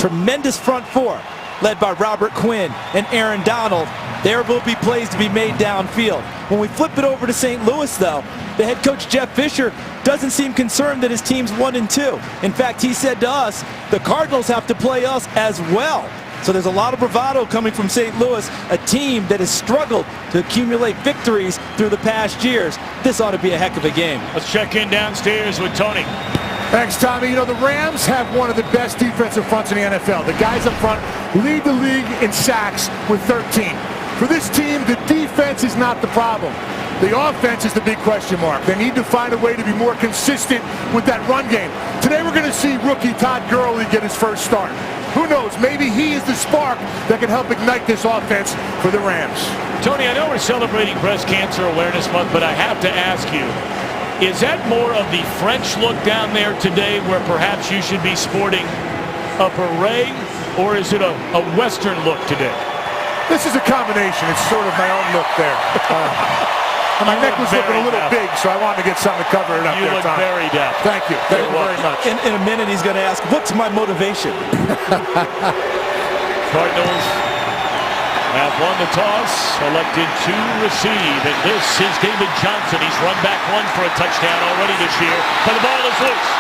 tremendous front four, led by Robert Quinn and Aaron Donald. There will be plays to be made downfield. When we flip it over to St. Louis, though, the head coach Jeff Fisher doesn't seem concerned that his team's 1-2. In fact, he said to us, the Cardinals have to play us as well. So there's a lot of bravado coming from St. Louis, a team that has struggled to accumulate victories through the past years. This ought to be a heck of a game. Let's check in downstairs with Tony. Thanks, Tommy. You know, the Rams have one of the best defensive fronts in the NFL. The guys up front lead the league in sacks with 13. For this team, the defense is not the problem. The offense is the big question mark. They need to find a way to be more consistent with that run game. Today we're going to see rookie Todd Gurley get his first start. Who knows, maybe he is the spark that can help ignite this offense for the Rams. Tony, I know we're celebrating Breast Cancer Awareness Month, but I have to ask you, is that more of the French look down there today where perhaps you should be sporting a beret, or is it a Western look today? This is a combination. It's sort of my own look there. My neck was looking a little big, so I wanted to get something to cover it up. You look very deft. Thank you. Thank you very much. In a minute, he's going to ask, what's my motivation? Cardinals have won the toss, elected to receive, and this is David Johnson. He's run back one for a touchdown already this year, but the ball is loose.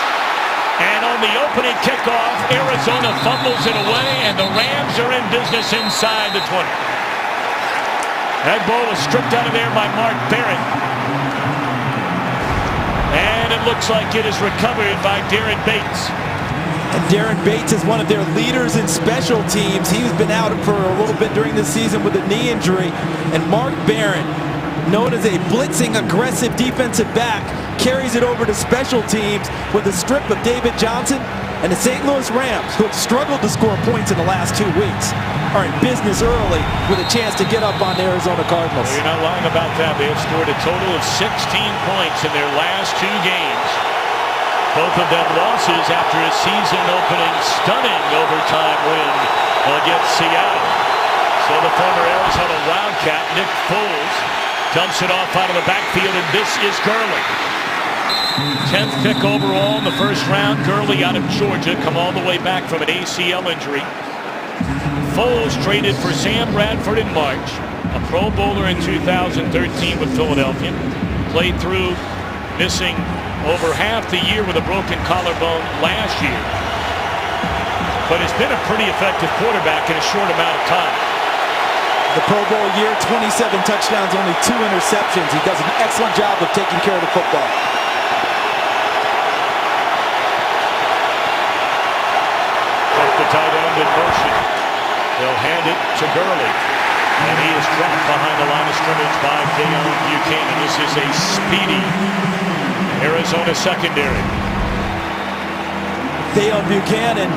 And on the opening kickoff, Arizona fumbles it away, and the Rams are in business inside the 20. That ball was stripped out of there by Mark Barrett. And it looks like it is recovered by Darren Bates. And Darren Bates is one of their leaders in special teams. He's been out for a little bit during the season with a knee injury. And Mark Barrett, known as a blitzing, aggressive defensive back, carries it over to special teams with a strip of David Johnson. And the St. Louis Rams, who have struggled to score points in the last 2 weeks, are in business early with a chance to get up on the Arizona Cardinals. Well, you're not lying about that. They have scored a total of 16 points in their last 2 games. Both of them losses after a season-opening stunning overtime win against Seattle. So the former Arizona Wildcat, Nick Foles, dumps it off out of the backfield, and this is Gurley. 10th pick overall in the first round. Gurley out of Georgia, come all the way back from an ACL injury. Foles traded for Sam Bradford in March, a Pro Bowler in 2013 with Philadelphia. Played through, missing over half the year with a broken collarbone last year. But has been a pretty effective quarterback in a short amount of time. The Pro Bowl year, 27 touchdowns, only 2 interceptions. He does an excellent job of taking care of the football. The tight end in motion. They'll hand it to Gurley. And he is dropped behind the line of scrimmage by Deion Buchanan. This is a speedy Arizona secondary. Deion Buchanan,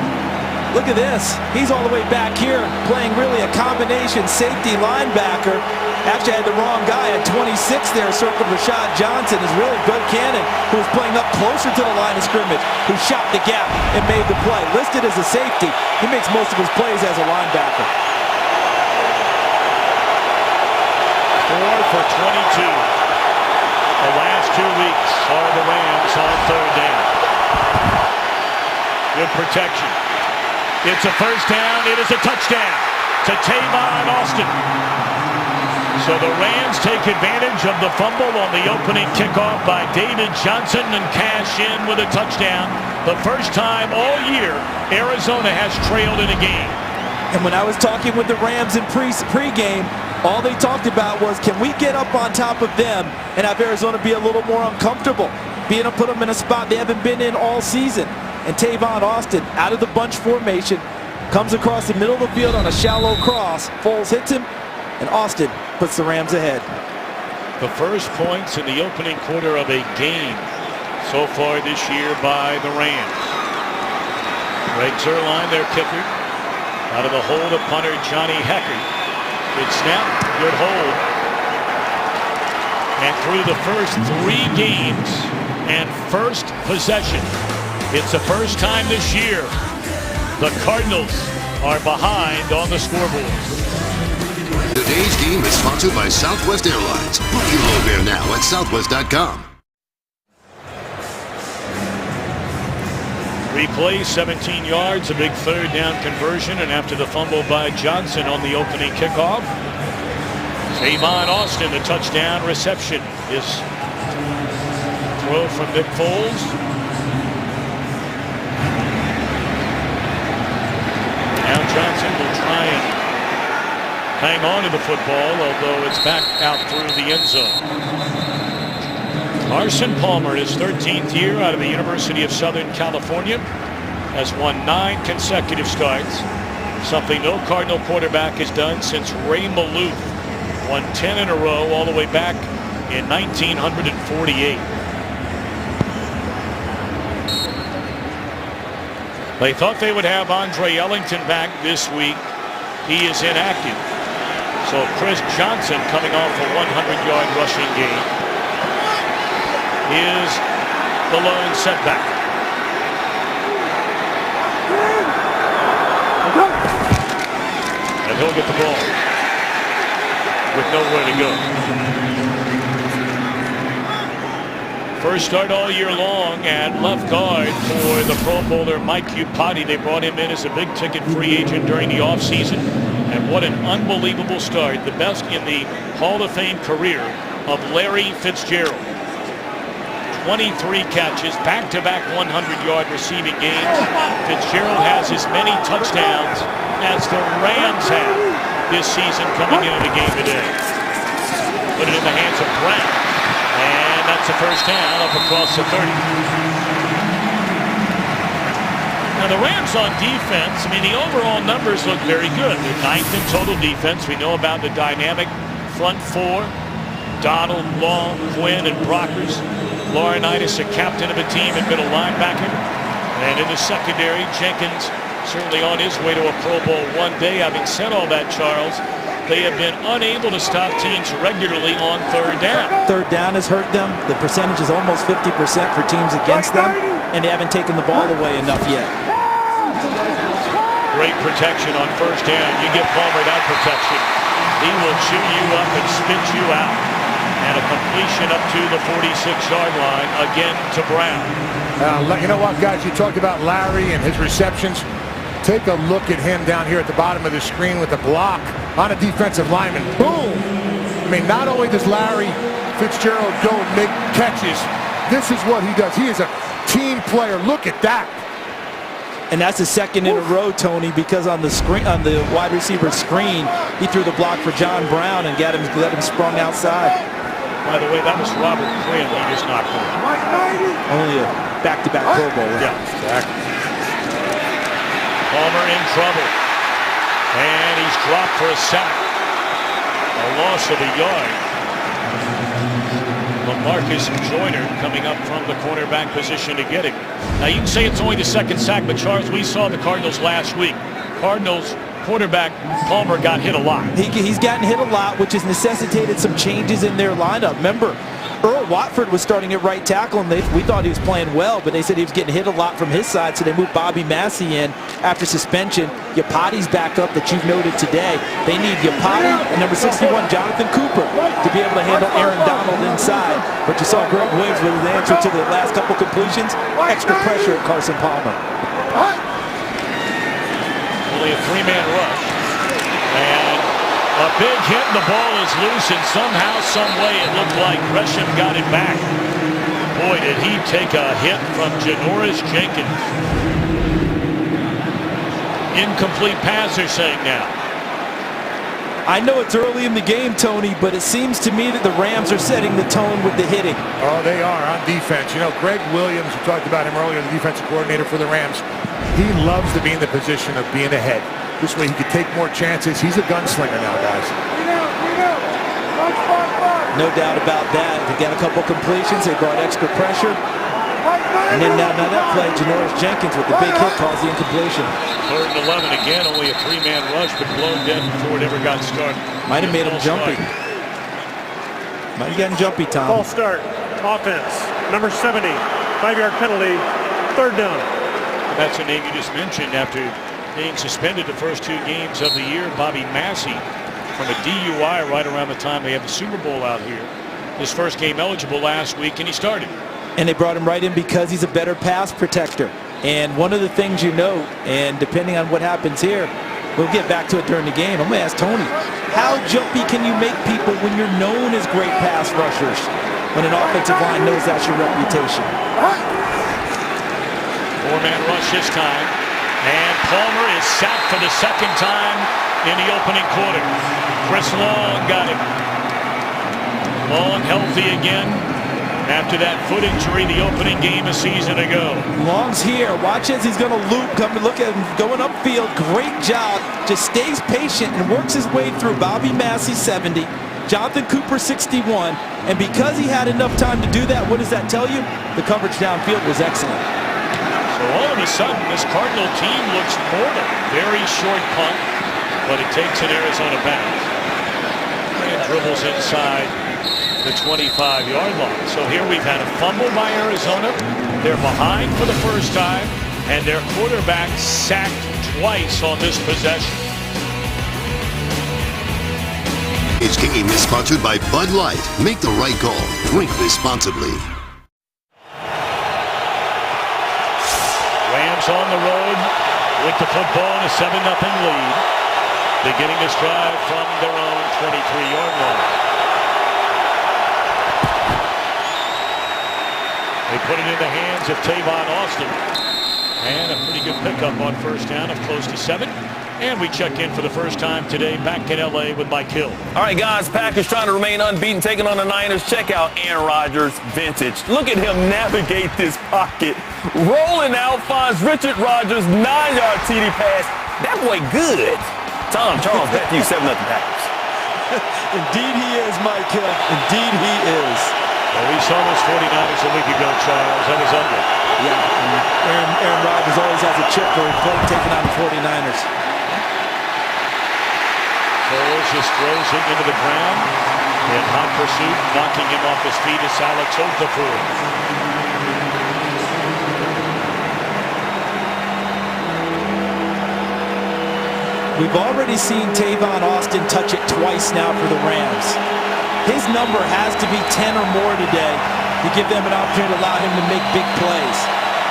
look at this. He's all the way back here playing really a combination safety linebacker. Actually had the wrong guy at 26 there, circled Rashad Johnson. Is really Buchanan, who was playing up closer to the line of scrimmage, who shot the gap and made the play. Listed as a safety, he makes most of his plays as a linebacker. 4 for 22. The last 2 weeks are the Rams on 3rd down. Good protection. It's a first down. It is a touchdown to Tavon Austin. So the Rams take advantage of the fumble on the opening kickoff by David Johnson and cash in with a touchdown. The first time all year Arizona has trailed in a game. And when I was talking with the Rams in pregame, all they talked about was, can we get up on top of them and have Arizona be a little more uncomfortable, being able to put them in a spot they haven't been in all season. And Tavon Austin, out of the bunch formation, comes across the middle of the field on a shallow cross. Foles hits him, and Austin puts the Rams ahead. The first points in the opening quarter of a game so far this year by the Rams. Greg Zuerlein, their kicker. Out of the hold of punter Johnny Hecker. Good snap, good hold. And through the first 3 games and first possession, it's the first time this year the Cardinals are behind on the scoreboard. Today's game is sponsored by Southwest Airlines. Book your low fare now at southwest.com. Replay, 17 yards, a big third down conversion, and after the fumble by Johnson on the opening kickoff, Javon Austin, the touchdown reception. His throw from Nick Foles. Now Johnson will try and hang on to the football, although it's back out through the end zone. Carson Palmer, in his 13th year out of the University of Southern California, has won 9 consecutive starts, something no Cardinal quarterback has done since Ray Maloof won 10 in a row all the way back in 1948. They thought they would have Andre Ellington back this week. He is inactive. So Chris Johnson, coming off a 100-yard rushing game, is the lone setback. And he'll get the ball with nowhere to go. First start all year long at left guard for the Pro Bowler Mike Iupati. They brought him in as a big-ticket free agent during the offseason. And what an unbelievable start. The best in the Hall of Fame career of Larry Fitzgerald. 23 catches, back-to-back 100-yard receiving games. Fitzgerald has as many touchdowns as the Rams have this season coming into the game today. Put it in the hands of Brown. And that's a first down up across the 30. Now the Rams on defense, I mean, the overall numbers look very good. They're 9th in total defense. We know about the dynamic front four. Donald, Long, Quinn, and Brockers. Laurinaitis, a captain of the team at middle linebacker. And in the secondary, Jenkins certainly on his way to a Pro Bowl one day. Having said all that, Charles, they have been unable to stop teams regularly on third down. Third down has hurt them. The percentage is almost 50% for teams against them, and they haven't taken the ball away enough yet. Great protection on first down. You give Palmer that protection, he will chew you up and spit you out. And a completion up to the 46-yard line again to Brown. You know what, guys? You talked about Larry and his receptions. Take a look at him down here at the bottom of the screen with the block on a defensive lineman. Boom! I mean, not only does Larry Fitzgerald go and make catches, this is what he does. He is a team player. Look at that. And that's the second in a row, Tony, because on the screen, on the wide receiver screen, he threw the block for John Brown and let him sprung outside. By the way, that was Robert Quinn he just knocked over. Only a back-to-back Pro Bowl. Yeah, exactly. Palmer in trouble. And he's dropped for a sack. A loss of a yard. Lamarcus Joyner coming up from the cornerback position to get him. Now you can say it's only the second sack, but Charles, we saw the Cardinals last week. Cardinals quarterback Palmer got hit a lot. He's gotten hit a lot, which has necessitated some changes in their lineup. Remember, Earl Watford was starting at right tackle, and we thought he was playing well, but they said he was getting hit a lot from his side, so they moved Bobby Massey in after suspension. Iupati's back up that you've noted today. They need Iupati and number 61, Jonathan Cooper, to be able to handle Aaron Donald inside. But you saw Greg Williams with his answer to the last couple completions. Extra pressure at Carson Palmer. Only a three-man rush. And a big hit, and the ball is loose, and somehow, some way, it looked like Gresham got it back. Boy, did he take a hit from Janoris Jenkins. Incomplete pass, they're saying now. I know it's early in the game, Tony, but it seems to me that the Rams are setting the tone with the hitting. Oh, they are on defense. You know, Greg Williams, we talked about him earlier, the defensive coordinator for the Rams. He loves to be in the position of being ahead. This way he could take more chances. He's a gunslinger now, guys. No doubt about that. They got a couple completions. They brought extra pressure. And then now that play, Janoris Jenkins with the big hit caused the incompletion. Third and 11 again, only a three-man rush, but blown dead before it ever got started. Might have made him jumpy. Might have gotten jumpy, Tom. False start. Offense. Number 70. 5-yard penalty. Third down. That's a name you just mentioned after being suspended the first 2 games of the year. Bobby Massey from a DUI right around the time they had the Super Bowl out here. His first game eligible last week, and he started. And they brought him right in because he's a better pass protector. And one of the things you note, and depending on what happens here, we'll get back to it during the game. I'm going to ask Tony, how jumpy can you make people when you're known as great pass rushers, when an offensive line knows that's your reputation? Four-man rush this time. And Palmer is sacked for the second time in the opening quarter. Chris Long got him. Long healthy again after that foot injury the opening game a season ago. Long's here. Watch as he's going to loop. Come and look at him going upfield. Great job. Just stays patient and works his way through. Bobby Massey, 70. Jonathan Cooper, 61. And because he had enough time to do that, what does that tell you? The coverage downfield was excellent. So all of a sudden, this Cardinal team looks mortal. Very short punt, but it takes an Arizona bounce. And dribbles inside the 25-yard line. So here we've had a fumble by Arizona. They're behind for the first time, and their quarterback sacked twice on this possession. Today's game is sponsored by Bud Light. Make the right call. Drink responsibly. Rams on the road with the football and a 7-0 lead. Beginning this drive from their own 23-yard line. They put it in the hands of Tavon Austin. And a pretty good pickup on first down of close to 7. And we check in for the first time today back in L.A. with Mike Hill. All right, guys, Packers trying to remain unbeaten, taking on the Niners. Check out Aaron Rodgers, vintage. Look at him navigate this pocket. Rolling out, finds Richard Rodgers, 9-yard TD pass. That boy good. Tom, Charles, back to you, 7-0 Packers. Indeed he is, Mike Hill. Indeed he is. Well, we saw those 49ers a week ago, Charles. That was under. Yeah, Aaron Rodgers always has a chip for taking on the 49ers. Foles just throws it into the ground. In hot pursuit, knocking him off his feet is Alex Okafor. We've already seen Tavon Austin touch it twice now for the Rams. His number has to be 10 or more today to give them an opportunity to allow him to make big plays.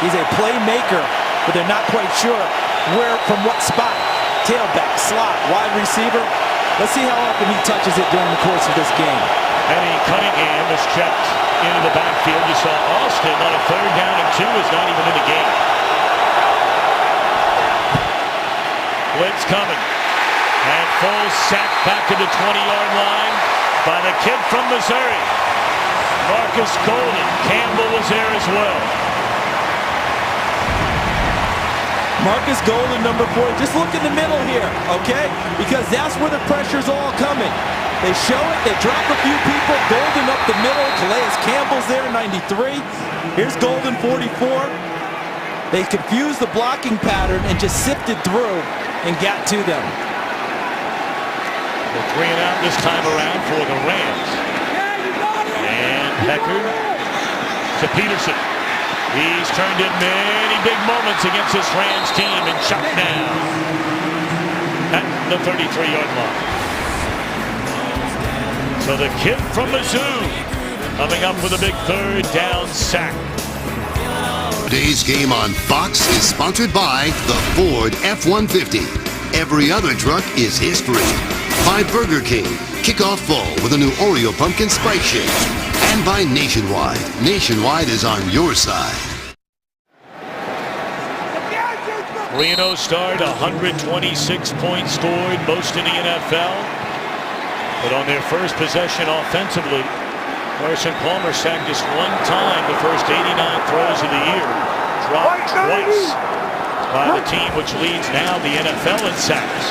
He's a playmaker, but they're not quite sure where, from what spot. Tailback, slot, wide receiver. Let's see how often he touches it during the course of this game. Eddie Cunningham is checked into the backfield. You saw Austin on a 3rd down and 2 is not even in the game. Blitz coming. And Foles sacked back to the 20-yard line by the kid from Missouri. Marcus Golden. Campbell was there as well. Marcus Golden, number 4. Just look in the middle here, okay? Because that's where the pressure's all coming. They show it, they drop a few people. Golden up the middle. Calais Campbell's there, 93. Here's Golden, 44. They confused the blocking pattern and just sifted through and got to them. The 3 and out this time around for the Rams. And Becker to Peterson. He's turned in many big moments against this Rams team and shot down at the 33-yard line. So the kid from Mizzou coming up with a big 3rd down sack. Today's game on Fox is sponsored by the Ford F-150. Every other truck is history. By Burger King. Kick off fall with a new Oreo pumpkin spice shake. And by Nationwide. Nationwide is on your side. 3-0 start, 126 points scored, most in the NFL. But on their first possession offensively, Carson Palmer sacked just 1 time the first 89 throws of the year. Dropped twice by the team which leads now the NFL in sacks.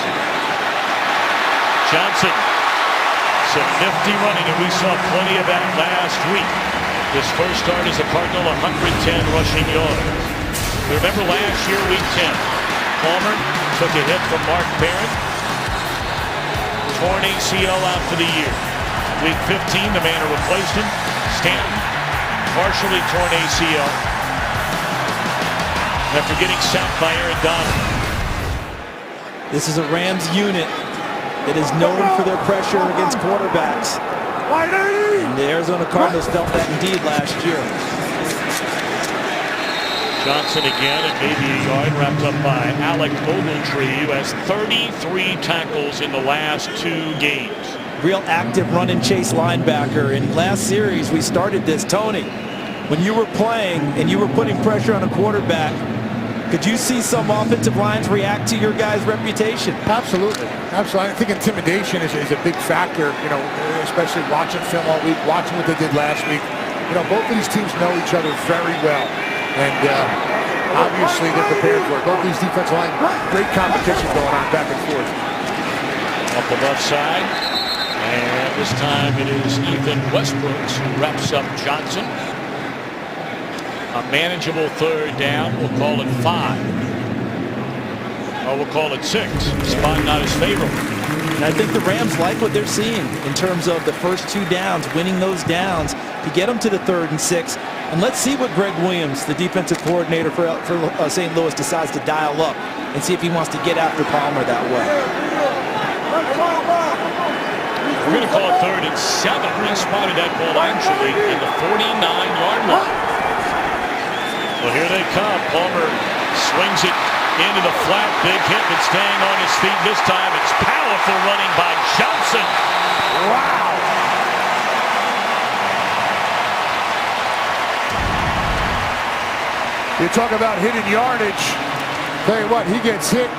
Johnson, some nifty running, and we saw plenty of that last week. His first start as a Cardinal, 110 rushing yards. Remember last year, week 10, Palmer took a hit from Mark Barron. Torn ACL out for the year. Week 15, the man who replaced him, Stanton, partially torn ACL after getting sacked by Aaron Donald. This is a Rams unit that is known for their pressure against quarterbacks. And the Arizona Cardinals felt that indeed last year. Johnson again, and maybe a yard, wrapped up by Alec Ogletree, who has 33 tackles in the last 2 games. Real active run and chase linebacker. In last series, we started this. Tony, when you were playing and you were putting pressure on a quarterback, could you see some offensive lines react to your guys' reputation? Absolutely. Absolutely. I think intimidation is a big factor, you know, especially watching film all week, watching what they did last week. You know, both of these teams know each other very well. And obviously they're prepared for it. Both of these defensive lines, great competition going on back and forth. Up the left side. And this time it is Ethan Westbrooks who wraps up Johnson. A manageable 3rd down. We'll call it 5. Or we'll call it 6. Spot not as favorable. And I think the Rams like what they're seeing in terms of the first 2 downs, winning those downs to get them to the 3rd and 6. And let's see what Greg Williams, the defensive coordinator for St. Louis, decides to dial up and see if he wants to get after Palmer that way. We're going to call it 3rd and 7. He spotted that ball actually in the 49-yard line. Well, here they come. Palmer swings it into the flat. Big hit, but staying on his feet this time. It's powerful running by Johnson. Wow. You talk about hitting yardage. Tell you what, he gets hit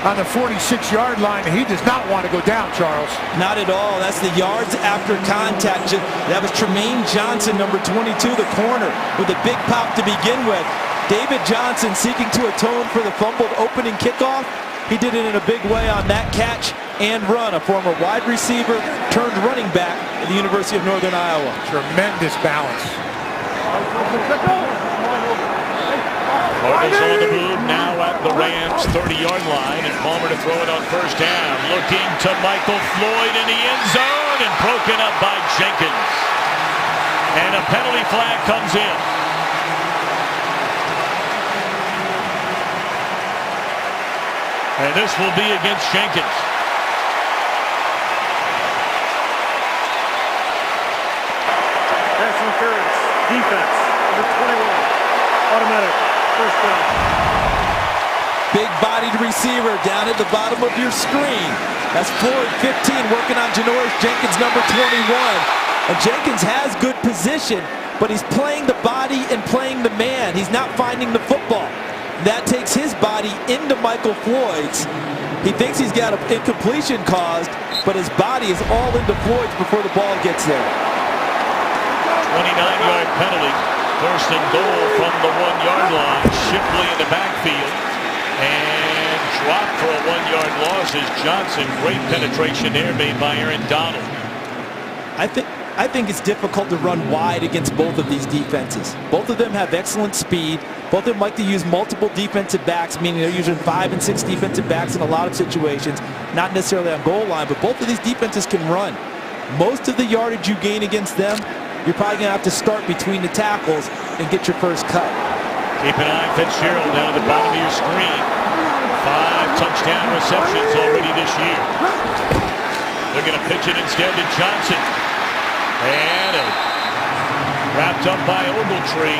on the 46-yard line. He does not want to go down, Charles. Not at all. That's the yards after contact. That was Tremaine Johnson, number 22, the corner, with a big pop to begin with. David Johnson seeking to atone for the fumbled opening kickoff. He did it in a big way on that catch and run. A former wide receiver turned running back at the University of Northern Iowa. Tremendous balance. Cardinals on the move now at the Rams 30-yard line, and Palmer to throw it on 1st down. Looking to Michael Floyd in the end zone, and broken up by Jenkins. And a penalty flag comes in. And this will be against Jenkins. Pass interference. Defense. Number 21. Automatic. 1st down. Big bodied receiver down at the bottom of your screen. That's Floyd, 15, working on Janoris Jenkins, number 21. And Jenkins has good position, but he's playing the body and playing the man. He's not finding the football. That takes his body into Michael Floyd's. He thinks he's got an incompletion caused, but his body is all into Floyd's before the ball gets there. 29-yard penalty. 1st and goal from the 1-yard line. Shipley in the backfield. And dropped for a 1-yard loss is Johnson. Great penetration there made by Aaron Donald. I think it's difficult to run wide against both of these defenses. Both of them have excellent speed. Both of them like to use multiple defensive backs, meaning they're using 5 and 6 defensive backs in a lot of situations, not necessarily on goal line, but both of these defenses can run. Most of the yardage you gain against them, you're probably going to have to start between the tackles and get your first cut. Keep an eye on Fitzgerald down at the bottom of your screen. 5 touchdown receptions already this year. They're going to pitch it instead to Johnson. And wrapped up by Ogletree.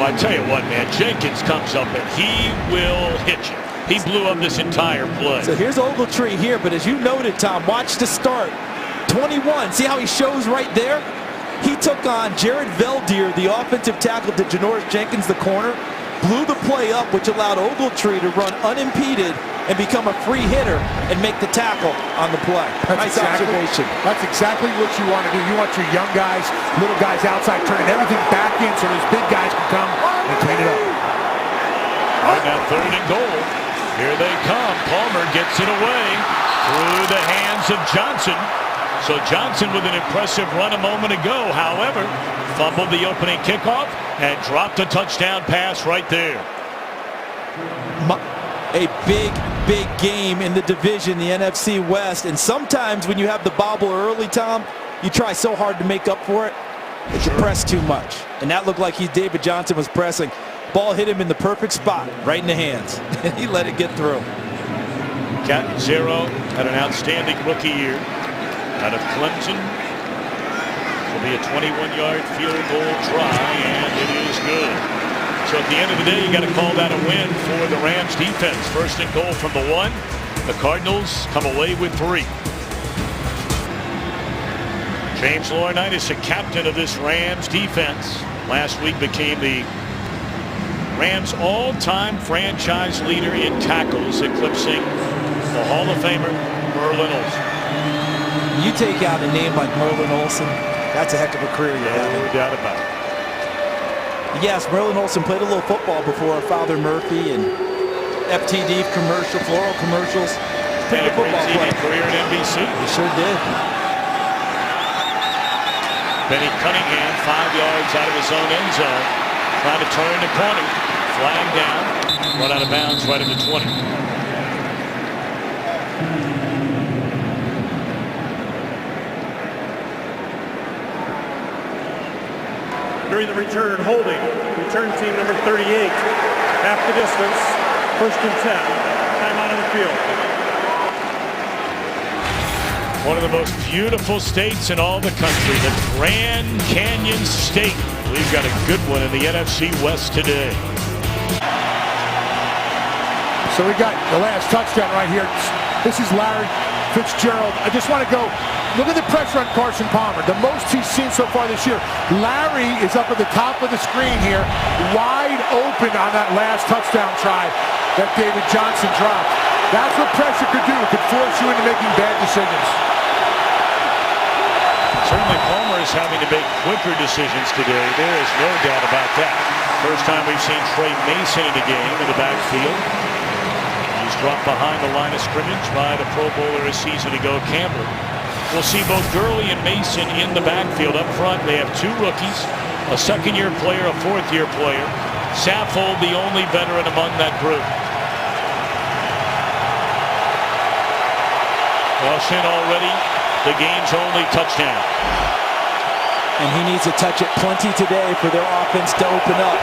Well, I tell you what, man, Jenkins comes up and he will hit you. He blew up this entire play. So here's Ogletree here, but as you noted, Tom, watch the start. 21, see how he shows right there? He took on Jared Veldier, the offensive tackle, to Janoris Jenkins, the corner, blew the play up, which allowed Ogletree to run unimpeded and become a free hitter and make the tackle on the play. Nice observation. That's exactly what you want to do. You want your young guys, little guys outside, turning everything back in so those big guys can come and clean it up. All right, now 3rd and goal. Here they come. Palmer gets it away through the hands of Johnson. So Johnson with an impressive run a moment ago. However, fumbled the opening kickoff and dropped a touchdown pass right there. A big game in the division, the NFC West. And sometimes when you have the bobble early, Tom, you try so hard to make up for it that you press too much. And that looked like David Johnson was pressing. Ball hit him in the perfect spot, right in the hands. And he let it get through. Captain Zero had an outstanding rookie year out of Clemson. Will be a 21-yard field goal try, and it is good. So at the end of the day, you got to call that a win for the Rams defense. First and goal from the 1. The Cardinals come away with 3. James Laurinaitis, the captain of this Rams defense, last week became the Rams all-time franchise leader in tackles, eclipsing the Hall of Famer Merlin Olsen. You take out a name like Merlin Olsen, that's a heck of a career you're having. No doubt about it. Yes, Merlin Olsen played a little football before Father Murphy and FTD commercial, floral commercials. Pretty good football player. Career at NBC. He sure did. Benny Cunningham, 5 yards out of his own end zone, trying to turn the corner. Flag down, run out of bounds right at the 20. During the return, holding. Return team number 38. Half the distance. First and 10. Time out on the field. One of the most beautiful states in all the country, the Grand Canyon State. We've got a good one in the NFC West today. So we got the last touchdown right here. This is Larry Fitzgerald. I just want to go, look at the pressure on Carson Palmer. The most he's seen so far this year. Larry is up at the top of the screen here, wide open on that last touchdown try that David Johnson dropped. That's what pressure could do. It could force you into making bad decisions. Certainly Palmer is having to make quicker decisions today. There is no doubt about that. First time we've seen Trey Mason in the game in the backfield. He's dropped behind the line of scrimmage by the Pro Bowler a season ago, Campbell. We'll see both Gurley and Mason in the backfield. Up front, they have 2 rookies, a second-year player, a fourth-year player. Saffold, the only veteran among that group. Rushing already the game's only touchdown. And he needs to touch it plenty today for their offense to open up.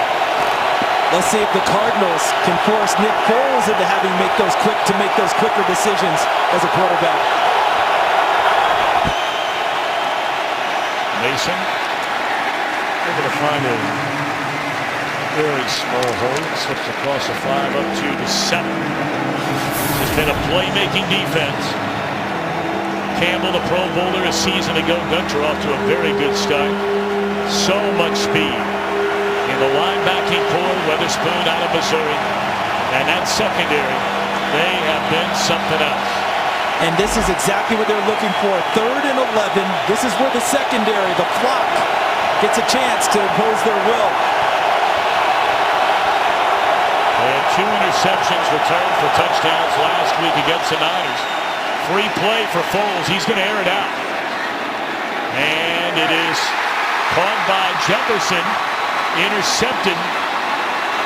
Let's see if the Cardinals can force Nick Foles into having to make those quicker decisions as a quarterback. Mason able to find a very small hole. Slips across the 5 up to the 7. It's been a playmaking defense. Campbell, the Pro Bowler a season ago. Gunter off to a very good start. So much speed in the linebacking core. Weatherspoon out of Missouri, and that secondary, they have been something else. And this is exactly what they're looking for. 3rd and 11. This is where the secondary, the flock, gets a chance to impose their will. They had 2 interceptions returned for touchdowns last week against the Niners. Free play for Foles. He's going to air it out. And it is caught by Jefferson. Intercepted.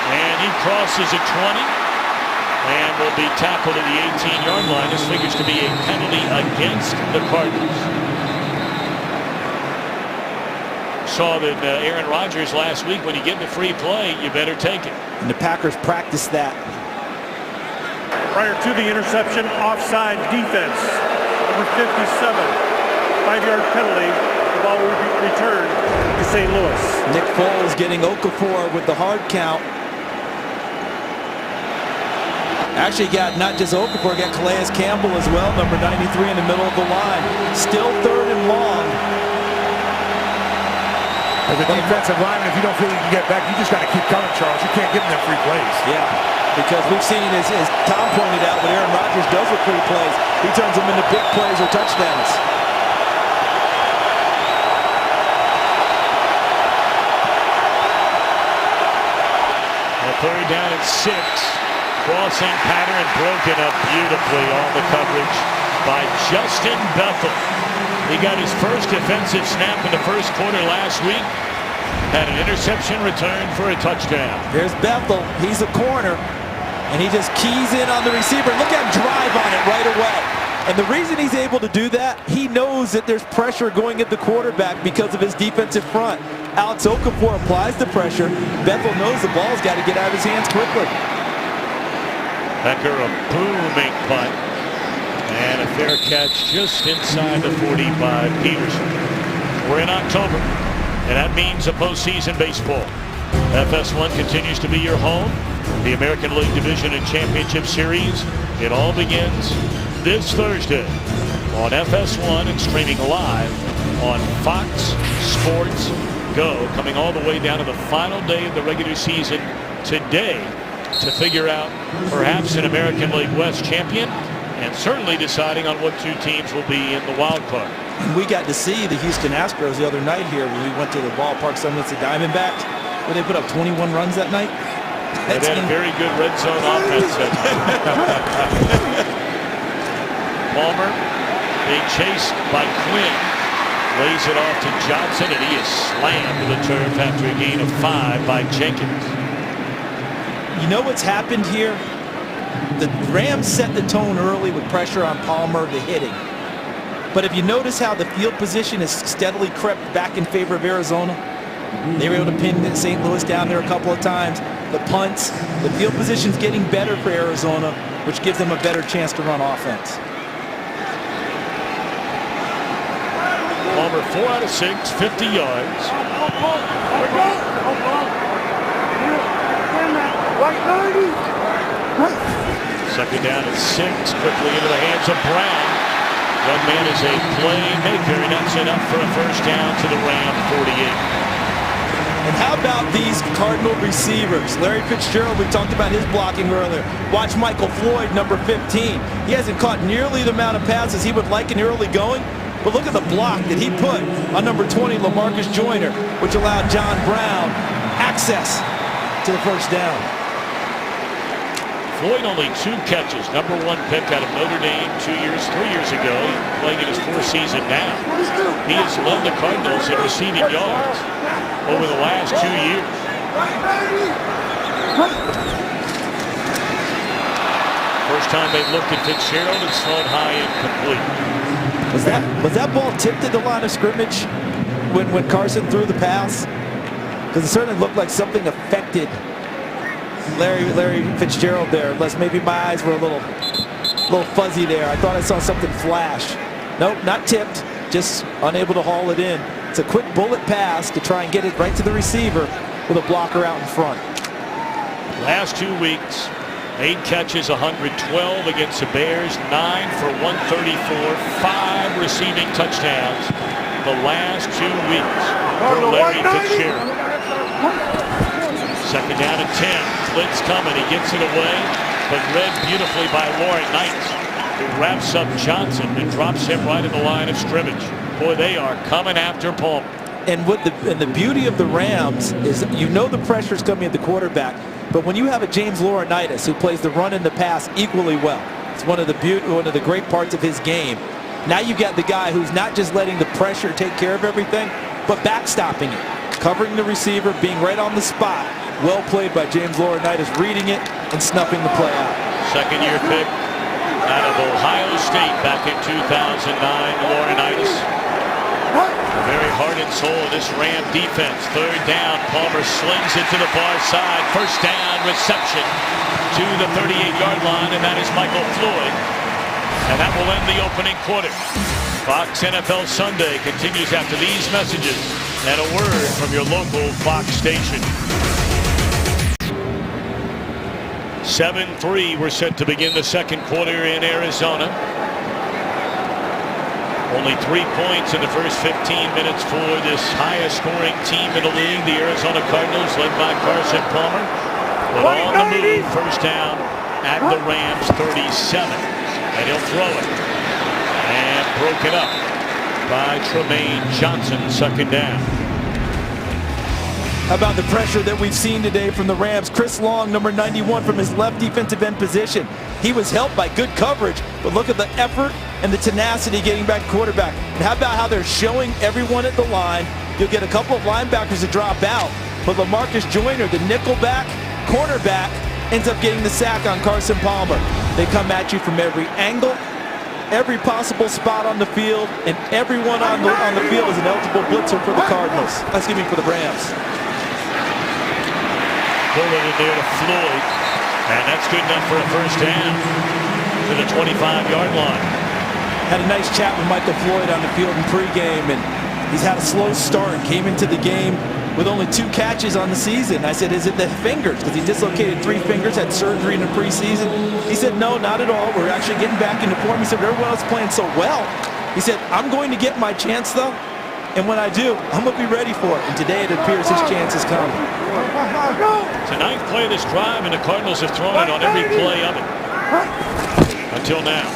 And he crosses at 20. And will be tackled at the 18-yard line. This figures to be a penalty against the Cardinals. Saw that Aaron Rodgers last week, when you get the free play, you better take it. And the Packers practiced that. Prior to the interception, offside defense. Number 57. 5-yard penalty. The ball will be returned to St. Louis. Nick Foles getting Okafor with the hard count. Actually got not just Okafor, got Calais Campbell as well, number 93 in the middle of the line. Still 3rd and long. As a defensive lineman, if you don't feel you can get back, you just got to keep coming, Charles. You can't give them that free plays. Yeah, because we've seen, as Tom pointed out, what Aaron Rodgers does with free plays, he turns them into big plays or touchdowns. A 3rd down and 6. Crossing pattern broken up beautifully on the coverage by Justin Bethel. He got his first defensive snap in the first quarter last week. Had an interception return for a touchdown. There's Bethel. He's a corner. And he just keys in on the receiver. Look at him drive on it right away. And the reason he's able to do that, he knows that there's pressure going at the quarterback because of his defensive front. Alex Okafor applies the pressure. Bethel knows the ball's got to get out of his hands quickly. Becker, a booming punt. And a fair catch just inside the 40 by Peterson. We're in October, and that means a postseason baseball. FS1 continues to be your home. The American League Division and Championship Series. It all begins this Thursday on FS1 and streaming live on Fox Sports Go. Coming all the way down to the final day of the regular season today to figure out perhaps an American League West champion and certainly deciding on what two teams will be in the wild card. We got to see the Houston Astros the other night here when we went to the ballpark, some with the Diamondbacks, where they put up 21 runs that night. They had a very good red zone offense that night. Palmer being chased by Quinn. Lays it off to Johnson, and he is slammed to the turf after a gain of 5 by Jenkins. You know what's happened here? The Rams set the tone early with pressure on Palmer, the hitting. But if you notice how the field position has steadily crept back in favor of Arizona, they were able to pin St. Louis down there a couple of times. The punts, the field position's getting better for Arizona, which gives them a better chance to run offense. Palmer 4 out of 6, 50 yards. Second down at 6, quickly into the hands of Brown. One man is a playmaker, and that's enough for a first down to the Ram 48. And how about these Cardinal receivers? Larry Fitzgerald, we talked about his blocking earlier. Watch Michael Floyd, number 15. He hasn't caught nearly the amount of passes he would like in early going, but look at the block that he put on number 20, LaMarcus Joyner, which allowed John Brown access to the first down. Floyd only 2 catches, number 1 pick out of Notre Dame 3 years ago, playing in his 4th season now. He has led the Cardinals in receiving yards over the last 2 years. First time they've looked at Fitzgerald, it's thrown high and complete. Was that ball tipped at the line of scrimmage when Carson threw the pass? Because it certainly looked like something affected Larry Fitzgerald there, unless maybe my eyes were a little fuzzy there. I thought I saw something flash. Nope, not tipped, just unable to haul it in. It's a quick bullet pass to try and get it right to the receiver with a blocker out in front. Last 2 weeks, 8 catches, 112 against the Bears, 9 for 134, 5 receiving touchdowns the last 2 weeks for Larry Fitzgerald. Second down and 10. Blitz coming. He gets it away, but read beautifully by Warren Knight, who wraps up Johnson and drops him right in the line of scrimmage. Boy, they are coming after Palmer. And the beauty of the Rams is, you know, the pressure's coming at the quarterback, but when you have a James Laurinaitis who plays the run and the pass equally well, it's one of the great parts of his game. Now you've got the guy who's not just letting the pressure take care of everything, but backstopping it, covering the receiver, being right on the spot. Well played by James Laurinaitis, reading it and snuffing the play out. Second-year pick out of Ohio State back in 2009, Laurinaitis. Very heart and soul of this Ram defense. Third down, Palmer slings it to the far side. First down reception to the 38-yard line, and that is Michael Floyd. And that will end the opening quarter. Fox NFL Sunday continues after these messages and a word from your local Fox station. 7-3, we're set to begin the second quarter in Arizona. Only 3 points in the first 15 minutes for this highest scoring team in the league, the Arizona Cardinals, led by Carson Palmer. But on the move, first down at the Rams 37. And he'll throw it. And broken up by Tremaine Johnson, second down. How about the pressure that we've seen today from the Rams? Chris Long, number 91, from his left defensive end position. He was helped by good coverage, but look at the effort and the tenacity getting back to quarterback. And how about how they're showing everyone at the line? You'll get a couple of linebackers to drop out, but LaMarcus Joyner, the nickelback, cornerback, ends up getting the sack on Carson Palmer. They come at you from every angle, every possible spot on the field, and everyone on the field is an eligible blitzer for the Cardinals. Excuse me, for the Rams. Pulling it there to Floyd, and that's good enough for a first down to the 25-yard line. Had a nice chat with Michael Floyd on the field in pregame, and he's had a slow start. Came into the game with only 2 catches on the season. I said, is it the fingers? Because he dislocated 3 fingers, had surgery in the preseason. He said, no, not at all. We're actually getting back into form. He said, everyone else is playing so well. He said, I'm going to get my chance, though. And when I do, I'm going to be ready for it. And today it appears his chance is coming. It's the 9th play of this drive, and the Cardinals have thrown it on every play of it until now.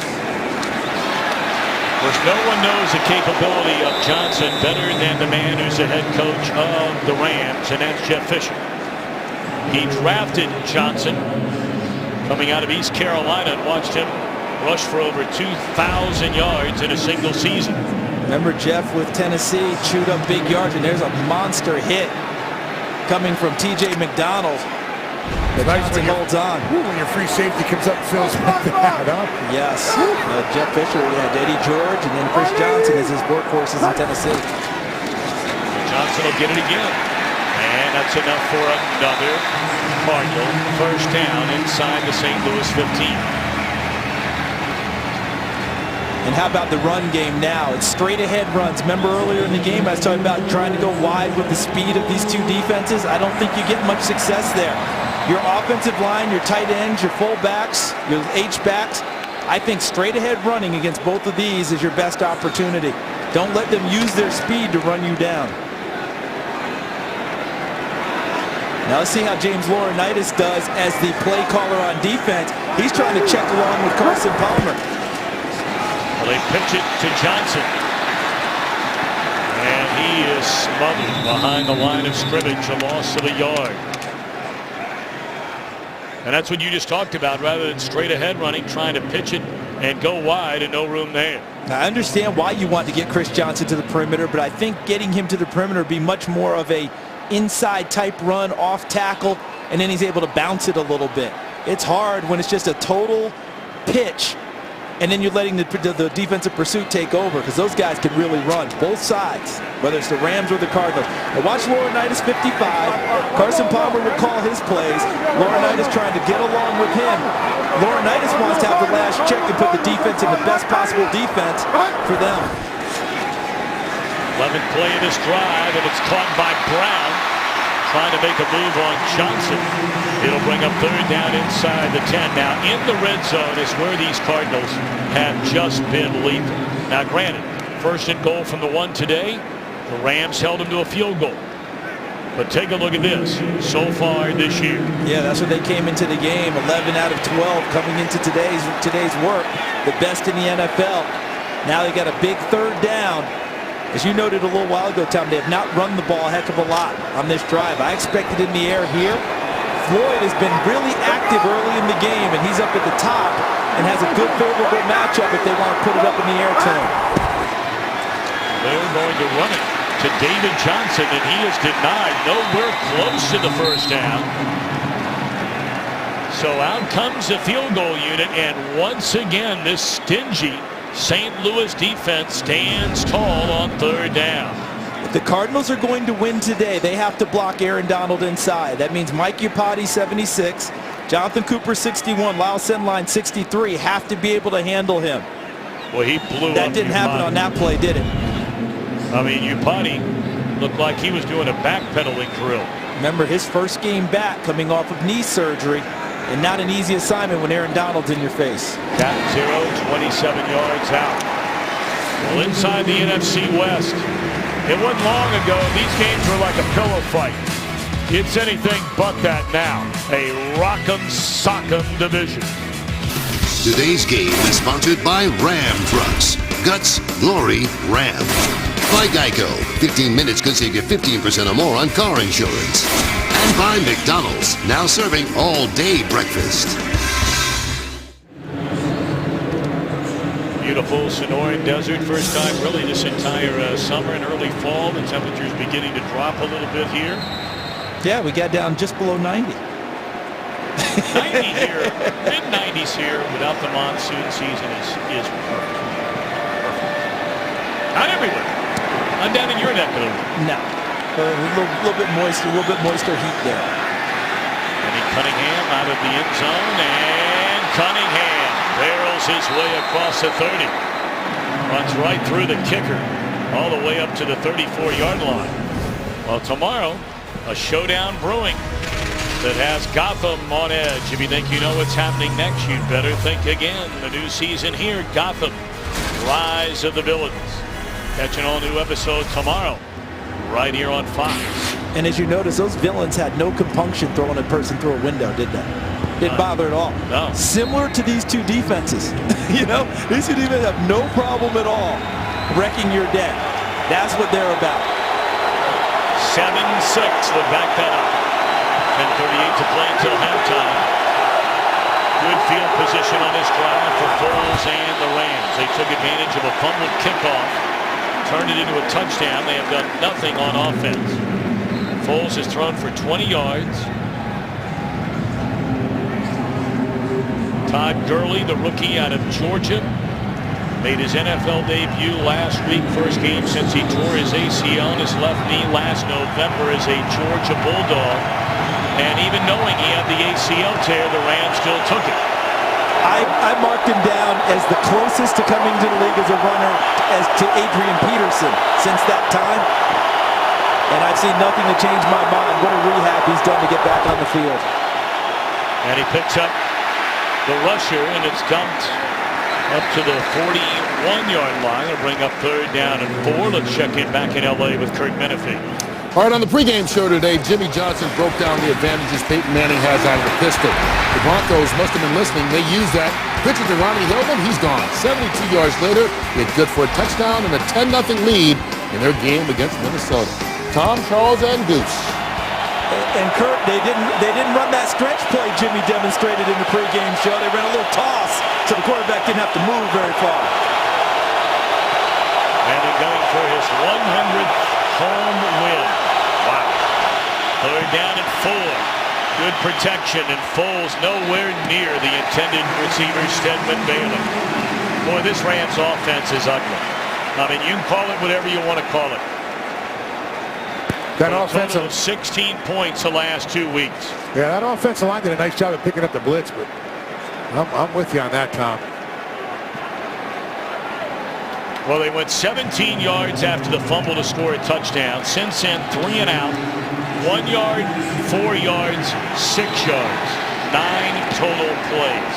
Of course, no one knows the capability of Johnson better than the man who's the head coach of the Rams, and that's Jeff Fisher. He drafted Johnson coming out of East Carolina and watched him rush for over 2,000 yards in a single season. Remember Jeff with Tennessee chewed up big yards, and there's a monster hit coming from T.J. McDonald. But nice Johnson holds on. When your free safety comes up and fills like that, huh? Yes. Jeff Fisher had Eddie George, and then Chris Johnson as his workhorses in Tennessee. Johnson will get it again. And that's enough for another Cardinal first down inside the St. Louis 15. And how about the run game now? It's straight ahead runs. Remember earlier in the game I was talking about trying to go wide with the speed of these 2 defenses? I don't think you get much success there. Your offensive line, your tight ends, your fullbacks, your H-backs, I think straight ahead running against both of these is your best opportunity. Don't let them use their speed to run you down. Now let's see how James Laurinaitis does as the play caller on defense. He's trying to check along with Carson Palmer. Well, they pitch it to Johnson. And he is smothered behind the line of scrimmage, a loss of a yard. And that's what you just talked about, rather than straight ahead running, trying to pitch it and go wide and no room there. Now, I understand why you want to get Chris Johnson to the perimeter, but I think getting him to the perimeter would be much more of a inside type run, off tackle, and then he's able to bounce it a little bit. It's hard when it's just a total pitch, and then you're letting the defensive pursuit take over, because those guys can really run both sides, whether it's the Rams or the Cardinals. Now watch Laurinaitis 55. Carson Palmer would call his plays. Laurinaitis trying to get along with him. Laurinaitis wants to have the last check and put the defense in the best possible defense for them. 11th play of this drive, and it's caught by Brown, trying to make a move on Johnson. It'll bring up 3rd down inside the 10. Now in the red zone is where these Cardinals have just been lethal. Now granted, 1st and goal from the 1 today. The Rams held them to a field goal. But take a look at this so far this year. Yeah, that's what they came into the game. 11 out of 12 coming into today's work. The best in the NFL. Now they got a big 3rd down. As you noted a little while ago, Tom, they have not run the ball a heck of a lot on this drive. I expected in the air here. Floyd has been really active early in the game, and he's up at the top and has a good favorable matchup if they want to put it up in the air to him. They're going to run it to David Johnson, and he is denied. Nowhere close to the 1st down. So out comes the field goal unit, and once again, this stingy St. Louis defense stands tall on 3rd down. If the Cardinals are going to win today, they have to block Aaron Donald inside. That means Mike Iupati 76, Jonathan Cooper 61, Lyle Sendline 63 have to be able to handle him. Well, he blew that up didn't happen on that play, did it? I mean, Iupati looked like he was doing a backpedaling drill. Remember his first game back coming off of knee surgery, and not an easy assignment when Aaron Donald's in your face. Cat 0, 27 yards out. Well, inside the NFC West, it wasn't long ago these games were like a pillow fight. It's anything but that now. A rock'em sock'em division. Today's game is sponsored by Ram Trucks. Guts, glory, Ram. By Geico. 15 minutes could save you 15% or more on car insurance. And by McDonald's, now serving all-day breakfast. Beautiful Sonoran Desert. First time really this entire summer and early fall. The temperature's beginning to drop a little bit here. Yeah, we got down just below 90. 90 here, mid-90s here without the monsoon season is perfect. Not everywhere. Not down in your neck of the woods. No. A little bit moister heat there. And Cunningham out of the end zone, and Cunningham barrels his way across the 30. Runs right through the kicker, all the way up to the 34-yard line. Well, tomorrow A showdown brewing that has Gotham on edge. If you think you know what's happening next, you'd better think again. The new season here, Gotham, Rise of the Villains. Catch an all-new episode tomorrow, right here on Fox. And as you notice, those villains had no compunction throwing a person through a window, did they? Didn't bother at all. No. Similar to these two defenses. You know, these two defenses have no problem at all wrecking your day. That's what they're about. 7-6 would back that up. 10:38 to play until halftime. Good field position on this drive for Foles and the Rams. They took advantage of a fumbled kickoff, turned it into a touchdown. They have done nothing on offense. Foles has thrown for 20 yards. Todd Gurley, the rookie out of Georgia, made his NFL debut last week. First game since he tore his ACL on his left knee last November as a Georgia Bulldog. And even knowing he had the ACL tear, the Rams still took it. I marked him down as the closest to coming to the league as a runner as to Adrian Peterson since that time. And I've seen nothing to change my mind. What a rehab he's done to get back on the field. And he picks up the rusher, and it's dumped up to the 41-yard line. It'll bring up 3rd down and 4. Let's check in back in L.A. with Kurt Menefee. All right, on the pregame show today, Jimmy Johnson broke down the advantages Peyton Manning has out of the pistol. The Broncos must have been listening. They used that. Pitcher to Ronnie Hillman, he's gone. 72 yards later, it's good for a touchdown and a 10-0 lead in their game against Minnesota. Tom, Charles, and Goose. And Kurt, they didn't run that stretch play Jimmy demonstrated in the pregame show. They ran a little toss, so the quarterback didn't have to move very far. Manning going for his 100th home win. Wow. 3rd down and 4. Good protection, and Foles nowhere near the intended receiver, Stedman Bailey. Boy, this Rams offense is ugly. I mean, you can call it whatever you want to call it. That offensive 16 points the last 2 weeks. Yeah, that offensive line did a nice job of picking up the blitz, but I'm with you on that, Tom. Well, they went 17 yards after the fumble to score a touchdown. Since then, 3 and out. 1 yard, 4 yards, 6 yards. 9 total plays.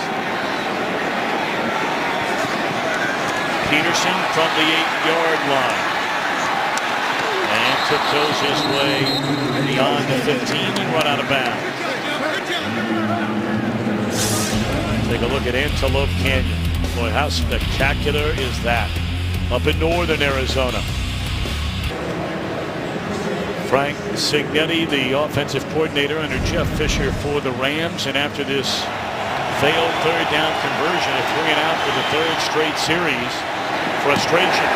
Peterson from the 8-yard line. And tiptoes his way beyond the 15 and run out of bounds. Take a look at Antelope Canyon. Boy, how spectacular is that? Up in northern Arizona. Frank Cignetti, the offensive coordinator under Jeff Fisher for the Rams. And after this failed 3rd down conversion, a 3 and out for the 3rd straight series, frustration.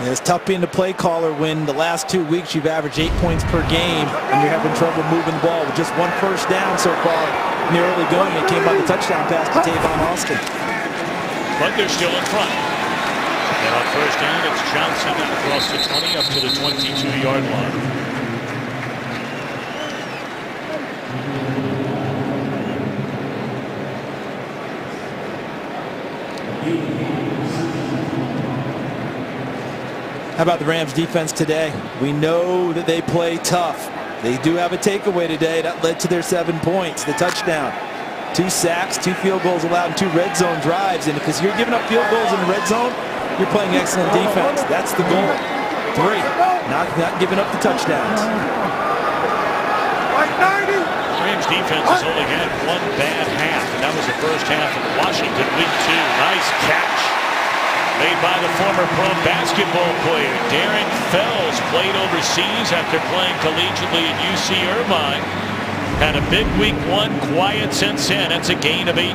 It's tough being the play caller when the last 2 weeks you've averaged 8 points per game and you're having trouble moving the ball with just 1 first down so far in the early going. It came by the touchdown pass to Tavon Austin. But they're still in front. And on 1st down, it's Johnson across the 20 up to the 22-yard line. How about the Rams defense today? We know that they play tough. They do have a takeaway today that led to their 7 points, the touchdown. 2 sacks, 2 field goals allowed, and 2 red zone drives. And because you're giving up field goals in the red zone, you're playing excellent defense. That's the goal. 3, not giving up the touchdowns. Rams defense has only had 1 bad half, and that was the first half of Washington week 2. Nice catch made by the former pro basketball player. Darren Fells played overseas after playing collegiately at UC Irvine. Had a big week 1, quiet since then. That's a gain of 18.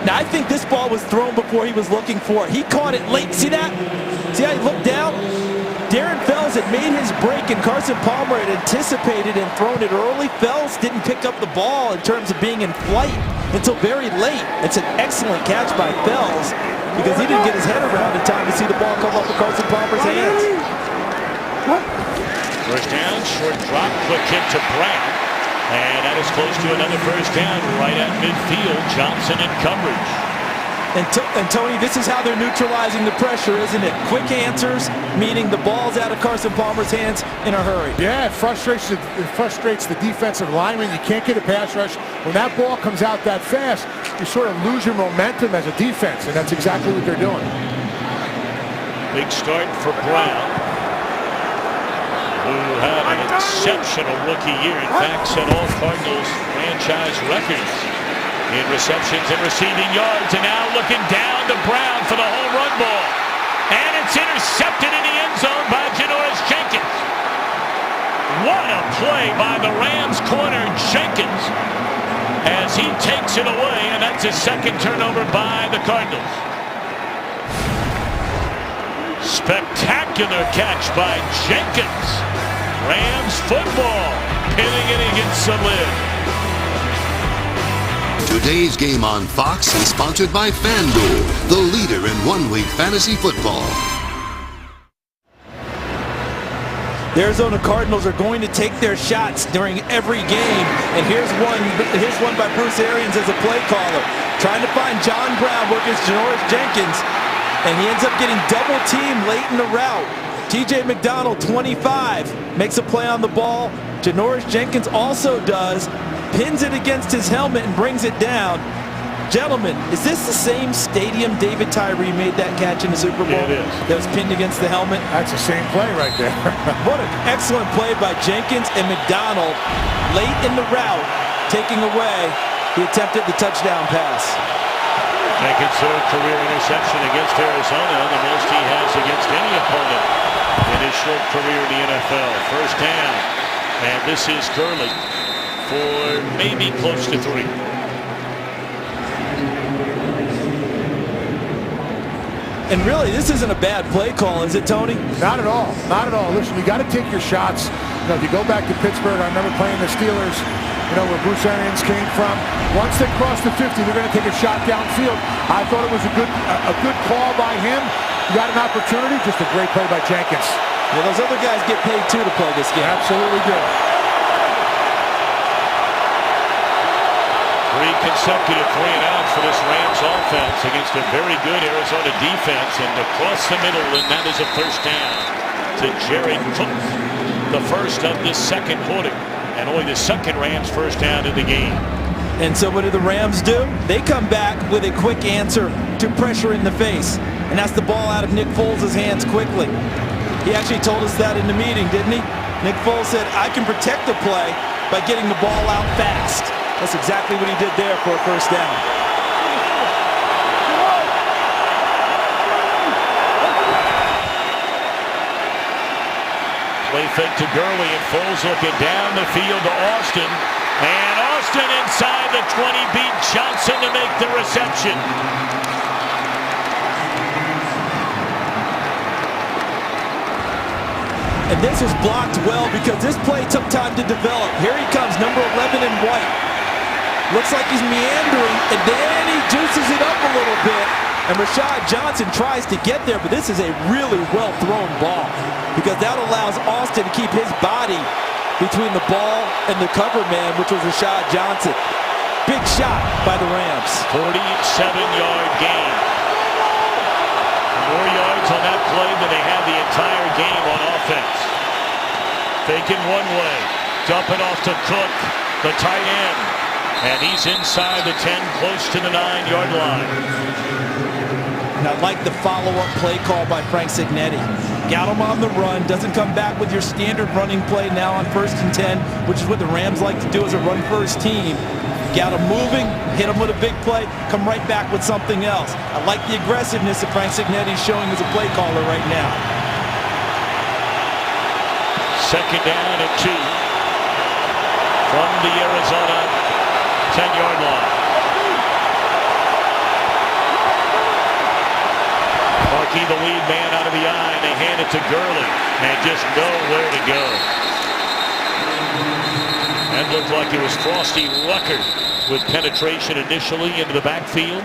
Now, I think this ball was thrown before he was looking for it. He caught it late. See that? See how he looked down? Darren Fells had made his break, and Carson Palmer had anticipated and thrown it early. Fells didn't pick up the ball in terms of being in flight until very late. It's an excellent catch by Fells because he didn't get his head around in time to see the ball come off of Carson Palmer's hands. First down, short drop, quick kick to Brown. And that is close to another first down right at midfield. Johnson in coverage. And Tony, this is how they're neutralizing the pressure, isn't it? Quick answers, meaning the ball's out of Carson Palmer's hands in a hurry. Yeah, it frustrates the defensive lineman. You can't get a pass rush. When that ball comes out that fast, you sort of lose your momentum as a defense, and that's exactly what they're doing. Big start for Brown, who had an exceptional rookie year. In fact, set all Cardinals franchise records in receptions and receiving yards. And now looking down to Brown for the home run ball. And it's intercepted in the end zone by Janoris Jenkins. What a play by the Rams corner Jenkins as he takes it away, and that's his second turnover by the Cardinals. Spectacular catch by Jenkins. Rams football pinning it against the lid. Today's game on Fox is sponsored by FanDuel, the leader in one-week fantasy football. The Arizona Cardinals are going to take their shots during every game. And here's one by Bruce Arians as a play caller. Trying to find John Brown against Janoris Jenkins. And he ends up getting double teamed late in the route. TJ McDonald, 25, makes a play on the ball. Janoris Jenkins also does. Pins it against his helmet and brings it down. Gentlemen, is this the same stadium David Tyree made that catch in the Super Bowl? It is. That was pinned against the helmet? That's the same play right there. What an excellent play by Jenkins and McDonald. Late in the route, taking away the attempted the touchdown pass. Jenkins' third career interception against Arizona, the most he has against any opponent in his short career in the NFL. First down, and this is Gurley for maybe close to 3. And really, this isn't a bad play call, is it, Tony? Not at all. Not at all. Listen, you got to take your shots. You know, if you go back to Pittsburgh, I remember playing the Steelers, you know, where Bruce Arians came from. Once they cross the 50, they're going to take a shot downfield. I thought it was a good call by him. You got an opportunity. Just a great play by Jenkins. Yeah, those other guys get paid, too, to play this game. Absolutely do. 3 consecutive 3-and-outs for this Rams offense against a very good Arizona defense, and across the middle, and that is a first down to Jared Cook, the first of this second quarter, and only the second Rams first down in the game. And so what do the Rams do? They come back with a quick answer to pressure in the face, and that's the ball out of Nick Foles' hands quickly. He actually told us that in the meeting, didn't he? Nick Foles said, I can protect the play by getting the ball out fast. That's exactly what he did there for a first down. Play fake to Gurley, and Foles looking down the field to Austin. And Austin inside the 20 beat Johnson to make the reception. And this was blocked well because this play took time to develop. Here he comes, number 11 in white. Looks like he's meandering, and then he juices it up a little bit. And Rashad Johnson tries to get there, but this is a really well-thrown ball because that allows Austin to keep his body between the ball and the cover man, which was Rashad Johnson. Big shot by the Rams. 47-yard gain. More yards on that play than they had the entire game on offense. Taken one way, dumping off to Cook, the tight end. And he's inside the 10, close to the 9-yard line. And I like the follow-up play call by Frank Cignetti. Got him on the run, doesn't come back with your standard running play now on 1st and 10, which is what the Rams like to do as a run-first team. Got him moving, hit him with a big play, come right back with something else. I like the aggressiveness that Frank Cignetti is showing as a play caller right now. Second down and 2 from the Arizona 10-yard line. Markey, the lead man, out of the eye. They hand it to Gurley and just nowhere to go. That looked like it was Frosty Rucker with penetration initially into the backfield.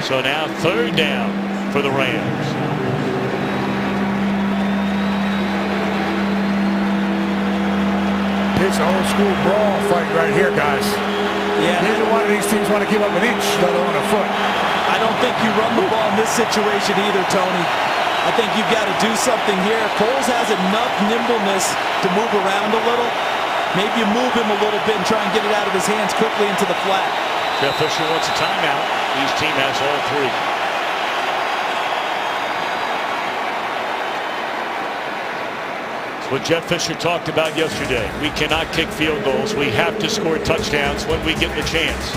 So now third down for the Rams. It's an old school brawl fight right here, guys. Yeah, Neither one of these teams want to give up an inch, let alone a foot. I don't think you run the ball in this situation either, Tony. I think you've got to do something here. Foles has enough nimbleness to move around a little. Maybe you move him a little bit and try and get it out of his hands quickly into the flat. Jeff Fisher wants a timeout. His team has all three. It's what Jeff Fisher talked about yesterday. We cannot kick field goals. We have to score touchdowns when we get the chance.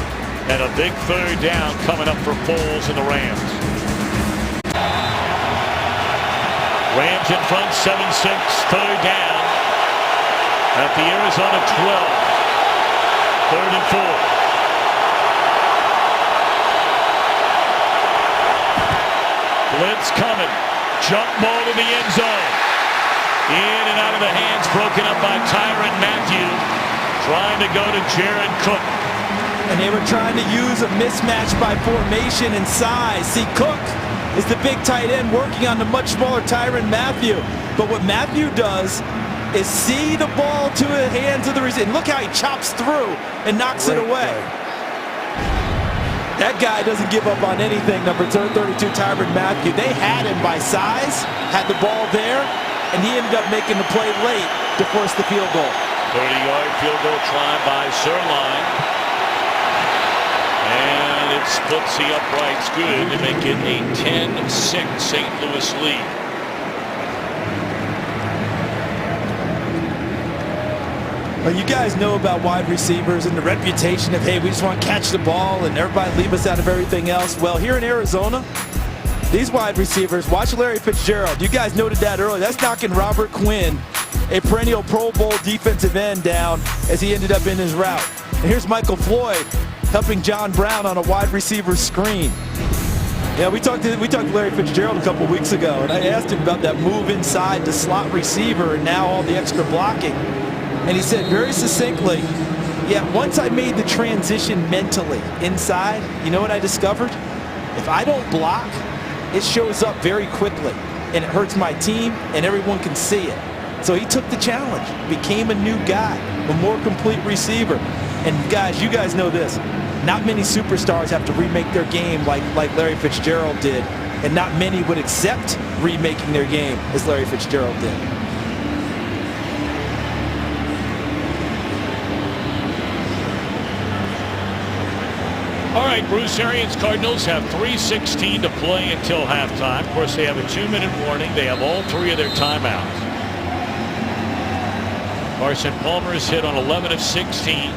And a big third down coming up for Foles and the Rams. Rams in front, 7-6, third down at the Arizona 12. 3rd and 4. Blitz coming. Jump ball to the end zone. In and out of the hands, broken up by Tyrann Mathieu. Trying to go to Jared Cook. And they were trying to use a mismatch by formation and size. See, Cook is the big tight end working on the much smaller Tyrann Mathieu. But what Mathieu does is see the ball to the hands of the receiver. And look how he chops through and knocks it away. That guy doesn't give up on anything, number 32, Tyrann Mathieu. They had him by size, had the ball there, and he ended up making the play late to force the field goal. 30-yard field goal try by Zerline. And it splits the uprights good to make it a 10-6 St. Louis lead. Well, you guys know about wide receivers and the reputation of, hey, we just want to catch the ball and everybody leave us out of everything else. Well, here in Arizona, these wide receivers, watch Larry Fitzgerald. You guys noted that earlier. That's knocking Robert Quinn, a perennial Pro Bowl defensive end, down as he ended up in his route. And here's Michael Floyd helping John Brown on a wide receiver screen. Yeah, we talked to Larry Fitzgerald a couple weeks ago, and I asked him about that move inside to slot receiver and now all the extra blocking. And he said very succinctly, yeah, once I made the transition mentally inside, you know what I discovered? If I don't block, it shows up very quickly, and it hurts my team, and everyone can see it. So he took the challenge, became a new guy, a more complete receiver. And guys, you guys know this. Not many superstars have to remake their game like Larry Fitzgerald did, and not many would accept remaking their game as Larry Fitzgerald did. All right, Bruce Arians Cardinals have 3:16 to play until halftime. Of course, they have a 2-minute warning. They have all three of their timeouts. Carson Palmer is hit on 11 of 16.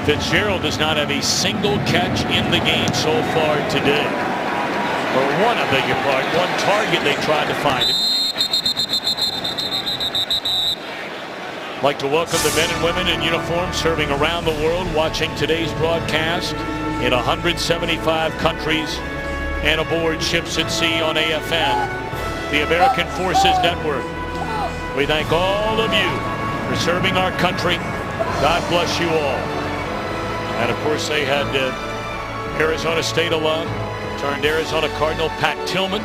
Fitzgerald does not have a single catch in the game so far today. Or one, I beg your pardon, one target they tried to find him. I'd like to welcome the men and women in uniform serving around the world, watching today's broadcast in 175 countries and aboard ships at sea on AFN, the American Forces Network. We thank all of you for serving our country. God bless you all. And of course, they had Arizona State alum, turned Arizona Cardinal Pat Tillman,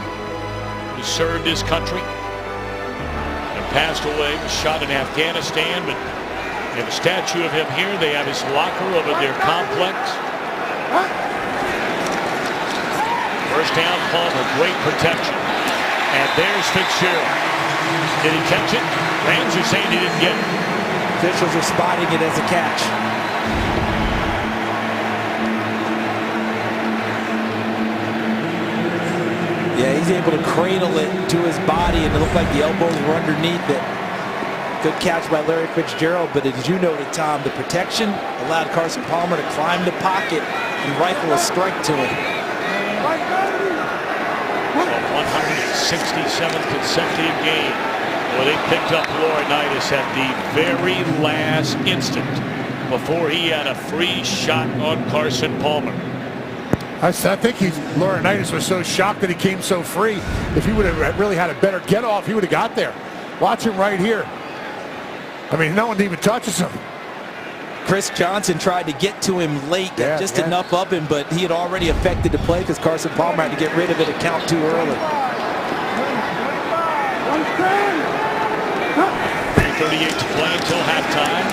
who served his country and passed away, was shot in Afghanistan, but they have a statue of him here. They have his locker over their complex. First down, Palmer, great protection. And there's Fitzgerald. Did he catch it? Rams are saying he didn't get it. Officials are spotting it as a catch. Yeah, he's able to cradle it to his body, and it looked like the elbows were underneath it. Good catch by Larry Fitzgerald, but as you noted, Tom, the protection allowed Carson Palmer to climb the pocket and rifle a strike to him. 167th consecutive game where they picked up Laurinaitis at the very last instant before he had a free shot on Carson Palmer. I think Laurinaitis was so shocked that he came so free. If he would have really had a better get off, he would have got there. Watch him right here. I mean, no one even touches him. Chris Johnson tried to get to him late, just enough of him, but he had already affected the play because Carson Palmer had to get rid of it and count too early. 3:38 to play until halftime.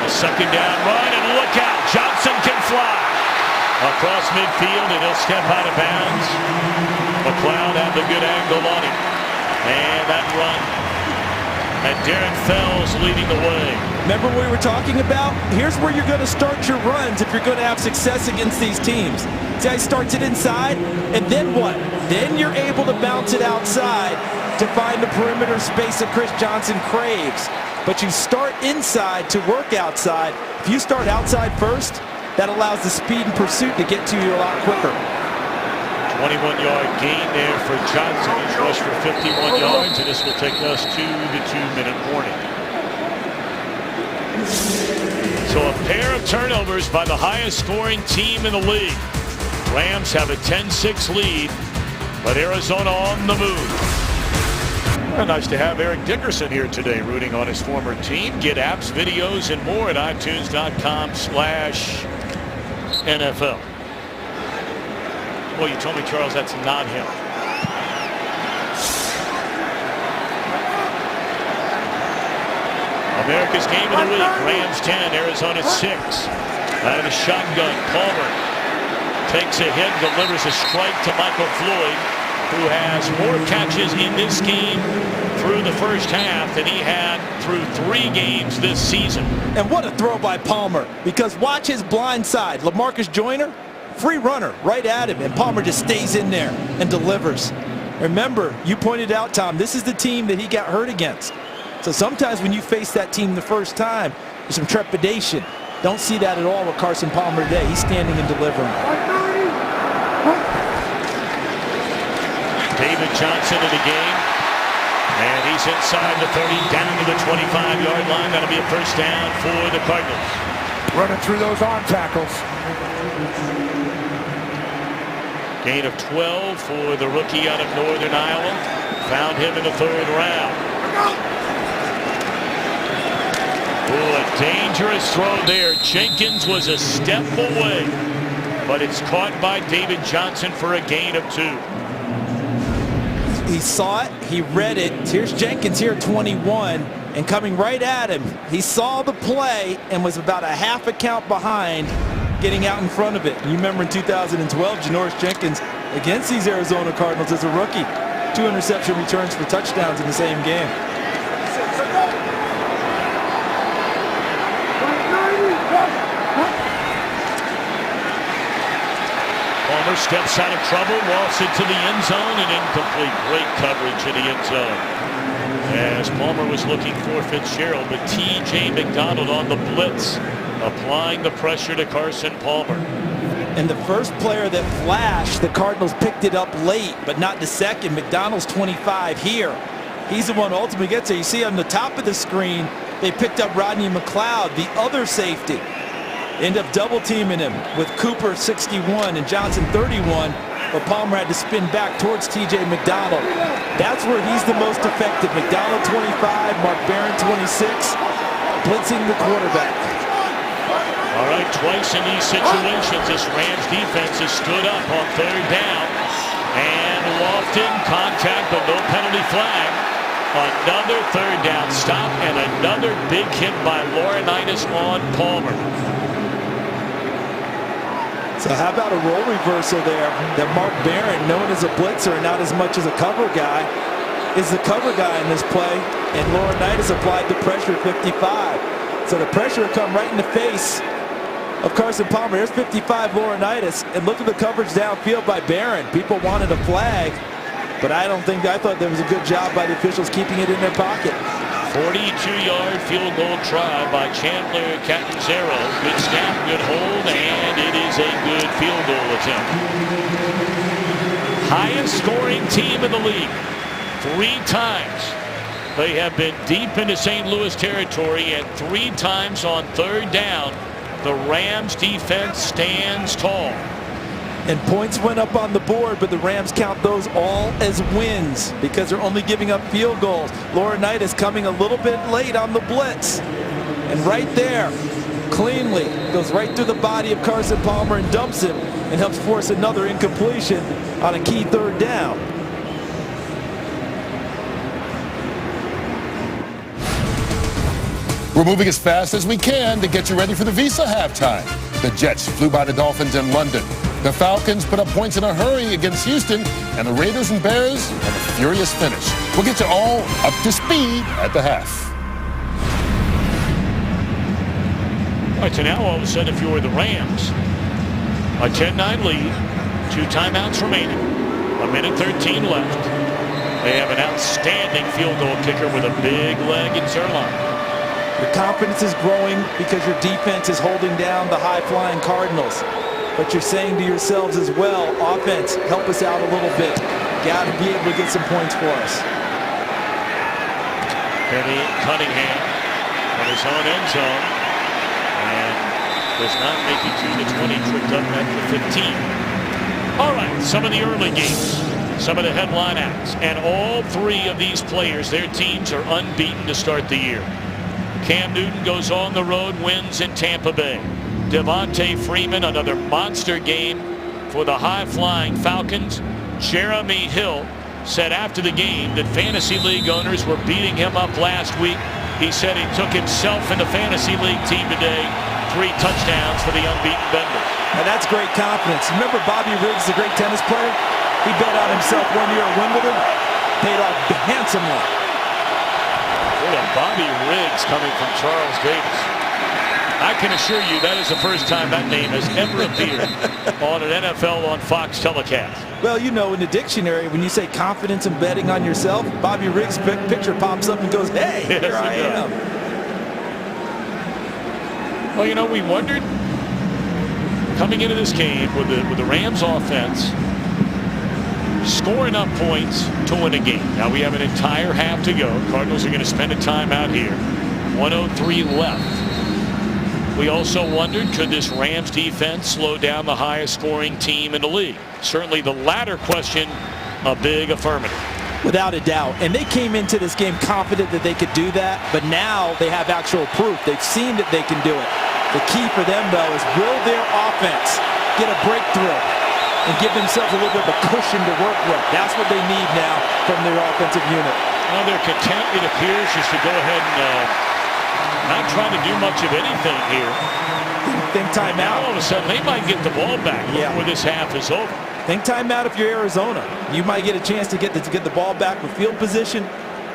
A second down run, and look out, Johnson can fly. Across midfield, and he'll step out of bounds. McLeod had the good angle on him. And that run. And Darren Fells leading the way. Remember what we were talking about? Here's where you're going to start your runs if you're going to have success against these teams. See how he starts it inside, and then what? Then you're able to bounce it outside to find the perimeter space that Chris Johnson craves. But you start inside to work outside. If you start outside first, that allows the speed and pursuit to get to you a lot quicker. 21-yard gain there for Johnson. He's rushed for 51 yards, and this will take us to the 2-minute warning. So a pair of turnovers by the highest scoring team in the league. Rams have a 10-6 lead, but Arizona on the move. Well, nice to have Eric Dickerson here today, rooting on his former team. Get apps, videos, and more at iTunes.com/NFL. Well, you told me, Charles, that's not him. America's game of the week. Rams 10, Arizona 6. Out of the shotgun, Palmer takes a hit, delivers a strike to Michael Floyd, who has more catches in this game through the first half than he had through 3 games this season. And what a throw by Palmer, because watch his blind side. LaMarcus Joyner, free runner right at him, and Palmer just stays in there and delivers. Remember, you pointed out, Tom, this is the team that he got hurt against. So sometimes when you face that team the first time, there's some trepidation. Don't see that at all with Carson Palmer today. He's standing and delivering. David Johnson in the game, and he's inside the 30, down to the 25-yard line. That'll be a first down for the Cardinals. Running through those arm tackles. Gain of 12 for the rookie out of Northern Iowa. Found him in the 3rd round. Oh, a dangerous throw there. Jenkins was a step away, but it's caught by David Johnson for a gain of 2. He saw it, he read it. Here's Jenkins here at 21, and coming right at him. He saw the play and was about a half a count behind, getting out in front of it. You remember in 2012, Janoris Jenkins against these Arizona Cardinals as a rookie. 2 interception returns for touchdowns in the same game. Palmer steps out of trouble, walks into the end zone, and incomplete. Great coverage in the end zone. As Palmer was looking for Fitzgerald, but T.J. McDonald on the blitz, applying the pressure to Carson Palmer. And the first player that flashed, the Cardinals picked it up late, but not the second. McDonald's 25 here. He's the one who ultimately gets there. You see on the top of the screen, they picked up Rodney McLeod, the other safety. End up double teaming him with Cooper 61 and Johnson 31, but Palmer had to spin back towards T.J. McDonald. That's where he's the most effective. McDonald 25, Mark Barron 26, blitzing the quarterback. All right, twice in these situations, this Rams defense has stood up on 3rd down, and Lofton contact, but no penalty flag. Another 3rd down stop, and another big hit by Laurinaitis on Palmer. So how about a role reversal there that Mark Barron, known as a blitzer and not as much as a cover guy, is the cover guy in this play, and Laurinaitis applied the pressure at 55. So the pressure will come right in the face of Carson Palmer. There's 55 Laurinaitis, and look at the coverage downfield by Barron. People wanted a flag, but I thought there was a good job by the officials keeping it in their pocket. 42-yard field goal try by Chandler Catanzaro. Good snap, good hold, and it is a good field goal attempt. Highest scoring team in the league. 3 times they have been deep into St. Louis territory, and 3 times on 3rd down, the Rams defense stands tall. And points went up on the board, but the Rams count those all as wins because they're only giving up field goals. Laurinaitis coming a little bit late on the blitz. And right there, cleanly, goes right through the body of Carson Palmer and dumps him and helps force another incompletion on a key 3rd down. We're moving as fast as we can to get you ready for the Visa halftime. The Jets flew by the Dolphins in London. The Falcons put up points in a hurry against Houston, and the Raiders and Bears have a furious finish. We'll get you all up to speed at the half. All right, so now all of a sudden, if you're the Rams, a 10-9 lead, 2 timeouts remaining, 1:13 left. They have an outstanding field goal kicker with a big leg in Zerline. Your confidence is growing because your defense is holding down the high-flying Cardinals. But you're saying to yourselves as well, offense, help us out a little bit. Got to be able to get some points for us. Benny Cunningham on his own end zone. And does not make it to the 20, tripped up at the 15. All right, some of the early games, some of the headline acts, and all 3 of these players, their teams are unbeaten to start the year. Cam Newton goes on the road, wins in Tampa Bay. Devontae Freeman, another monster game for the high-flying Falcons. Jeremy Hill said after the game that fantasy league owners were beating him up last week. He said he took himself in the fantasy league team today. 3 touchdowns for the unbeaten Bengals. And that's great confidence. Remember Bobby Riggs, the great tennis player? He bet on himself one year at Wimbledon. Paid off handsomely. Look at Bobby Riggs coming from Charles Davis. I can assure you that is the first time that name has ever appeared on an NFL on Fox telecast. Well, you know, in the dictionary, when you say confidence and betting on yourself, Bobby Riggs' picture pops up and goes, hey, yes, here I am. Well, you know, we wondered coming into this game with the Rams offense score enough points to win a game. Now we have an entire half to go. Cardinals are going to spend a timeout here. 1:03 left. We also wondered, could this Rams defense slow down the highest scoring team in the league? Certainly the latter question, a big affirmative. Without a doubt. And they came into this game confident that they could do that, but now they have actual proof. They've seen that they can do it. The key for them, though, is will their offense get a breakthrough and give themselves a little bit of a cushion to work with? That's what they need now from their offensive unit. Well, they're content, it appears, just to go ahead and not trying to do much of anything here. Think timeout. Now all of a sudden they might get the ball back before this half is over. Think timeout if you're Arizona. You might get a chance to get the ball back with field position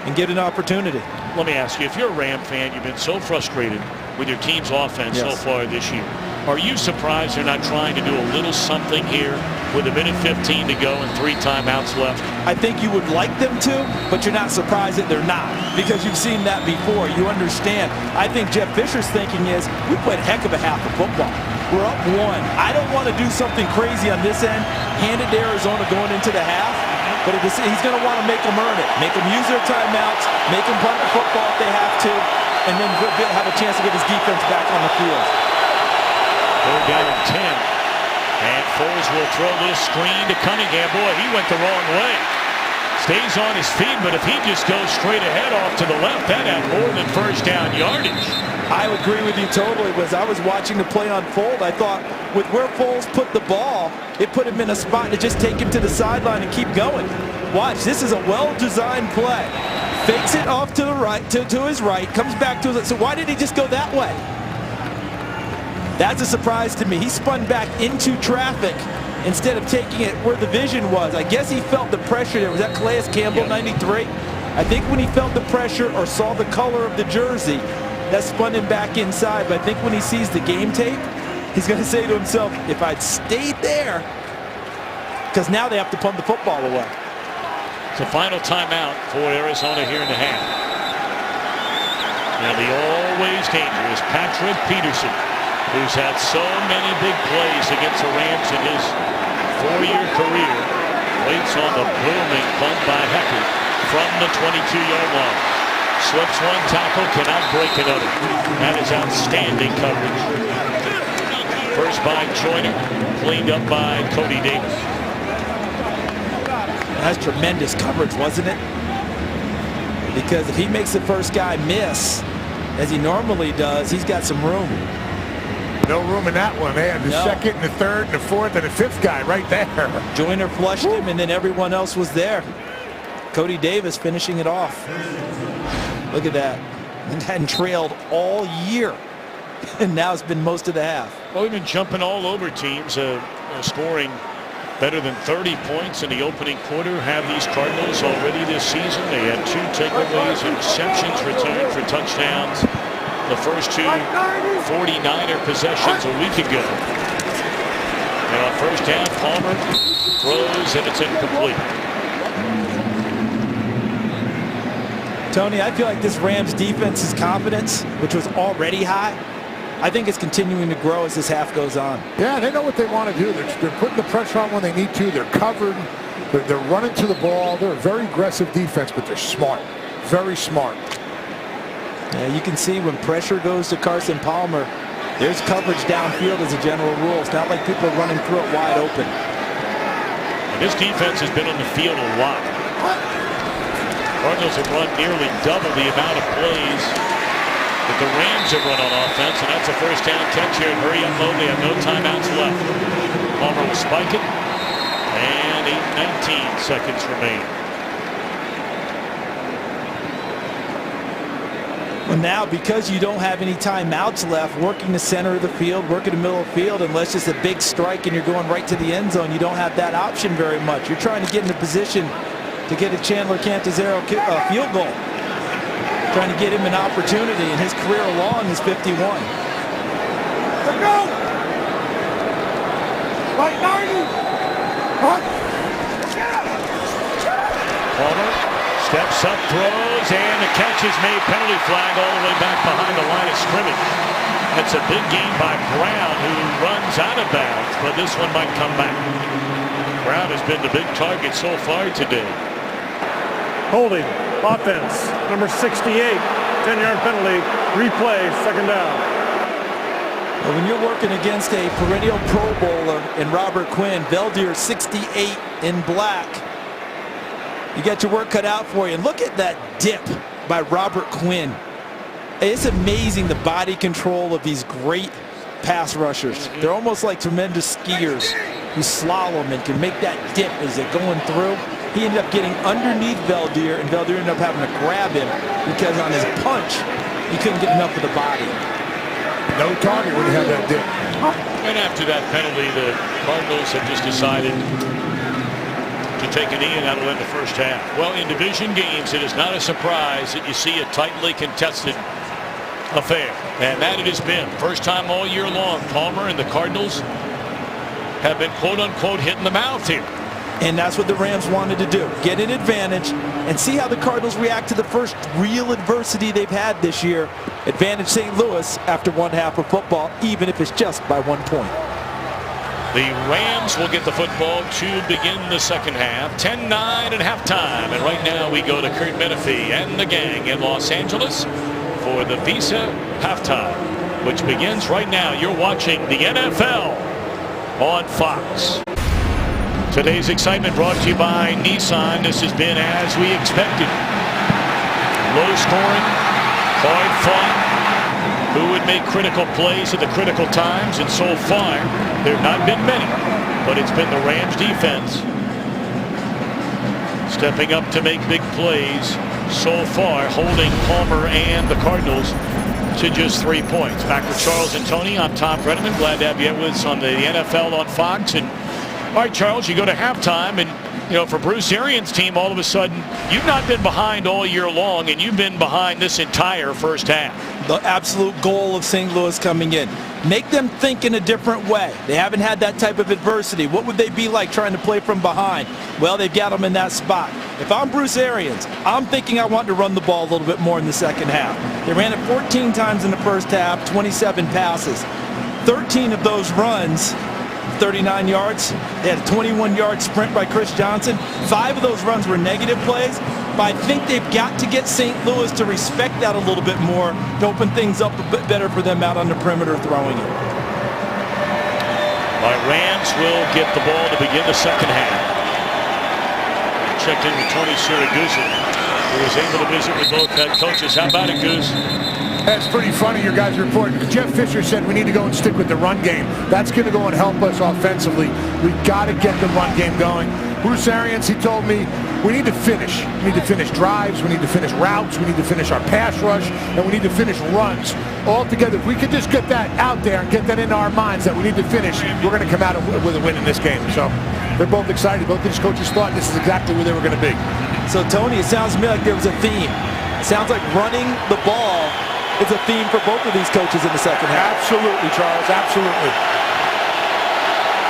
and get an opportunity. Let me ask you, if you're a Ram fan, you've been so frustrated with your team's offense so far this year. Are you surprised they're not trying to do a little something here with 1:15 to go and 3 timeouts left? I think you would like them to, but you're not surprised that they're not, because you've seen that before. You understand. I think Jeff Fisher's thinking is, we played a heck of a half of football. We're up 1. I don't want to do something crazy on this end, hand it to Arizona going into the half, but he's going to want to make them earn it. Make them use their timeouts, make them punt the football if they have to, and then have a chance to get his defense back on the field. They're down 10. And Foles will throw this screen to Cunningham. Boy, he went the wrong way. Stays on his feet, but if he just goes straight ahead off to the left, that had more than first down yardage. I agree with you totally. As I was watching the play unfold, I thought with where Foles put the ball, it put him in a spot to just take him to the sideline and keep going. Watch, this is a well-designed play. Fakes it off to the right, to his right, comes back to his. So why did he just go that way? That's a surprise to me. He spun back into traffic instead of taking it where the vision was. I guess he felt the pressure there. Was that Calais Campbell, 93? I think when he felt the pressure or saw the color of the jersey, that spun him back inside. But I think when he sees the game tape, he's going to say to himself, if I'd stayed there, because now they have to punt the football away. It's a final timeout for Arizona here in the half. Now the always dangerous Patrick Peterson, who's had so many big plays against the Rams in his 4-year career, waits on the booming punt by Hecker from the 22-yard line. Slips one tackle, cannot break another. That is outstanding coverage. First by Joyner, cleaned up by Cody Davis. That's tremendous coverage, wasn't it? Because if he makes the first guy miss, as he normally does, he's got some room. No room in that one. They had the second and the third and the fourth and the fifth guy right there. Joyner flushed him, and then everyone else was there. Cody Davis finishing it off. Look at that. And hadn't trailed all year. And now it's been most of the half. Well, we've been jumping all over teams, scoring better than 30 points in the opening quarter. Have these Cardinals already this season. They had 2 takeaways, interceptions returned for touchdowns. The first 2 49er possessions a week ago. And on first down, Palmer throws and it's incomplete. Tony, I feel like this Rams defense's confidence, which was already high, I think it's continuing to grow as this half goes on. Yeah, they know what they want to do. They're putting the pressure on when they need to. They're covered. They're running to the ball. They're a very aggressive defense, but they're smart. Very smart. Yeah, you can see when pressure goes to Carson Palmer, there's coverage downfield as a general rule. It's not like people are running through it wide open. And this defense has been on the field a lot. Cardinals have run nearly double the amount of plays that the Rams have run on offense, and that's a first down catch here. Hurry up mode. They have no timeouts left. Palmer will spike it, and 19 seconds remain. Well, now, because you don't have any timeouts left, working the center of the field, working the middle of the field, unless it's a big strike and you're going right to the end zone, you don't have that option very much. You're trying to get in a position to get a Chandler Cantazero field goal. Trying to get him an opportunity, and his career long is 51. Let's go! Right, 90! Palmer steps up, throws, and the catch is made. Penalty flag all the way back behind the line of scrimmage. That's a big gain by Brown, who runs out of bounds, but this one might come back. Brown has been the big target so far today. Holding. Offense. Number 68. 10-yard penalty. Replay. Second down. Well, when you're working against a perennial Pro Bowler in Robert Quinn, Veldier 68 in black, you got your work cut out for you. And look at that dip by Robert Quinn. It's amazing the body control of these great pass rushers. They're almost like tremendous skiers who slalom and can make that dip as they're going through. He ended up getting underneath Veldier, and Veldier ended up having to grab him because on his punch, he couldn't get enough of the body. No target when you have that dip. And after that penalty, the Cardinals have just decided to take a knee, and that'll end the first half. Well, in division games, it is not a surprise that you see a tightly contested affair. And that it has been. First time all year long, Palmer and the Cardinals have been quote-unquote hit in the mouth here. And that's what the Rams wanted to do. Get an advantage and see how the Cardinals react to the first real adversity they've had this year. Advantage St. Louis after one half of football, even if it's just by 1 point. The Rams will get the football to begin the second half. 10-9 at halftime. And right now we go to Kurt Menefee and the gang in Los Angeles for the Visa halftime, which begins right now. You're watching the NFL on Fox. Today's excitement brought to you by Nissan. This has been as we expected. Low scoring, hard fought. Who would make critical plays at the critical times? And so far, there have not been many, but it's been the Rams defense stepping up to make big plays so far, holding Palmer and the Cardinals to just 3 points. Back with Charles and Tony. I'm Tom Brenneman. Glad to have you with us on the NFL on Fox. And all right, Charles, you go to halftime, and for Bruce Arians' team, all of a sudden, you've not been behind all year long, and you've been behind this entire first half. The absolute goal of St. Louis coming in. Make them think in a different way. They haven't had that type of adversity. What would they be like trying to play from behind? Well, they've got them in that spot. If I'm Bruce Arians, I'm thinking I want to run the ball a little bit more in the second half. They ran it 14 times in the first half, 27 passes. 13 of those runs, 39 yards. They had a 21-yard sprint by Chris Johnson. 5 of those runs were negative plays, but I think they've got to get St. Louis to respect that a little bit more to open things up a bit better for them out on the perimeter throwing it. My Rams will get the ball to begin the second half. Checked in with Tony Siragusa, who was able to visit with both head coaches. How about it, Goose? That's pretty funny, your guys' report. Jeff Fisher said we need to go and stick with the run game. That's going to go and help us offensively. We've got to get the run game going. Bruce Arians, he told me, we need to finish. We need to finish drives, we need to finish routes, we need to finish our pass rush, and we need to finish runs. All together, if we could just get that out there and get that into our minds that we need to finish, we're going to come out with a win in this game. So they're both excited. Both these coaches thought this is exactly where they were going to be. So, Tony, it sounds to me like there was a theme. It sounds like running the ball is a theme for both of these coaches in the second half. Absolutely, Charles, absolutely.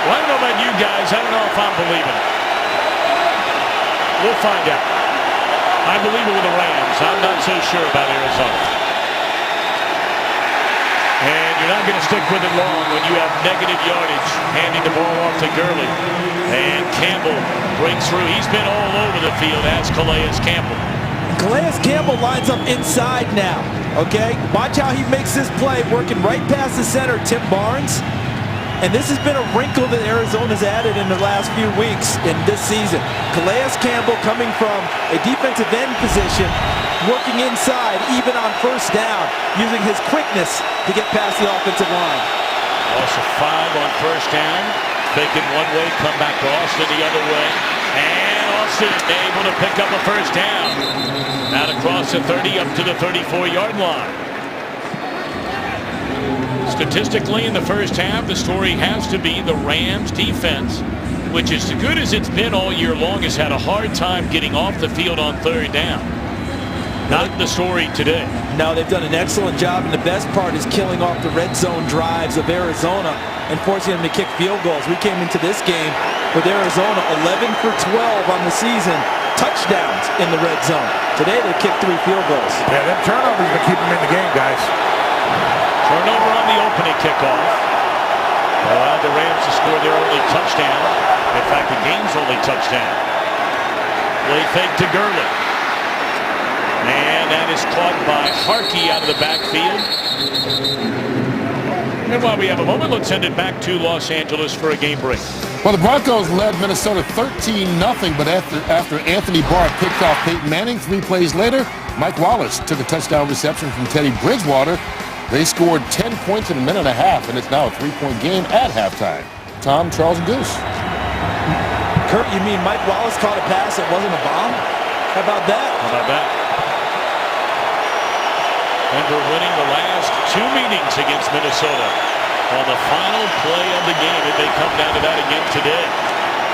Well, I don't know about you guys. I don't know if I'm believing it. We'll find out. I believe it with the Rams. I'm not so sure about Arizona. And you're not going to stick with it long when you have negative yardage, handing the ball off to Gurley. And Campbell breaks through. He's been all over the field as Calais Campbell. Calais Campbell lines up inside now, okay? Watch how he makes this play, working right past the center, Tim Barnes. And this has been a wrinkle that Arizona's added in the last few weeks in this season. Calais Campbell coming from a defensive end position, working inside, even on first down, using his quickness to get past the offensive line. Also 5 on first down. Faking one way, come back to Austin the other way. And Austin able to pick up a first down. Out across the 30 up to the 34-yard line. Statistically, in the first half, the story has to be the Rams defense, which is as good as it's been all year long, has had a hard time getting off the field on third down. Not the story today. No, they've done an excellent job, and the best part is killing off the red zone drives of Arizona and forcing them to kick field goals. We came into this game with Arizona 11 for 12 on the season, touchdowns in the red zone. Today they kicked 3 field goals. Yeah, them turnovers will keep them in the game, guys. Turnover on the opening kickoff. Allowed the Rams to score their only touchdown. In fact, the game's only touchdown. Play fake to Gurley. And that is caught by Harkey out of the backfield. And while we have a moment, let's send it back to Los Angeles for a game break. Well, the Broncos led Minnesota 13-0, but after Anthony Barr picked off Peyton Manning 3 plays later, Mike Wallace took a touchdown reception from Teddy Bridgewater. They scored 10 points in a minute and a half, and it's now a 3-point game at halftime. Tom, Charles, and Goose. Kurt, you mean Mike Wallace caught a pass that wasn't a bomb? How about that? How about that? Denver winning the last 2 meetings against Minnesota on the final play of the game. It may come down to that again today.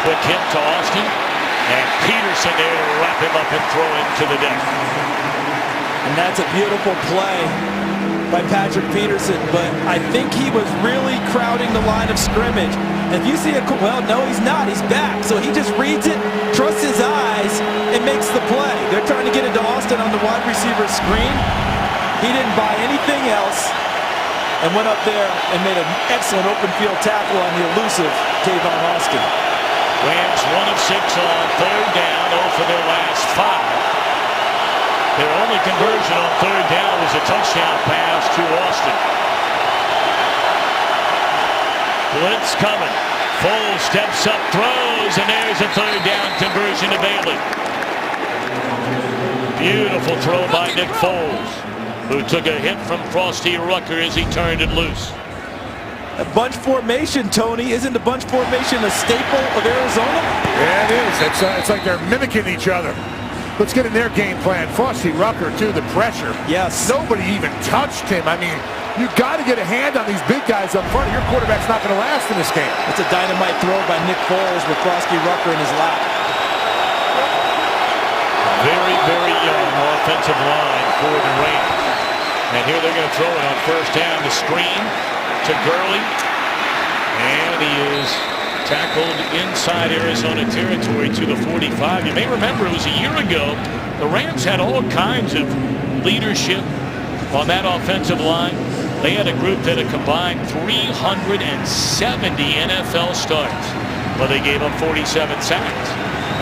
Quick hit to Austin, and Peterson there to wrap him up and throw him to the deck. And that's a beautiful play by Patrick Peterson, but I think he was really crowding the line of scrimmage. And if you see well, no, he's not. He's back. So he just reads it, trusts his eyes, and makes the play. They're trying to get into Austin on the wide receiver screen. He didn't buy anything else and went up there and made an excellent open field tackle on the elusive Tavon Austin. Rams 1 of 6 on third down, 0 for their last 5. Their only conversion on third down was a touchdown pass to Austin. Blitz coming. Foles steps up, throws, and there's a third down conversion to Bailey. Beautiful throw by Nick Foles, who took a hit from Frosty Rucker as he turned it loose. A bunch formation, Tony. Isn't the bunch formation a staple of Arizona? Yeah, it is. It's like they're mimicking each other. Let's get in their game plan. Frosty Rucker, too, the pressure. Yes. Nobody even touched him. I mean, you got to get a hand on these big guys up front. Your quarterback's not going to last in this game. It's a dynamite throw by Nick Foles with Frosty Rucker in his lap. Very, very young offensive line for the Rams. And here they're going to throw it on first down. The screen to Gurley. And he is tackled inside Arizona territory to the 45. You may remember it was a year ago. The Rams had all kinds of leadership on that offensive line. They had a group that had combined 370 NFL starts, but they gave up 47 sacks.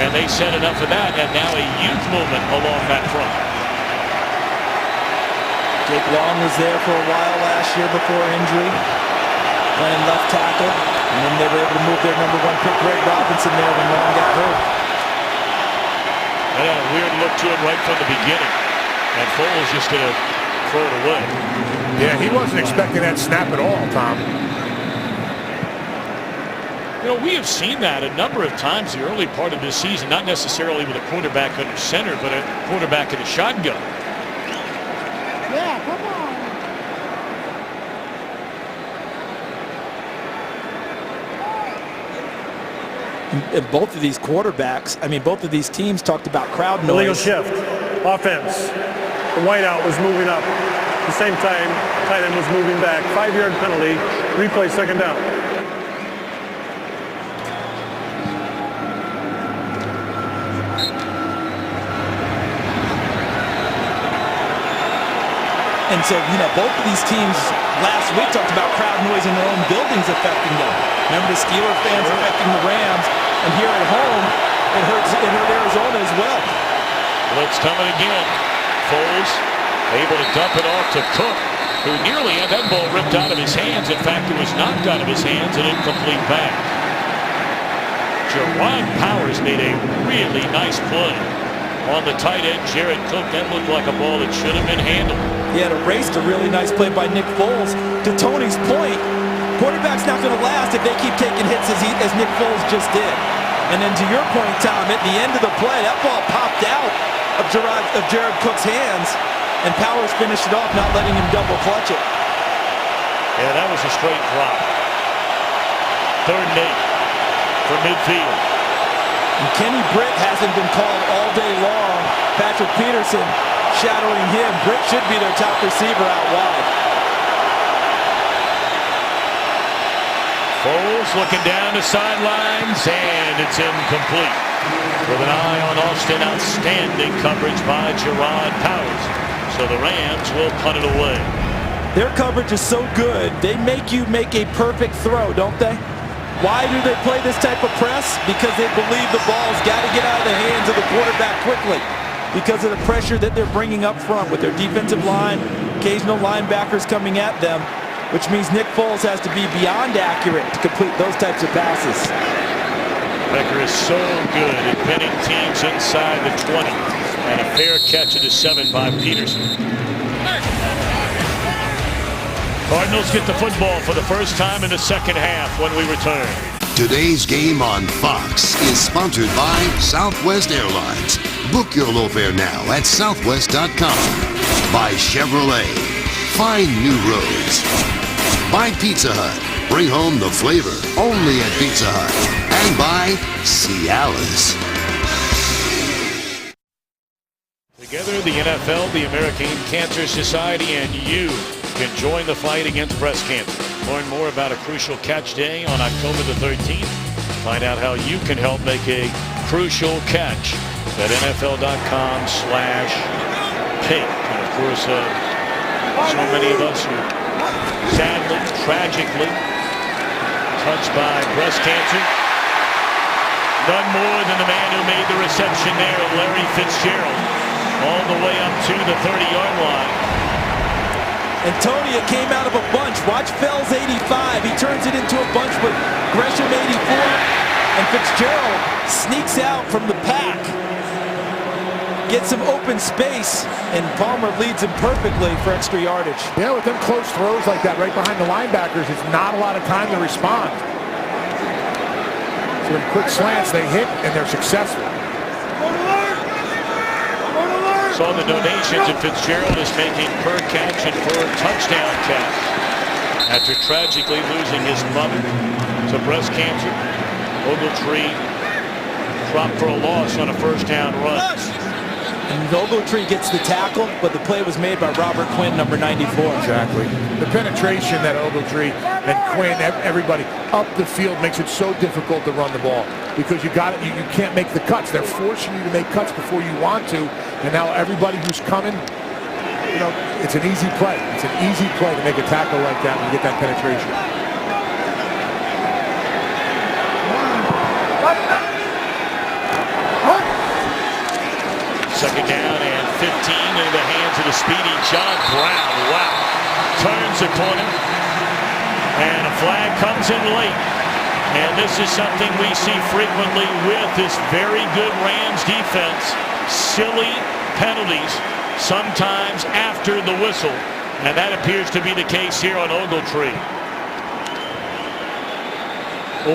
And they said enough of that, and now a youth movement along that front. Jake Long was there for a while last year before injury, playing left tackle, and then they were able to move their #1 pick, Greg Robinson, there when Long got hurt. They had a weird look to it right from the beginning, and Foles just did a throw it away. Yeah, he wasn't expecting that snap at all, Tom. You know, we have seen that a number of times the early part of this season, not necessarily with a quarterback under center, but a quarterback in a shotgun. Yeah, come on. And both of these quarterbacks, I mean, both of these teams talked about crowd noise. Illegal shift. Offense. The whiteout was moving up. At the same time, tight end was moving back. 5-yard penalty. Replay second down. And so, you know, both of these teams last week talked about crowd noise in their own buildings affecting them. Remember the Steelers fans affecting the Rams, and here at home, it hurt Arizona as well. Blitz coming again. Foles able to dump it off to Cook, who nearly had that ball ripped out of his hands. In fact, it was knocked out of his hands, an incomplete pass. Jerron Powers made a really nice play on the tight end, Jared Cook. That looked like a ball that should have been handled. He had erased a really nice play by Nick Foles. To Tony's point, quarterback's not going to last if they keep taking hits as Nick Foles just did. And then to your point, Tom, at the end of the play, that ball popped out of Jared Cook's hands, and Powers finished it off, not letting him double clutch it. Yeah, that was a straight drop. 3rd and 8 for midfield. And Kenny Britt hasn't been called all day long. Patrick Peterson shadowing him. Britt should be their top receiver out wide. Foles looking down the sidelines, and it's incomplete. With an eye on Austin, outstanding coverage by Jerron Powers. So the Rams will punt it away. Their coverage is so good, they make you make a perfect throw, don't they? Why do they play this type of press? Because they believe the ball's got to get out of the hands of the quarterback quickly because of the pressure that they're bringing up front with their defensive line, occasional linebackers coming at them, which means Nick Foles has to be beyond accurate to complete those types of passes. Becker is so good at pinning teams inside the 20, and a fair catch at the 7 by Peterson. Cardinals get the football for the first time in the second half when we return. Today's game on Fox is sponsored by Southwest Airlines. Book your low fare now at southwest.com. By Chevrolet. Find new roads. By Pizza Hut. Bring home the flavor only at Pizza Hut. And by Cialis. Together, the NFL, the American Cancer Society, and you can join the fight against breast cancer. Learn more about a crucial catch day on October the 13th. Find out how you can help make a crucial catch at NFL.com/pink. And of course, so many of us are sadly, tragically touched by breast cancer. None more than the man who made the reception there, Larry Fitzgerald, all the way up to the 30-yard line. Antonia came out of a bunch. Watch Fells 85. He turns it into a bunch with Gresham 84. And Fitzgerald sneaks out from the pack. Gets some open space. And Palmer leads him perfectly for extra yardage. Yeah, with them close throws like that right behind the linebackers, it's not a lot of time to respond. So in quick slants, they hit and they're successful. Saw the donation to Fitzgerald is making per catch and per touchdown catch. After tragically losing his mother to breast cancer, Ogletree dropped for a loss on a first down run. And Ogletree gets the tackle, but the play was made by Robert Quinn, number 94. Exactly. The penetration that Ogletree and Quinn, everybody up the field makes it so difficult to run the ball because you can't make the cuts. They're forcing you to make cuts before you want to, and now everybody who's coming, you know, it's an easy play. It's an easy play to make a tackle like that and get that penetration. Second down and 15 into the hands of the speedy John Brown. Wow. Turns the corner. And a flag comes in late. And this is something we see frequently with this very good Rams defense. Silly penalties sometimes after the whistle, and that appears to be the case here on Ogletree.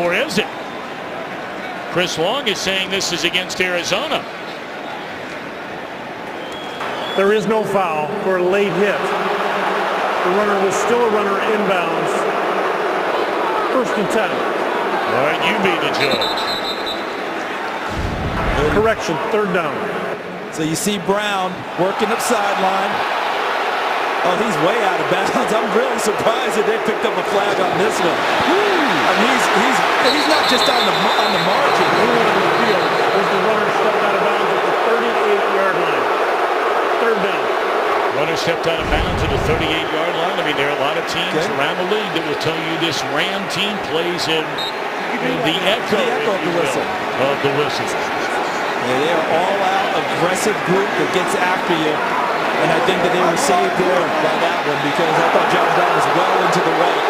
Or is it? Chris Long is saying this is against Arizona. There is no foul for a late hit. The runner was still a runner inbounds. 1st and 10. All right, you be the judge. Correction, 3rd down. So you see Brown working up sideline. Oh, he's way out of bounds. I'm really surprised that they picked up a flag on this one. I mean, he's not just on the margin. As the runner stepped out of bounds at the 38-yard line. 3rd down. Runner stepped out of bounds at the 38-yard line. I mean, there are a lot of teams around the league that will tell you this Ram team plays in the echo of the whistle. Of the whistle. Yeah, they are all-out aggressive group that gets after you. And I think that they were saved there by that one because I thought John Brown was well into the right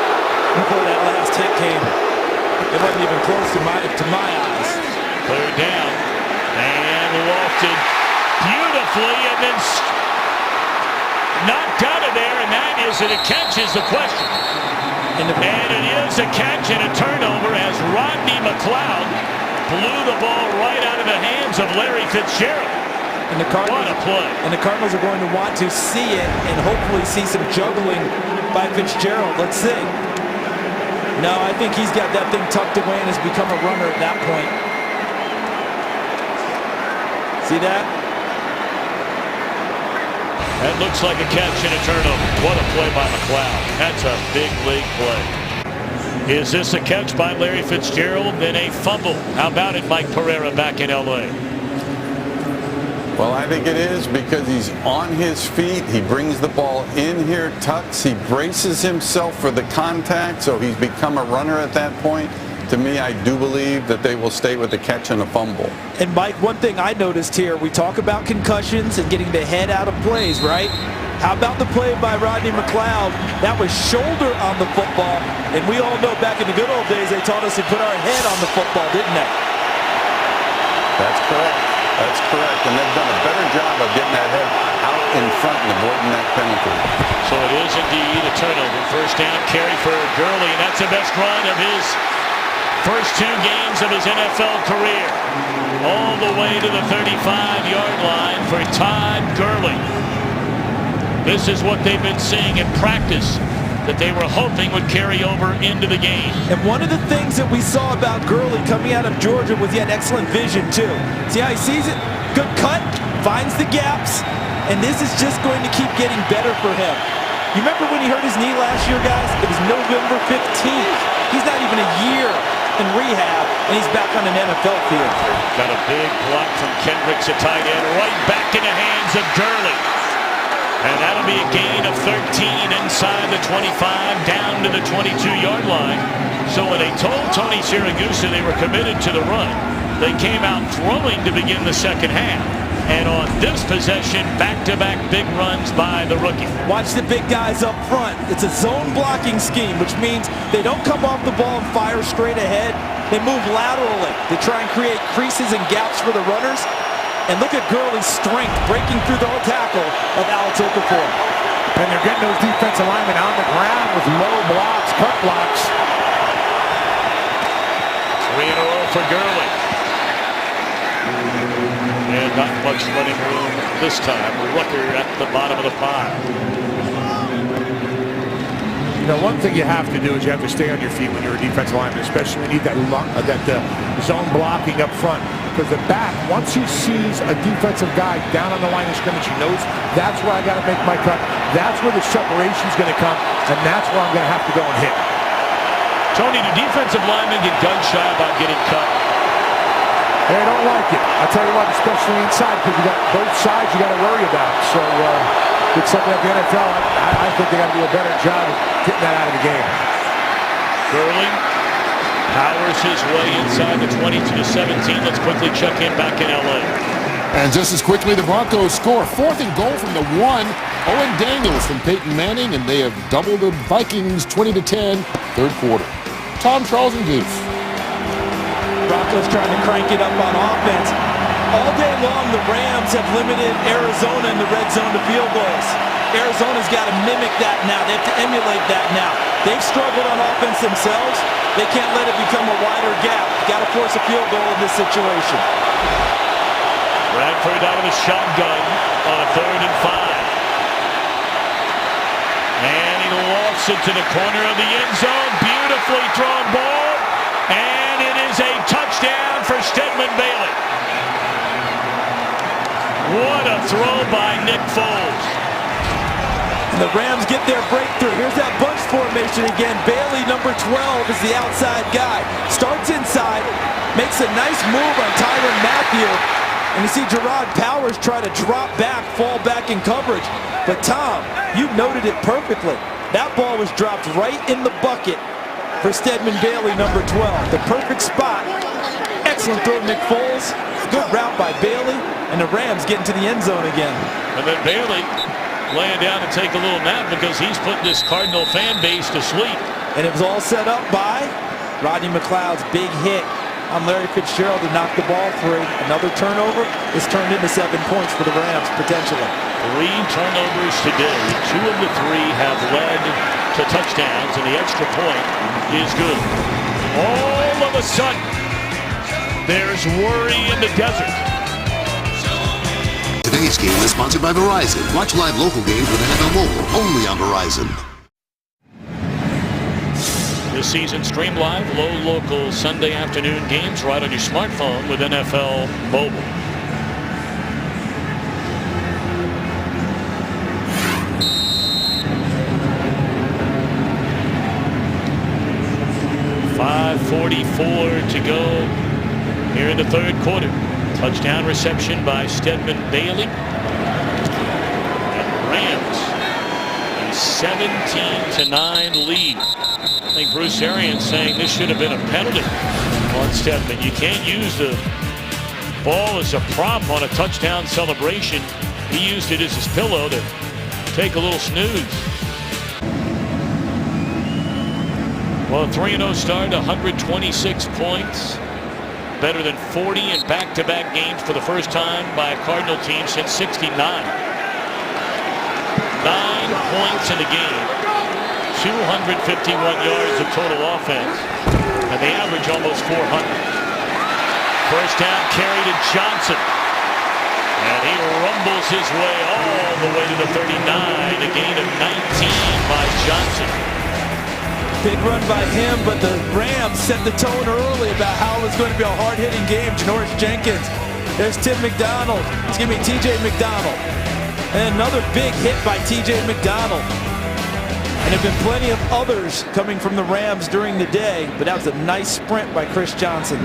before that last hit came. It wasn't even close to my eyes. 3rd down. And lofted beautifully and then knocked out of there, and that is it. A catch is the question. And it is a catch and a turnover as Rodney McLeod blew the ball right out of the hands of Larry Fitzgerald. And the Cardinals, what a play. And the Cardinals are going to want to see it and hopefully see some juggling by Fitzgerald. Let's see. No, I think he's got that thing tucked away and has become a runner at that point. See that? That looks like a catch and a turnover. What a play by McLeod. That's a big league play. Is this a catch by Larry Fitzgerald? Then a fumble. How about it, Mike Pereira back in L.A.? Well, I think it is because he's on his feet. He brings the ball in here, tucks. He braces himself for the contact, so he's become a runner at that point. To me, I do believe that they will stay with the catch and a fumble. And Mike, one thing I noticed here, we talk about concussions and getting the head out of plays, right? How about the play by Rodney McLeod? That was shoulder on the football. And we all know back in the good old days, they taught us to put our head on the football, didn't they? That's correct. That's correct. And they've done a better job of getting that head out in front and avoiding that penalty. So it is indeed a turnover. 1st down carry for Gurley, and that's the best run of his first 2 games of his NFL career. All the way to the 35-yard line for Todd Gurley. This is what they've been seeing in practice that they were hoping would carry over into the game. And one of the things that we saw about Gurley coming out of Georgia was he had excellent vision too. See how he sees it? Good cut, finds the gaps, and this is just going to keep getting better for him. You remember when he hurt his knee last year, guys? It was November 15th. He's not even a year in rehab, and he's back on an NFL field. Got a big block from Kendricks, a tight end, right back in the hands of Gurley. And that'll be a gain of 13 inside the 25, down to the 22-yard line. So when they told Tony Siragusa they were committed to the run, they came out throwing to begin the second half. And on this possession, back-to-back big runs by the rookie. Watch the big guys up front. It's a zone blocking scheme, which means they don't come off the ball and fire straight ahead. They move laterally. They try and create creases and gaps for the runners. And look at Gurley's strength breaking through the tackle of Alex Okafor. And they're getting those defensive linemen on the ground with low blocks, cut blocks. 3 in a row for Gurley. And not much running room this time. Rucker at the bottom of the pile. You know, one thing you have to do is you have to stay on your feet when you're a defensive lineman, especially when you need that zone blocking up front. Because the back, once he sees a defensive guy down on the line of scrimmage, he knows that's where I got to make my cut. That's where the separation is going to come, and that's where I'm going to have to go and hit. Tony, do defensive linemen get gun shy about getting cut? They don't like it. I'll tell you what, especially inside, because you got both sides you got to worry about. So it's something like the NFL. I think they got to do a better job of getting that out of the game. Gurley powers his way inside the 20 to the 17. Let's quickly check in back in L.A. And just as quickly, the Broncos score 4th and goal from the 1. Owen Daniels from Peyton Manning, and they have doubled the Vikings 20-10, 3rd quarter. Tom, Charles, and Goose. Broncos trying to crank it up on offense. All day long, the Rams have limited Arizona in the red zone to field goals. Arizona's got to mimic that now. They have to emulate that now. They've struggled on offense themselves. They can't let it become a wider gap. Got to force a field goal in this situation. Bradford out of the shotgun on a 3rd and 5. And he lofts it to the corner of the end zone. Beautifully thrown ball. And it is a touchdown for Stedman Bailey. What a throw by Nick Foles. And the Rams get their breakthrough. Here's that bunch formation again. Bailey, number 12, is the outside guy. Starts inside, makes a nice move on Tyrann Mathieu. And you see Gerard Powers try to drop back, fall back in coverage. But Tom, you noted it perfectly. That ball was dropped right in the bucket for Stedman Bailey, number 12. The perfect spot. Excellent throw, Nick Foles. Good route by Bailey. And the Rams get into the end zone again. And then Bailey laying down to take a little nap because he's putting this Cardinal fan base to sleep. And it was all set up by Rodney McLeod's big hit on Larry Fitzgerald to knock the ball free. Another turnover is turned into 7 points for the Rams, potentially. 3 turnovers today. 2 of the 3 have led to touchdowns, and the extra point is good. All of a sudden, there's worry in the desert. Today's game is sponsored by Verizon. Watch live local games with NFL Mobile, only on Verizon. This season stream live, local Sunday afternoon games right on your smartphone with NFL Mobile. .5:44 to go here in the 3rd quarter. Touchdown reception by Stedman Bailey. And Rams a 17-9 lead. I think Bruce Arians saying this should have been a penalty on Stedman. You can't use the ball as a prop on a touchdown celebration. He used it as his pillow to take a little snooze. Well, 3-0 start, 126 points. Better than 40 in back-to-back games for the first time by a Cardinal team since '69. 9 points in the game. 251 yards of total offense. And they average almost 400. First down carry to Johnson. And he rumbles his way all the way to the 39. A gain of 19 by Johnson. Big run by him, but the Rams set the tone early about how it was going to be a hard-hitting game. Janoris Jenkins. There's TJ McDonald. And another big hit by TJ McDonald. And there have been plenty of others coming from the Rams during the day, but that was a nice sprint by Chris Johnson.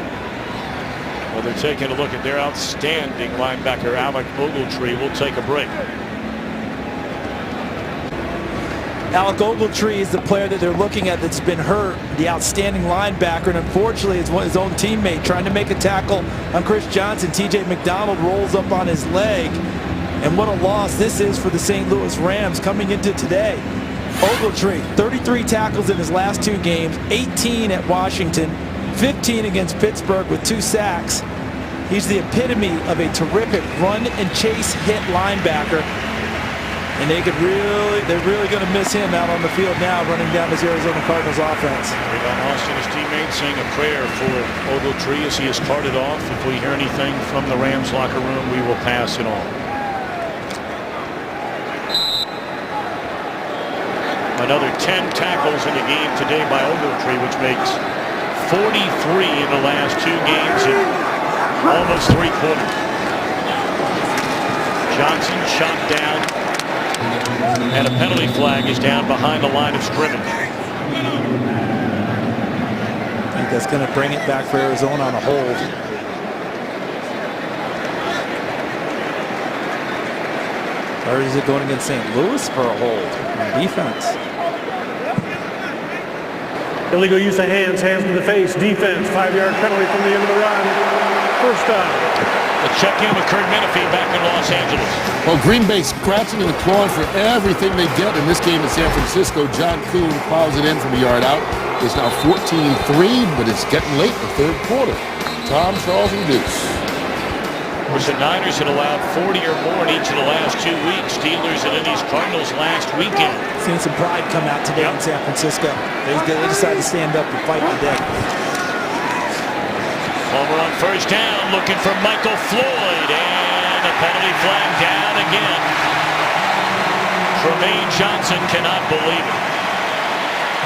Well, they're taking a look at their outstanding linebacker, Alec Ogletree. We'll take a break. Alec Ogletree is the player that they're looking at that's been hurt, the outstanding linebacker, and unfortunately his own teammate trying to make a tackle on Chris Johnson. TJ McDonald rolls up on his leg, and what a loss this is for the St. Louis Rams coming into today. Ogletree, 33 tackles in his last 2 games, 18 at Washington, 15 against Pittsburgh with 2 sacks. He's the epitome of a terrific run and chase hit linebacker. And they're really going to miss him out on the field now, running down this Arizona Cardinals offense. Avon Austin, his teammate, saying a prayer for Ogletree as he is carted off. If we hear anything from the Rams locker room, we will pass it on. Another 10 tackles in the game today by Ogletree, which makes 43 in the last 2 games in almost 3 quarters. Johnson shot down. And a penalty flag is down behind the line of scrimmage. I think that's going to bring it back for Arizona on a hold. Or is it going against St. Louis for a hold on defense? Illegal use of hands to the face, defense, 5-yard penalty from the end of the run. First down. Let's check in with Kurt Menefee back in Los Angeles. Well, Green Bay scratching and clawing for everything they get in this game in San Francisco. John Kuhn plows it in from a yard out. It's now 14-3, but it's getting late in the 3rd quarter. Tom, Charles, and Deuce. Of course, the Niners had allowed 40 or more in each of the last 2 weeks. Steelers and then these Cardinals last weekend. Seeing some pride come out today in San Francisco. They decided to stand up and fight today. Palmer on first down, looking for Michael Floyd, and a penalty flag down again. Tremaine Johnson cannot believe it.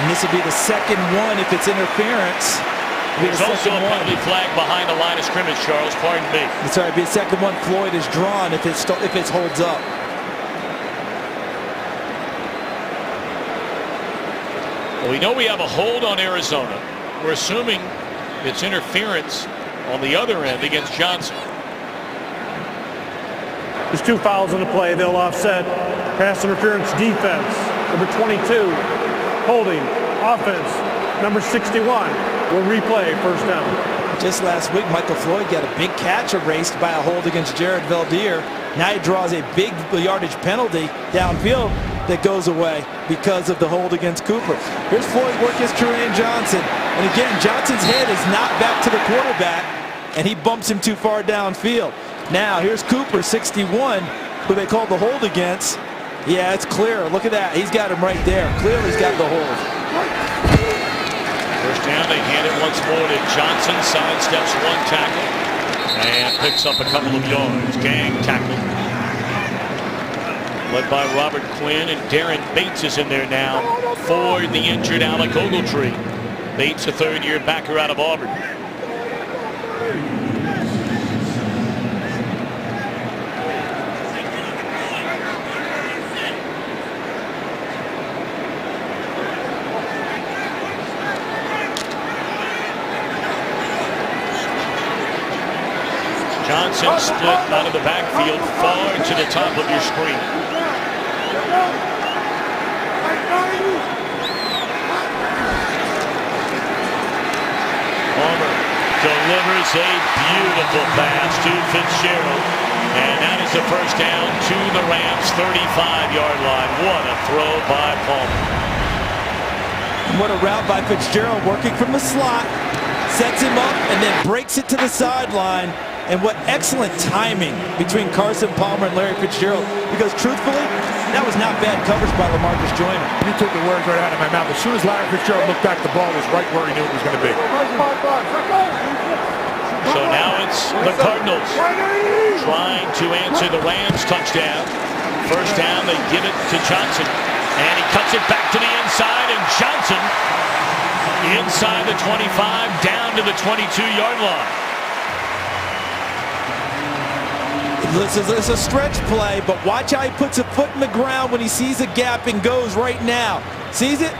And this will be the second one if it's interference. There's also a penalty flag behind the line of scrimmage, Charles. Pardon me. It's all right. Be a second one. Floyd is drawn if it holds up. Well, we know we have a hold on Arizona. We're assuming it's interference on the other end against Johnson. There's 2 fouls in the play. They'll offset. Pass interference defense. Number 22. Holding. Offense. Number 61. Will replay first down. Just last week, Michael Floyd got a big catch erased by a hold against Jared Valdir. Now he draws a big yardage penalty downfield that goes away because of the hold against Cooper. Here's Floyd work his Tremaine Johnson. And again, Johnson's head is not back to the quarterback, and he bumps him too far downfield. Now, here's Cooper, 61, who they called the hold against. Yeah, it's clear. Look at that. He's got him right there. Clearly, he's got the hold. First down, they hand it once more to Johnson. Sidesteps one tackle and picks up a couple of yards. Gang tackle. Led by Robert Quinn, and Darren Bates is in there now for the injured Alec Ogletree. Bates, a third-year backer out of Auburn. Johnson split out of the backfield far to the top of your screen. Palmer delivers a beautiful pass to Fitzgerald, and that is the first down to the Rams 35-yard line. What a throw by Palmer. What a route by Fitzgerald, working from the slot, sets him up and then breaks it to the sideline. And what excellent timing between Carson Palmer and Larry Fitzgerald, because truthfully, that was not bad coverage by LaMarcus Joyner. You took the words right out of my mouth. As soon as Larry Fitzgerald looked back, the ball was right where he knew it was going to be. So now it's the Cardinals trying to answer the Rams touchdown. First down, they give it to Johnson, and he cuts it back to the inside, and Johnson inside the 25, down to the 22-yard line. This is a stretch play, but watch how he puts a foot in the ground when he sees a gap and goes right now. Sees it?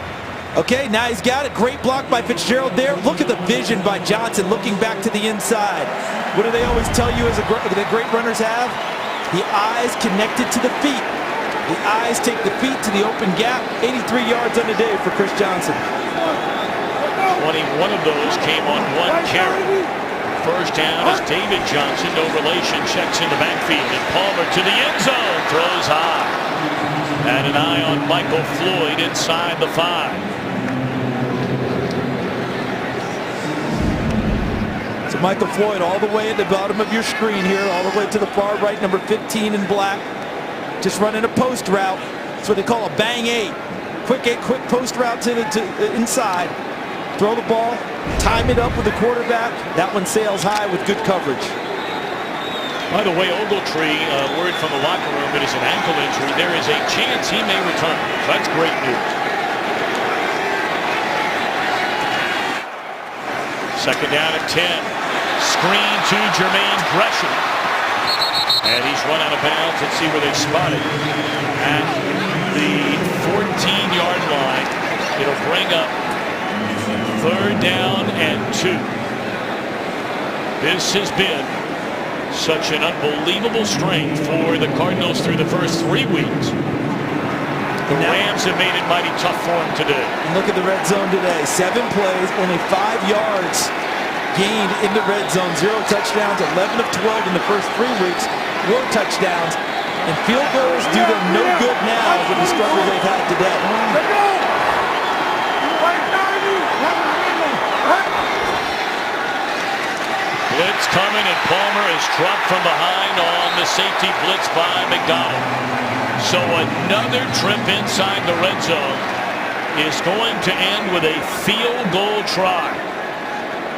Okay, now he's got it. Great block by Fitzgerald there. Look at the vision by Johnson looking back to the inside. What do they always tell you that great runners have? The eyes connected to the feet. The eyes take the feet to the open gap. 83 yards on the day for Chris Johnson. 21 of those came on one carry. First down is David Johnson, no relation, checks in the backfield, and Palmer to the end zone, throws high. And an eye on Michael Floyd inside the 5. So Michael Floyd all the way at the bottom of your screen here, all the way to the far right, number 15 in black. Just running a post route. That's what they call a bang 8. Quick post route to the inside. Throw the ball, time it up with the quarterback. That one sails high with good coverage. By the way, Ogletree, word from the locker room, it is an ankle injury. There is a chance he may return. So that's great news. Second down at 10. Screen to Jermaine Gresham. And he's run out of bounds. Let's see where they spot it. At the 14-yard line, it'll bring up third down and 2. This has been such an unbelievable strength for the Cardinals through the first 3 weeks. The Rams have made it mighty tough for them today. And look at the red zone today. 7 plays, only 5 yards gained in the red zone. 0 touchdowns, 11 of 12 in the first 3 weeks. 4 touchdowns. And field goals do them no good now with the struggles they've had today. Blitz Blitz coming, and Palmer is dropped from behind on the safety blitz by McDonald. So another trip inside the red zone is going to end with a field goal try.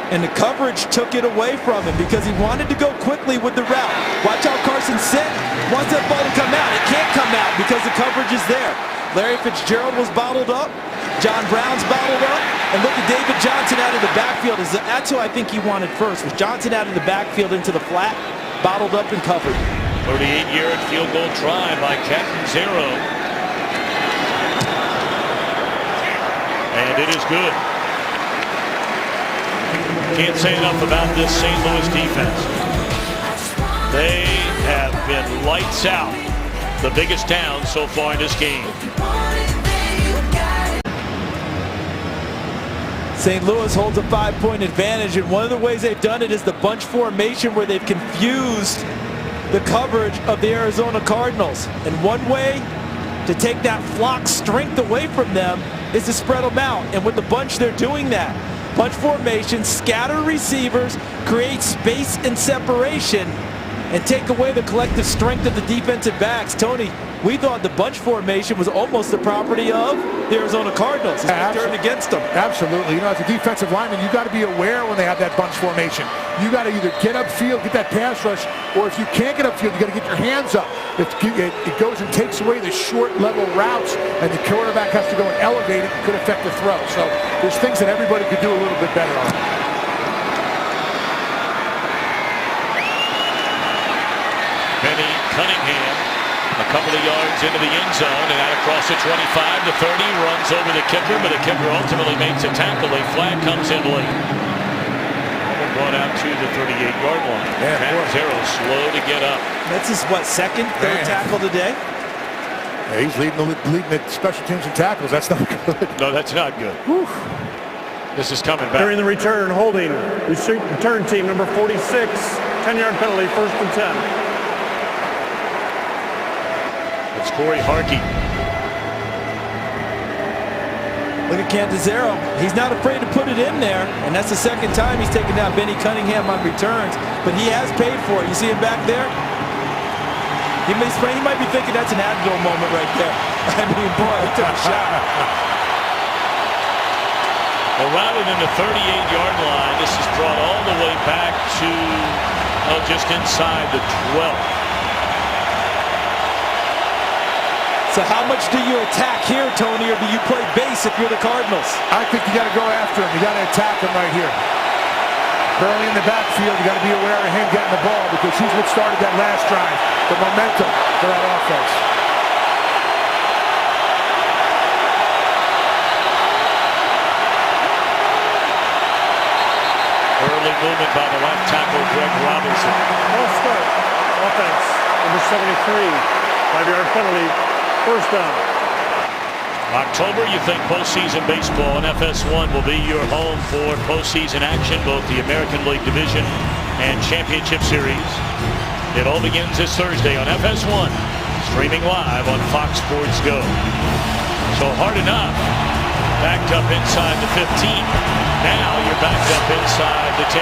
And the coverage took it away from him because he wanted to go quickly with the route. Watch how Carson Sent wants that ball to come out. It can't come out because the coverage is there. Larry Fitzgerald was bottled up. John Brown's bottled up. And look at David Johnson out of the backfield. That's who I think he wanted first, was Johnson out of the backfield into the flat, bottled up and covered. 38-yard field goal try by Catanzaro. And it is good. Can't say enough about this St. Louis defense. They have been lights out. The biggest down so far in this game. St. Louis holds a 5-point advantage, and one of the ways they've done it is the bunch formation where they've confused the coverage of the Arizona Cardinals. And one way to take that flock strength away from them is to spread them out. And with the bunch, they're doing that. Bunch formation, scatter receivers, create space and separation, and take away the collective strength of the defensive backs. Tony, we thought the bunch formation was almost the property of the Arizona Cardinals. It's turned against them. Absolutely. You know, as a defensive lineman, you got to be aware when they have that bunch formation. You got to either get upfield, get that pass rush, or if you can't get upfield, you got to get your hands up. It goes and takes away the short level routes, and the quarterback has to go and elevate it. It could affect the throw. So there's things that everybody could do a little bit better on. Benny Cunningham, a couple of yards into the end zone, and out across the 25 to 30, runs over the kicker, but the kicker ultimately makes a tackle. A flag comes in late. Brought out to the 38-yard line. Catanzaro slow to get up. That's his, what, second, third tackle today? Yeah, he's leading the special teams and tackles. That's not good. No, that's not good. Whew. This is coming back. During the return, holding return team number 46, 10-yard penalty, 1st and 10. It's Corey Harkey. Look at Catanzaro. He's not afraid to put it in there, and that's the second time he's taken down Benny Cunningham on returns, but he has paid for it. You see him back there? He might be thinking that's an Advil moment right there. I mean, boy, he took a shot. Well, rather than the 38-yard line, this is brought all the way back to just inside the 12. So how much do you attack here, Tony, or do you play base if you're the Cardinals? I think you got to go after him. You got to attack him right here. Early in the backfield, you got to be aware of him getting the ball because he's what started that last drive, the momentum for that offense. Early movement by the left tackle, Greg Robinson. Ball start. Offense, number 73, 5-yard penalty. 1st down. October, you think postseason baseball and FS1 will be your home for postseason action, both the American League Division and Championship Series. It all begins this Thursday on FS1, streaming live on Fox Sports Go. So hard enough, backed up inside the 15. Now you're backed up inside the 10.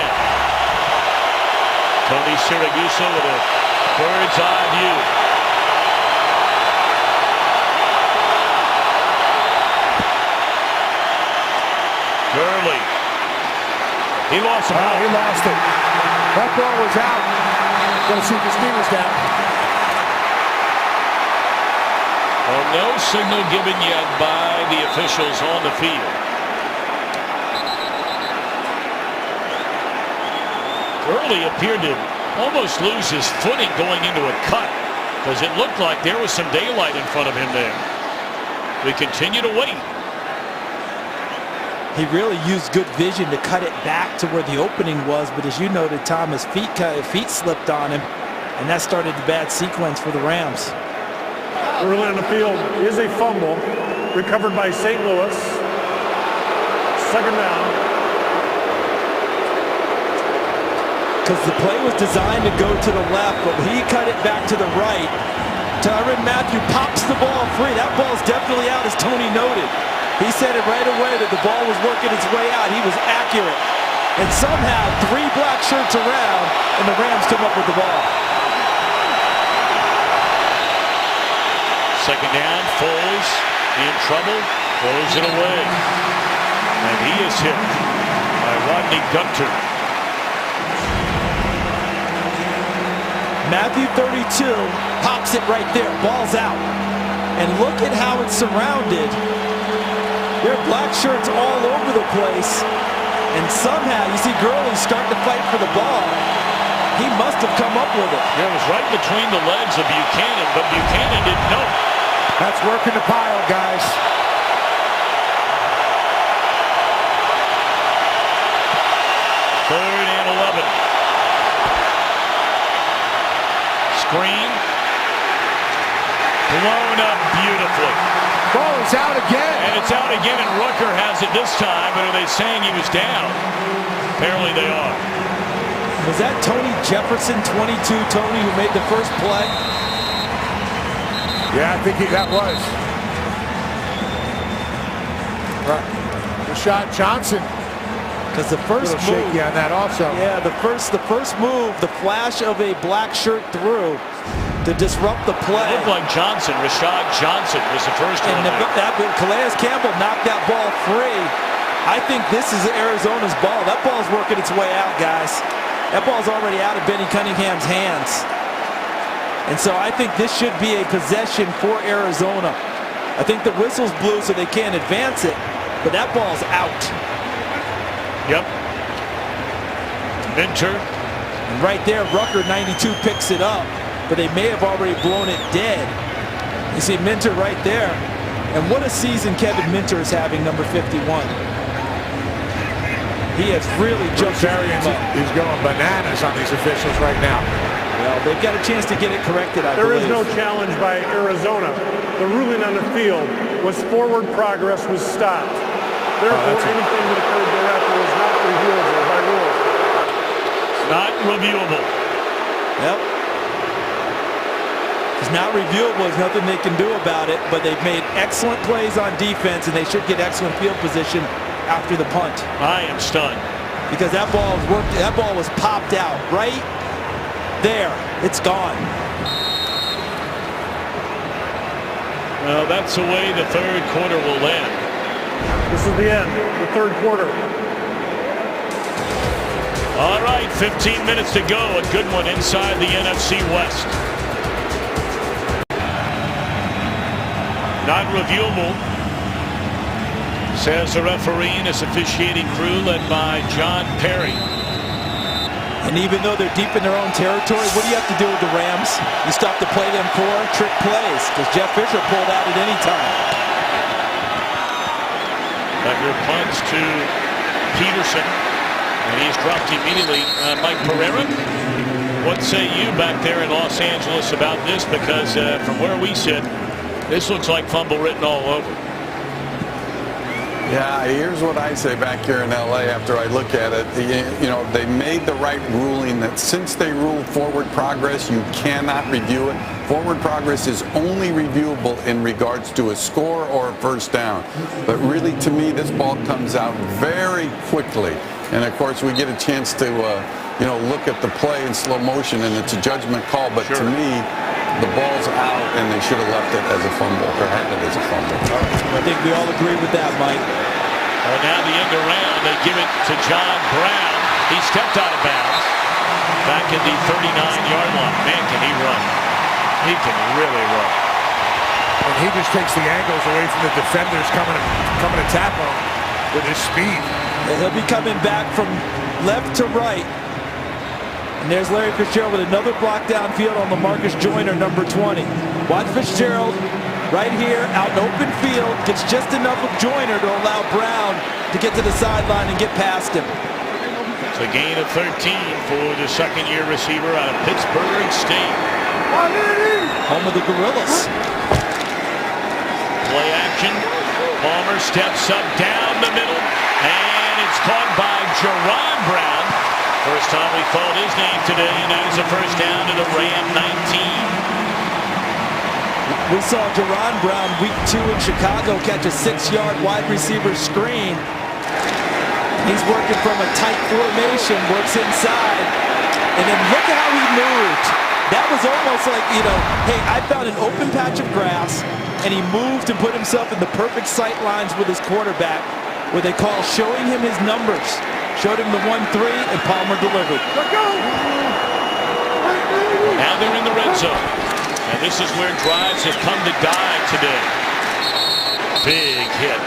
Tony Siragusa with a bird's eye view. Gurley. He lost him. He lost it. That ball was out. Gonna see if his knee was down. Well, no signal given yet by the officials on the field. Gurley appeared to almost lose his footing going into a cut because it looked like there was some daylight in front of him there. We continue to wait. He really used good vision to cut it back to where the opening was, but as you noted, Tom, his feet slipped on him, and that started the bad sequence for the Rams. Early on the field is a fumble recovered by St. Louis. 2nd down. Because the play was designed to go to the left, but he cut it back to the right. Tyrann Mathieu pops the ball free. That ball's definitely out, as Tony noted. He said it right away that the ball was working its way out. He was accurate. and somehow 3 black shirts around, and the Rams come up with the ball. Second down, Foles in trouble, throws it away. And he is hit by Rodney Gunter. Matthew 32 pops it right there, ball's out. And look at how it's surrounded. There are black shirts all over the place. And somehow you see Gurley starting to fight for the ball. He must have come up with it. Yeah, it was right between the legs of Buchanan, but Buchanan didn't know. That's working the pile, guys. Third and 11. Screen. Blown up beautifully. Ball is out again. And it's out again, and Rucker has it this time, but are they saying he was down? Apparently they are. Was that Tony Jefferson, 22, Tony, who made the first play? Yeah, I think that was. Right. Rashad Johnson. Because the first move, shaky on that also. Yeah, the first move, the flash of a black shirt through to disrupt the play. It looked like Johnson, Rashad Johnson was the first one. And Calais Campbell knocked that ball free. I think this is Arizona's ball. That ball's working its way out, guys. That ball's already out of Benny Cunningham's hands. And so I think this should be a possession for Arizona. I think the whistle's blew so they can't advance it, but that ball's out. Yep. Minter. And right there, Rucker, 92, picks it up, but they may have already blown it dead. You see Minter right there. And what a season Kevin Minter is having, number 51. He has really jumped Arians is going bananas on these officials right now. Well, they've got a chance to get it corrected, I There believe. is no challenge by Arizona. The ruling on the field was forward progress was stopped. Therefore, anything that occurred thereafter is not reviewable by rule. Not reviewable. Yep. It's not reviewable. There's nothing they can do about it, but they've made excellent plays on defense, and they should get excellent field position after the punt. I am stunned. Because that ball was popped out right there. It's gone. Well, that's the way the third quarter will end. This is the end, the third quarter. All right, 15 minutes to go. A good one inside the NFC West. Not reviewable, says the referee and his officiating crew led by John Perry. And even though they're deep in their own territory, what do you have to do with the Rams? You stop to play them core trick plays, because Jeff Fisher pulled out at any time. Becker punts to Peterson, and he's dropped immediately. Mike Pereira, what say you back there in Los Angeles about this? Because from where we sit, this looks like fumble written all over. Yeah, here's what I say back here in LA after I look at it. You know, they made the right ruling that since they ruled forward progress, you cannot review it. Forward progress is only reviewable in regards to a score or a first down. But really, to me, this ball comes out very quickly. And of course, we get a chance to, you know, look at the play in slow motion, and it's a judgment call. But to me, the ball's out, and they should have left it as a fumble, or had it as a fumble. I think we all agree with that, Mike. Well, now the end around, they give it to John Brown. He stepped out of bounds back at the 39-yard line. Man, can he run. He can really run. And he just takes the angles away from the defenders coming to tackle him with his speed. And he'll be coming back from left to right. And there's Larry Fitzgerald with another block downfield on LaMarcus Joyner, number 20. Watch Fitzgerald right here out in open field. Gets just enough of Joyner to allow Brown to get to the sideline and get past him. It's a gain of 13 for the second-year receiver out of Pittsburgh State. Home of the Gorillas. Play action. Palmer steps up down the middle. And it's caught by Jerron Brown. First time we called his name today, and that is a first down to the Ram 19. We saw Jerron Brown week 2 in Chicago catch a 6-yard wide receiver screen. He's working from a tight formation, works inside, and then look at how he moved. That was almost like, hey, I found an open patch of grass, and he moved and put himself in the perfect sight lines with his quarterback, what they call showing him his numbers. Showed him the 1-3, and Palmer delivered. Now they're in the red zone, and this is where drives have come to die today. Big hit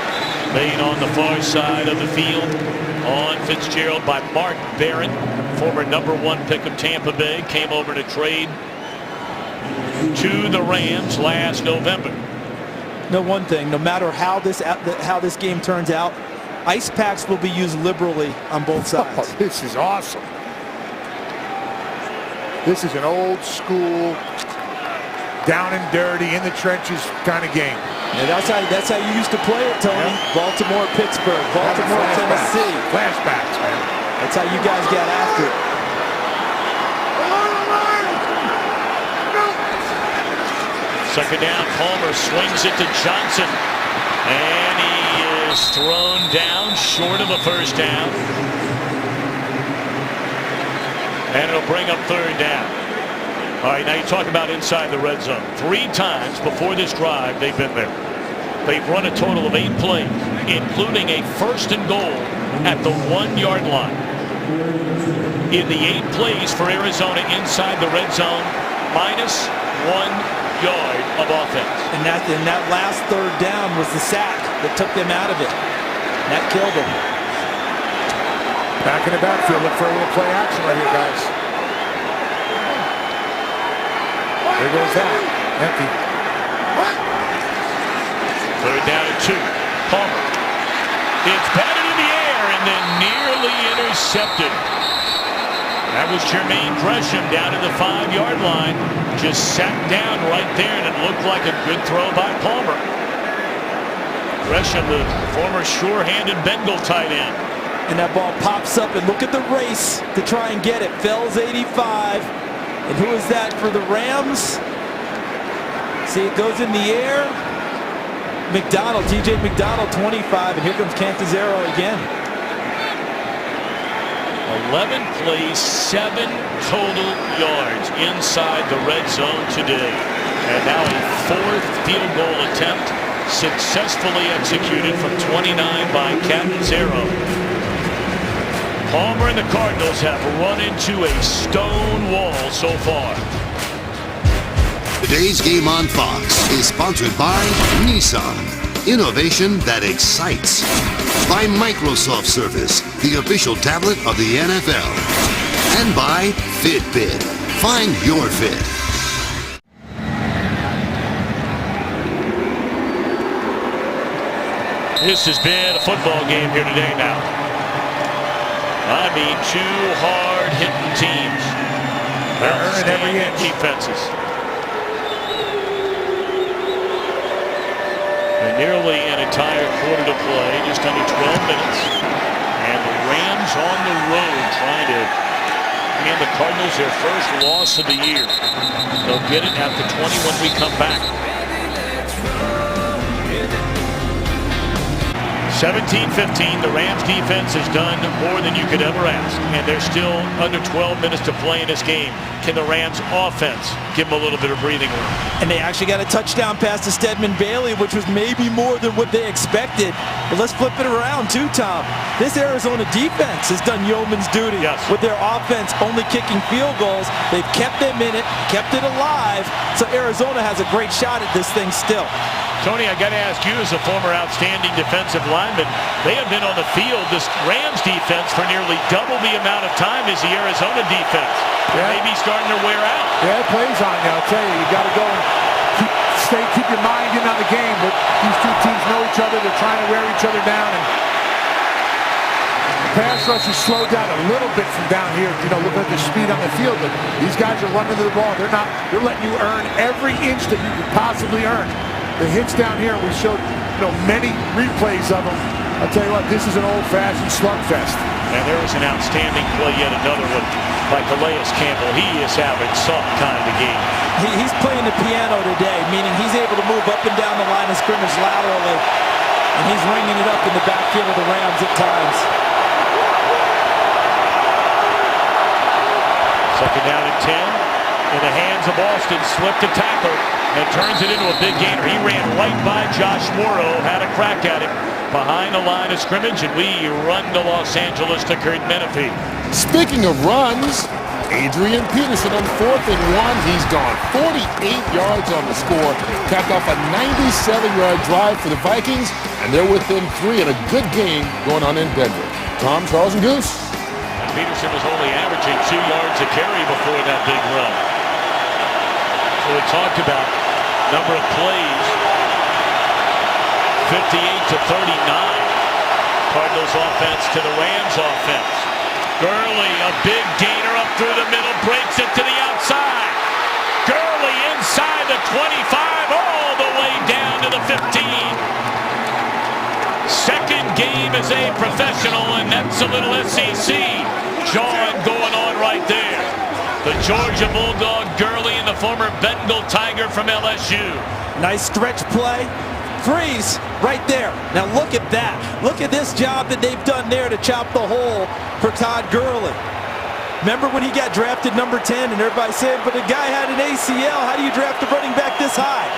made on the far side of the field on Fitzgerald by Mark Barron, former #1 pick of Tampa Bay, came over to trade to the Rams last November. No, one thing, no matter how this game turns out, ice packs will be used liberally on both sides. Oh, this is awesome. This is an old school, down and dirty, in the trenches kind of game. Yeah, that's how you used to play it, Tony. Yep. Baltimore, Pittsburgh, Baltimore, Tennessee. Flashbacks, man. That's how you guys got after it. Second down, Palmer swings it to Johnson, and he is thrown down short of a first down. And it'll bring up third down. All right, now you talk about inside the red zone. 3 times before this drive, they've been there. They've run a total of 8 plays, including a first and goal at the 1-yard line. In the 8 plays for Arizona inside the red zone, minus 1 yard of offense. And that last third down was the sack that took them out of it. That killed them. Back in the backfield, look for a little play action right here, guys. There goes that. Empty. Third down and 2. Palmer. It's batted in the air and then nearly intercepted. That was Jermaine Gresham down to the 5-yard line. Just sat down right there, and it looked like a good throw by Palmer. Gresham, the former sure-handed Bengal tight end. And that ball pops up, and look at the race to try and get it. Fells 85. And who is that for the Rams? See, it goes in the air. McDonald, TJ McDonald, 25. And here comes Cantizero again. 11 plays, 7 total yards inside the red zone today. And now a 4th field goal attempt successfully executed from 29 by Cardinals. Palmer and the Cardinals have run into a stone wall so far. Today's game on Fox is sponsored by Nissan. Innovation that excites. By Microsoft Surface, the official tablet of the NFL. And by Fitbit. Find your fit. This has been a football game here today now. I mean, 2 hard-hitting teams. They're earning every inch. Defenses. And nearly an entire quarter to play, just under 12 minutes. And the Rams on the road trying to hand the Cardinals their first loss of the year. They'll get it at the 20 when we come back. 17-15, the Rams defense has done more than you could ever ask, and they're still under 12 minutes to play in this game. Can the Rams offense give them a little bit of breathing room? And they actually got a touchdown pass to Stedman Bailey, which was maybe more than what they expected. But let's flip it around too, Tom. This Arizona defense has done yeoman's duty. Yes. With their offense only kicking field goals. They've kept them in it, kept it alive. So Arizona has a great shot at this thing still. Tony, I got to ask you, as a former outstanding defensive lineman, they have been on the field, this Rams defense, for nearly double the amount of time as the Arizona defense. Yeah. Maybe starting to wear out. Yeah, it plays on you. I'll tell you, you got to go and keep your mind in on the game. But these 2 teams know each other. They're trying to wear each other down. And the pass rush is slowed down a little bit from down here. Look at the speed on the field. But these guys are running to the ball. They're letting you earn every inch that you could possibly earn. The hits down here, we showed many replays of them. I'll tell you what, this is an old-fashioned slugfest. And there was an outstanding play, yet another one by Calais Campbell. He is having some kind of game. He's playing the piano today, meaning he's able to move up and down the line of scrimmage laterally. And he's ringing it up in the backfield of the Rams at times. Second down and 10. In the hands of Austin, slipped a tackle and turns it into a big gainer. He ran right by Josh Morrow, had a crack at him behind the line of scrimmage, and we run to Los Angeles to Kurt Menefee. Speaking of runs, Adrian Peterson on 4th and 1. He's gone 48 yards on the score, capped off a 97-yard drive for the Vikings, and they're within 3 in a good game going on in Denver. Tom, Charles, and Goose. And Peterson was only averaging 2 yards a carry before that big run. So we talked about number of plays, 58-39. Cardinals offense to the Rams offense. Gurley, a big gainer up through the middle, breaks it to the outside. Gurley inside the 25, all the way down to the 15. Second game as a professional, and that's a little SEC. John going on right there. The Georgia Bulldog Gurley and the former Bengal Tiger from LSU. Nice stretch play. Freeze right there. Now look at that. Look at this job that they've done there to chop the hole for Todd Gurley. Remember when he got drafted number 10 and everybody said, but the guy had an ACL. How do you draft a running back this high?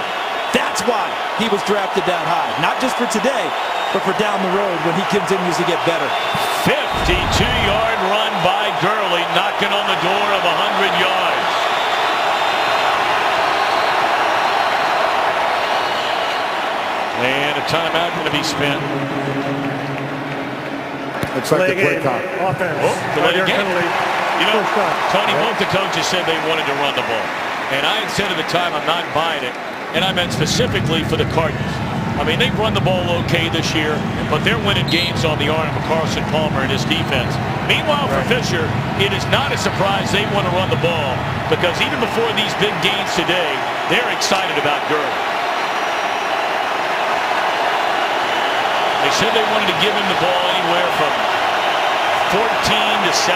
That's why he was drafted that high. Not just for today, but for down the road when he continues to get better. 52-yard run by Gurley, knocking on the door of 100 yards. And a timeout going to be spent. Looks like the play clock. Offense. Delay game. You know, First down. Tony, both the coaches said they wanted to run the ball. And I had said at the time, I'm not buying it. And I meant specifically for the Cardinals. I mean, they've run the ball okay this year, but they're winning games on the arm of Carson Palmer and his defense. Meanwhile, for Fisher, it is not a surprise they want to run the ball, because even before these big games today, they're excited about Gurley. They said they wanted to give him the ball anywhere from 14 to 17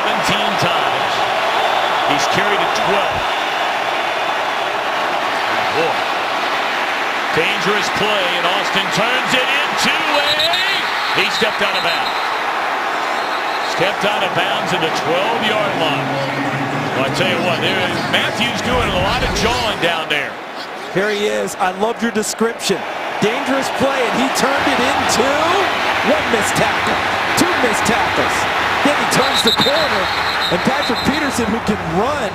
times. He's carried it 12. Boy. Dangerous play, and Austin turns it into he stepped out of bounds. Stepped out of bounds at the 12-yard line. Well, I tell you what, Matthews doing a lot of jawing down there. Here he is. I love your description. Dangerous play, and he turned it into one missed tackle, 2 missed tackles. Then he turns the corner, and Patrick Peterson, who can run,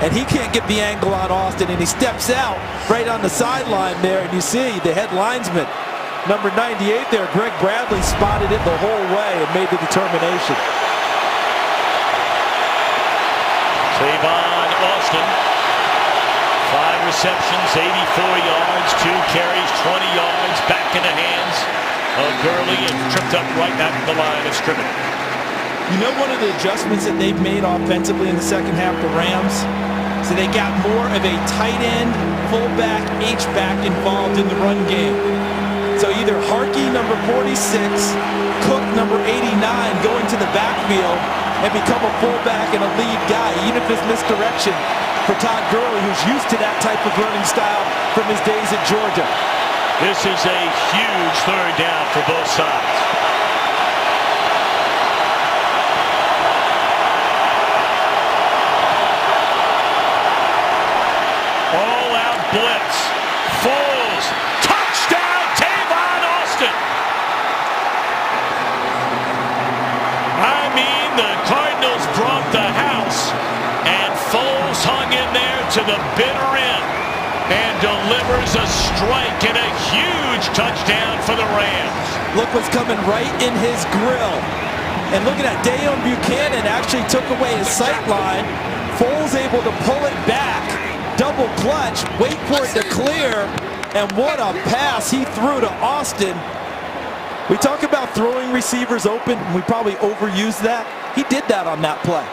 and he can't get the angle on Austin, and he steps out right on the sideline there, and you see the head linesman, number 98 there, Greg Bradley, spotted it the whole way and made the determination. Tavon Austin, 5 receptions, 84 yards, 2 carries, 20 yards, back in the hands of Gurley, and tripped up right at the line of scrimmage. You know, one of the adjustments that they've made offensively in the second half, the Rams, so they got more of a tight end, fullback, H-back involved in the run game. So either Harkey, number 46, Cook, number 89, go into the backfield and become a fullback and a lead guy, even if it's misdirection for Todd Gurley, who's used to that type of running style from his days at Georgia. This is a huge third down for both sides. All-out blitz. Foles. Touchdown, Tavon Austin. I mean, the Cardinals brought the house, and Foles hung in there to the bitter end and delivers a strike and a huge touchdown for the Rams. Look what's coming right in his grill. And look at that, Dayon Buchanan actually took away his sight line. Foles able to pull it back. Double clutch, wait for it to clear, and what a pass he threw to Austin. We talk about throwing receivers open, and we probably overuse that. He did that on that play,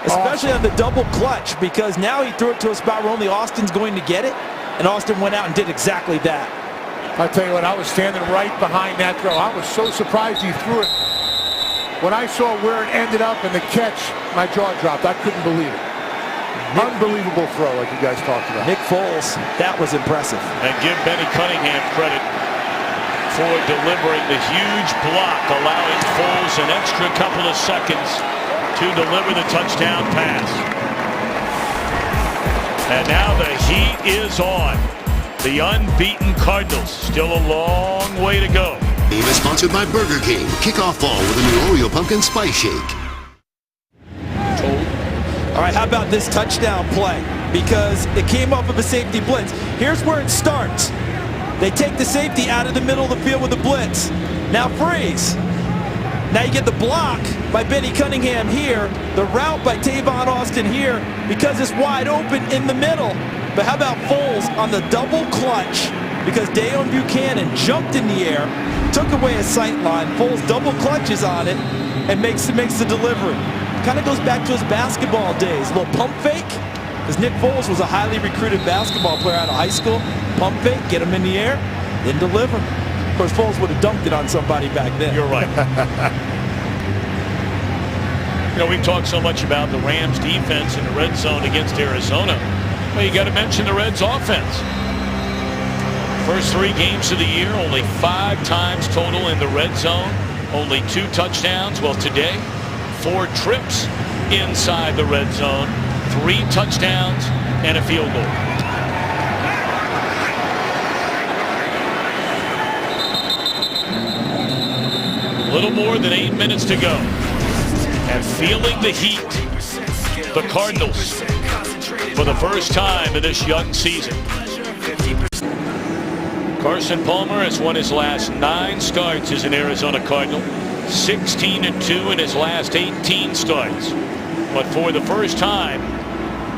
especially on the double clutch, because now he threw it to a spot where only Austin's going to get it, and Austin went out and did exactly that. I'll tell you what, I was standing right behind that throw. I was so surprised he threw it. When I saw where it ended up and the catch, my jaw dropped. I couldn't believe it. Unbelievable throw, like you guys talked about. Nick Foles, that was impressive. And give Benny Cunningham credit for delivering the huge block, allowing Foles an extra couple of seconds to deliver the touchdown pass. And now the heat is on. The unbeaten Cardinals still a long way to go. Game is sponsored by Burger King. Kickoff ball with a new Oreo pumpkin spice shake. All right, how about this touchdown play? Because it came off of a safety blitz. Here's where it starts. They take the safety out of the middle of the field with the blitz. Now freeze. Now you get the block by Benny Cunningham here. The route by Tavon Austin here because it's wide open in the middle. But how about Foles on the double clutch? Because Dayon Buchanan jumped in the air, took away a sight line. Foles double clutches on it and makes the delivery. Kind of goes back to his basketball days. A little pump fake. Because Nick Foles was a highly recruited basketball player out of high school. Pump fake, get him in the air, then deliver. Of course, Foles would have dunked it on somebody back then. You're right. You know, we've talked so much about the Rams defense in the red zone against Arizona. Well, you got to mention the Reds offense. First 3 games of the year, only 5 times total in the red zone. Only 2 touchdowns. Well, today, 4 trips inside the red zone. 3 touchdowns and a field goal. A little more than 8 minutes to go. And feeling the heat, the Cardinals, for the first time in this young season. Carson Palmer has won his last 9 starts as an Arizona Cardinal. 16-2 in his last 18 starts. But for the first time,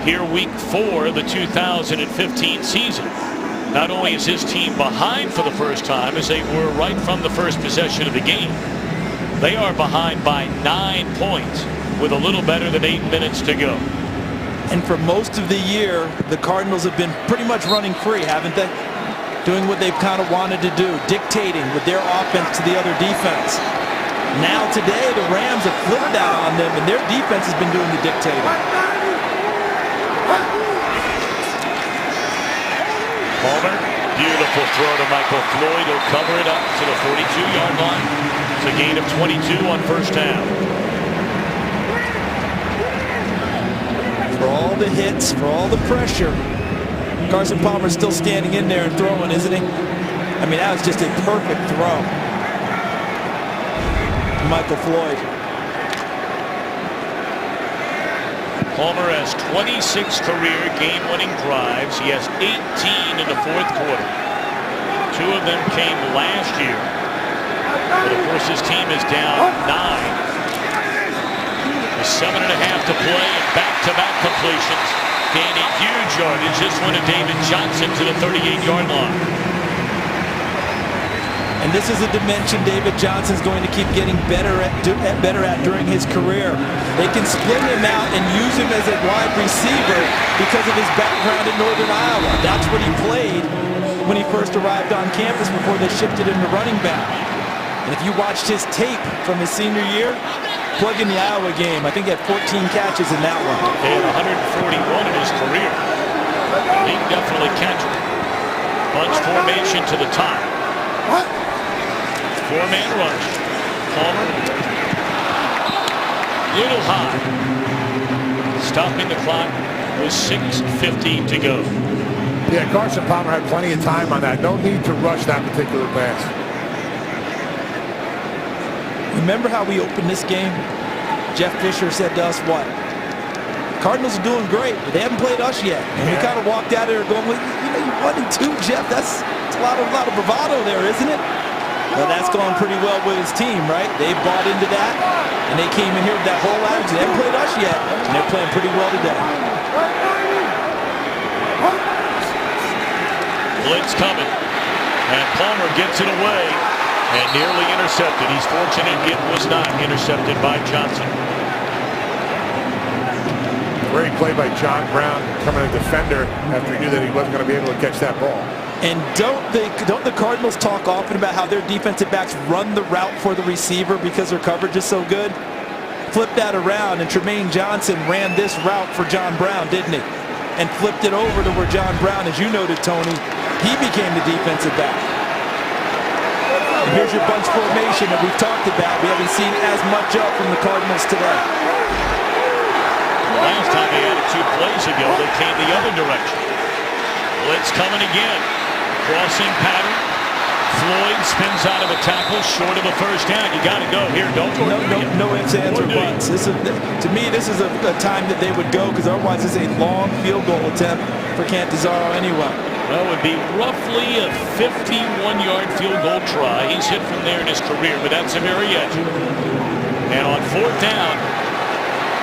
here week 4 of the 2015 season, not only is his team behind for the first time, as they were right from the first possession of the game, they are behind by 9 points with a little better than 8 minutes to go. And for most of the year, the Cardinals have been pretty much running free, haven't they? Doing what they've kind of wanted to do, dictating with their offense to the other defense. Now today, the Rams have flipped that on them, and their defense has been doing the dictating. Palmer, beautiful throw to Michael Floyd. He'll cover it up to the 42-yard line. It's a gain of 22 on first down. For all the hits, for all the pressure, Carson Palmer's still standing in there and throwing, isn't he? I mean, that was just a perfect throw. Michael Floyd. Palmer has 26 career game-winning drives. He has 18 in the fourth quarter. 2 of them came last year. But of course, his team is down 9. With 7.5 to play and back-to-back completions. Gaining huge yardage. This one to David Johnson to the 38-yard line. And this is a dimension David Johnson's going to keep getting better at during his career. They can split him out and use him as a wide receiver because of his background in Northern Iowa. That's what he played when he first arrived on campus before they shifted him to running back. And if you watched his tape from his senior year, plug in the Iowa game. I think he had 14 catches in that one. He had 141 in his career. He definitely catch it. Bunch formation to the top. 4-man rush. Palmer. Little high. Stopping the clock with 6:50 to go. Yeah, Carson Palmer had plenty of time on that. No need to rush that particular pass. Remember how we opened this game? Jeff Fisher said to us, what? Cardinals are doing great, but they haven't played us yet. And we kind of walked out of there going, well, you know, you 1-2, Jeff. That's a lot of bravado there, isn't it? Well, that's gone pretty well with his team, right? They bought into that, and they came in here with that whole attitude. They haven't played us yet, and they're playing pretty well today. Blitz coming, and Palmer gets it away and nearly intercepted. He's fortunate it was not intercepted by Johnson. Great play by John Brown, coming a defender after he knew that he wasn't going to be able to catch that ball. And don't the Cardinals talk often about how their defensive backs run the route for the receiver because their coverage is so good? Flip that around, and Tremaine Johnson ran this route for John Brown, didn't he? And flipped it over to where John Brown, as you noted, Tony, he became the defensive back. And here's your bunch formation that we've talked about. We haven't seen as much of from the Cardinals today. Last time he had 2 plays ago, they came the other direction. Blitz coming again. Crossing pattern. Floyd spins out of a tackle short of a first down. You got to go here. Don't go. No ifs, ands, or buts. To me, this is a time that they would go, because otherwise it's a long field goal attempt for Cantizaro anyway. That would be roughly a 51-yard field goal try. He's hit from there in his career, but that's the very edge. And on 4th down,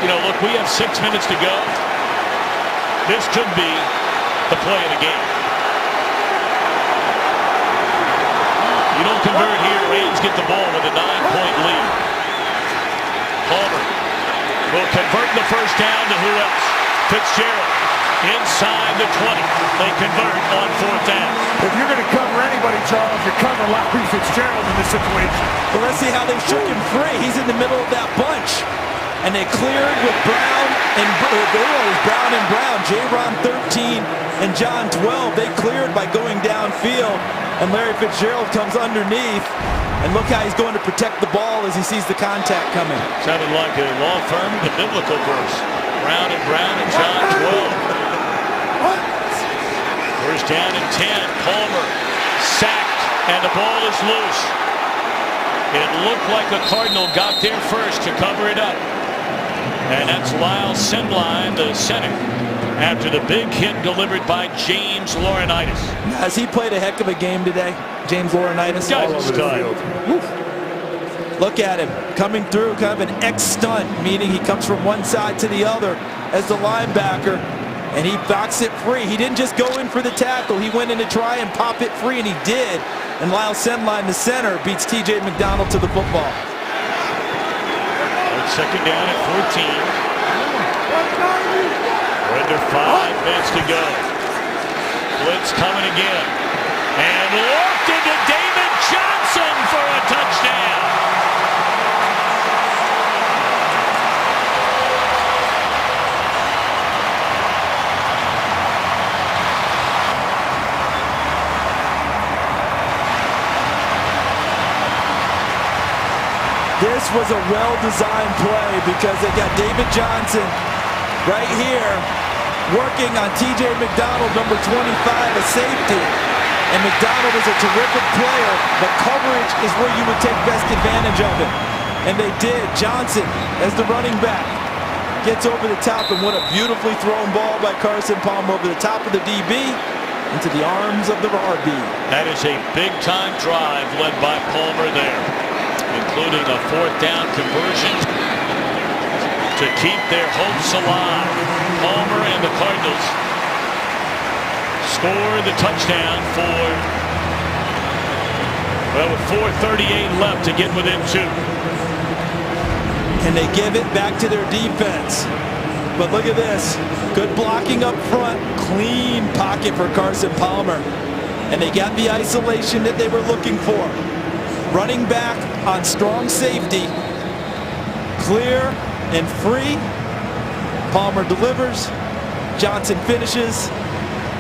look, we have 6 minutes to go. This could be the play of the game. You don't convert here. Rams get the ball with a 9-point lead. Palmer will convert the first down to who else? Fitzgerald inside the 20. They convert on 4th down. If you're going to cover anybody, Charles, you cover Larry Fitzgerald in this situation. Well, let's see how they shook him free. He's in the middle of that bunch. And they cleared with Brown and Brown. J-Ron 13 and John 12. They cleared by going downfield. And Larry Fitzgerald comes underneath. And look how he's going to protect the ball as he sees the contact coming. Sounded like a law firm, the biblical verse. Brown and John 12. First down and 10. Palmer sacked, and the ball is loose. It looked like the Cardinal got there first to cover it up. And that's Lyle Sendline, the center, after the big hit delivered by James Laurinaitis. Has he played a heck of a game today, James Laurinaitis? All over the field. Look at him coming through, kind of an X stunt, meaning he comes from one side to the other as the linebacker, and he boxed it free. He didn't just go in for the tackle. He went in to try and pop it free, and he did. And Lyle Sendline, the center, beats T.J. McDonald to the football. Second down at 14. We're under 5 minutes to go. Blitz coming again. And looked into David Johnson for a touchdown. This was a well-designed play because they got David Johnson right here working on T.J. McDonald, number 25, a safety. And McDonald is a terrific player, but coverage is where you would take best advantage of it. And they did. Johnson, as the running back, gets over the top, and what a beautifully thrown ball by Carson Palmer over the top of the DB into the arms of the RB. That is a big-time drive led by Palmer there, including a 4th down conversion to keep their hopes alive. Palmer and the Cardinals score the touchdown with 4:38 left to get within 2. And they give it back to their defense. But look at this. Good blocking up front. Clean pocket for Carson Palmer. And they got the isolation that they were looking for. Running back on strong safety. Clear and free. Palmer delivers. Johnson finishes.